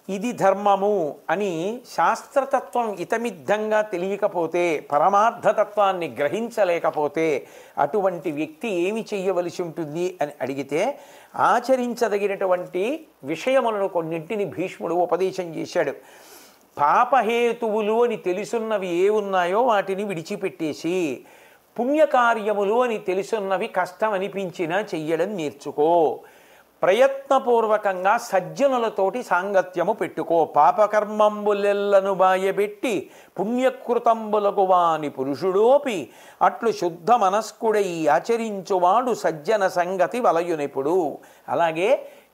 ఇది ధర్మము అని శాస్త్రతత్వం ఇతమిద్ధంగా తెలియకపోతే, పరమార్థతత్వాన్ని గ్రహించలేకపోతే అటువంటి వ్యక్తి ఏమి చెయ్యవలసి ఉంటుంది అని అడిగితే ఆచరించదగినటువంటి విషయములను కొన్నింటిని భీష్ముడు ఉపదేశం చేశాడు. పాపహేతువులు అని తెలుసున్నవి ఏ ఉన్నాయో వాటిని విడిచిపెట్టేసి పుణ్యకార్యములు అని తెలుసున్నవి కష్టం అనిపించినా చెయ్యడం నేర్చుకో. ప్రయత్నపూర్వకంగా సజ్జనులతోటి సాంగత్యము పెట్టుకో. పాపకర్మంబులెల్లను బాయబెట్టి పుణ్యకృతంబులకు వాని పురుషుడోపి అట్లు శుద్ధ మనస్కుడై ఆచరించువాడు సజ్జన సంగతి వలయునెప్పుడు. అలాగే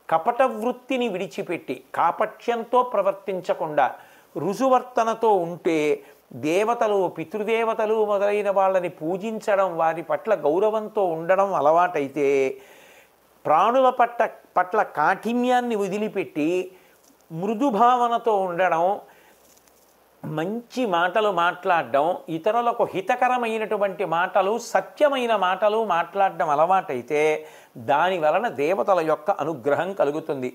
కపట వృత్తిని విడిచిపెట్టి కాపట్యంతో ప్రవర్తించకుండా రుజువర్తనతో ఉంటే దేవతలు, పితృదేవతలు మొదలైన వాళ్ళని పూజించడం, వారి పట్ల గౌరవంతో ఉండడం అలవాటైతే ప్రాణుల పట్ల కాఠిన్యాన్ని వదిలిపెట్టి మృదుభావనతో ఉండడం, మంచి మాటలు మాట్లాడడం, ఇతరులకు హితకరమైనటువంటి మాటలు, సత్యమైన మాటలు మాట్లాడడం అలవాటైతే దాని వలన దేవతల యొక్క అనుగ్రహం కలుగుతుంది.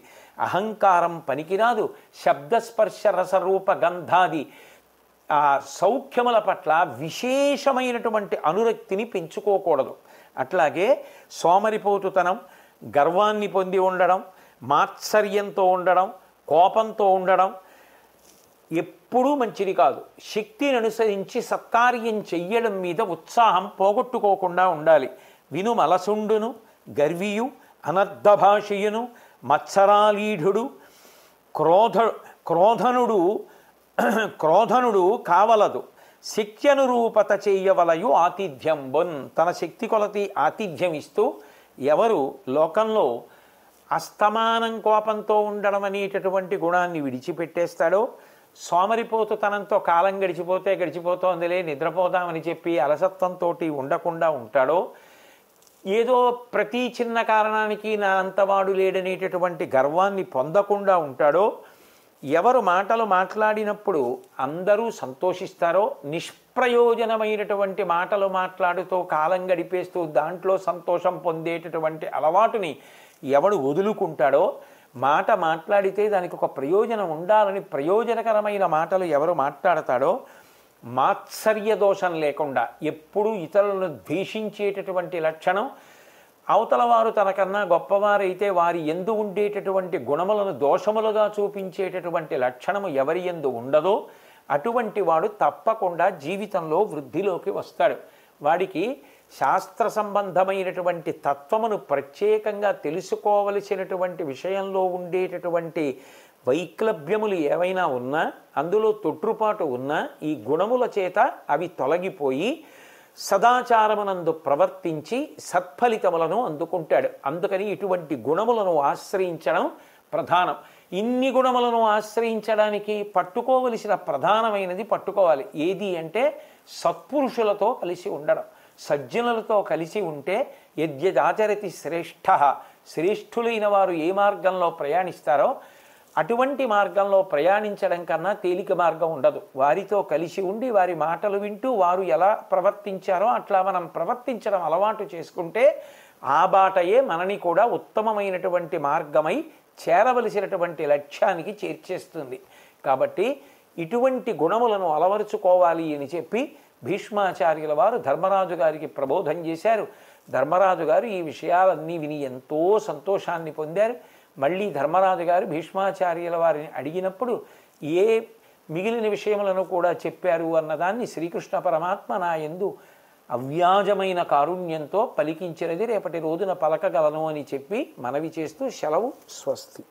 అహంకారం పనికిరాదు. శబ్దస్పర్శ రసరూప గంధాది ఆ సౌఖ్యముల పట్ల విశేషమైనటువంటి అనురక్తిని పెంచుకోకూడదు. అట్లాగే సోమరిపోతుతనం, గర్వాన్ని పొంది ఉండడం, మాత్సర్యంతో ఉండడం, కోపంతో ఉండడం ఎప్పుడూ మంచిది కాదు. శక్తిని అనుసరించి సత్కార్యం చెయ్యడం మీద ఉత్సాహం పోగొట్టుకోకుండా ఉండాలి. వినుమలసుండును, గర్వియు, అనర్ధభాషయును, మత్సరాలీఢుడు, క్రోధనుడు కావలదు. శక్త్యనురూపత చెయ్యవలయు ఆతిథ్యంబున్. తన శక్తి కొలతి ఆతిథ్యం ఇస్తూ ఎవరు లోకంలో అస్తమానం కోపంతో ఉండడం అనేటటువంటి గుణాన్ని విడిచిపెట్టేస్తాడో, సోమరిపోతుతనంతో కాలం గడిచిపోతోందిలే నిద్రపోదామని చెప్పి అలసత్వంతో ఉండకుండా ఉంటాడో, ఏదో ప్రతి చిన్న కారణానికి నా అంతవాడు లేడనేటటువంటి గర్వాన్ని పొందకుండా ఉంటాడో, ఎవరు మాటలు మాట్లాడినప్పుడు అందరూ సంతోషిస్తారో, నిష్ప్రయోజనమైనటువంటి మాటలు మాట్లాడుతూ కాలం గడిపేస్తూ దాంట్లో సంతోషం పొందేటటువంటి అలవాటుని ఎవడు వదులుకుంటాడో, మాట మాట్లాడితే దానికి ఒక ప్రయోజనం ఉండాలని ప్రయోజనకరమైన మాటలు ఎవరు మాట్లాడతాడో, మాత్సర్య దోషం లేకుండా ఎప్పుడూ ఇతరులను ద్వేషించేటటువంటి లక్షణం, అవతల వారు తనకన్నా గొప్పవారైతే వారి యందు ఉండేటటువంటి గుణములను దోషములుగా చూపించేటటువంటి లక్షణము ఎవరి యందు ఉండదో అటువంటి వాడు తప్పకుండా జీవితంలో వృద్ధిలోకి వస్తాడు. వాడికి శాస్త్ర సంబంధమైనటువంటి తత్వమును ప్రత్యేకంగా తెలుసుకోవలసినటువంటి విషయంలో ఉండేటటువంటి వైక్లభ్యములు ఏవైనా ఉన్నా, అందులో తొట్రుపాటు ఉన్నా ఈ గుణముల చేత అవి తొలగిపోయి సదాచారమునందు ప్రవర్తించి సత్ఫలితములను అందుకుంటాడు. అందుకని ఇటువంటి గుణములను ఆశ్రయించడం ప్రధానం. ఇన్ని గుణములను ఆశ్రయించడానికి పట్టుకోవలసిన ప్రధానమైనది పట్టుకోవాలి. ఏది అంటే సత్పురుషులతో కలిసి ఉండడం. సజ్జనులతో కలిసి ఉంటే యద్యదాచరతి శ్రేష్ఠ, శ్రేష్ఠులైన వారు ఏ మార్గంలో ప్రయాణిస్తారో అటువంటి మార్గంలో ప్రయాణించడం కన్నా తేలిక మార్గం ఉండదు. వారితో కలిసి ఉండి వారి మాటలు వింటూ వారు ఎలా ప్రవర్తించారో అట్లా మనం ప్రవర్తించడం అలవాటు చేసుకుంటే ఆ బాటయే మనని కూడా ఉత్తమమైనటువంటి మార్గమై చేరవలసినటువంటి లక్ష్యానికి చేర్చేస్తుంది. కాబట్టి ఇటువంటి గుణములను అలవరుచుకోవాలి అని చెప్పి భీష్మాచార్యుల వారు ధర్మరాజు గారికి ప్రబోధం చేశారు. ధర్మరాజు గారు ఈ విషయాలన్నీ విని ఎంతో సంతోషాన్ని పొందారు. మళ్ళీ ధర్మరాజు గారు భీష్మాచార్యుల వారిని అడిగినప్పుడు ఏ మిగిలిన విషయములను కూడా చెప్పారు అన్నదాన్ని శ్రీకృష్ణ పరమాత్మ నా యందు అవ్యాజమైన కారుణ్యంతో పలికించినది రేపటి రోజున పలకగలను అని చెప్పి మనవి చేస్తూ సెలవు. స్వస్తి.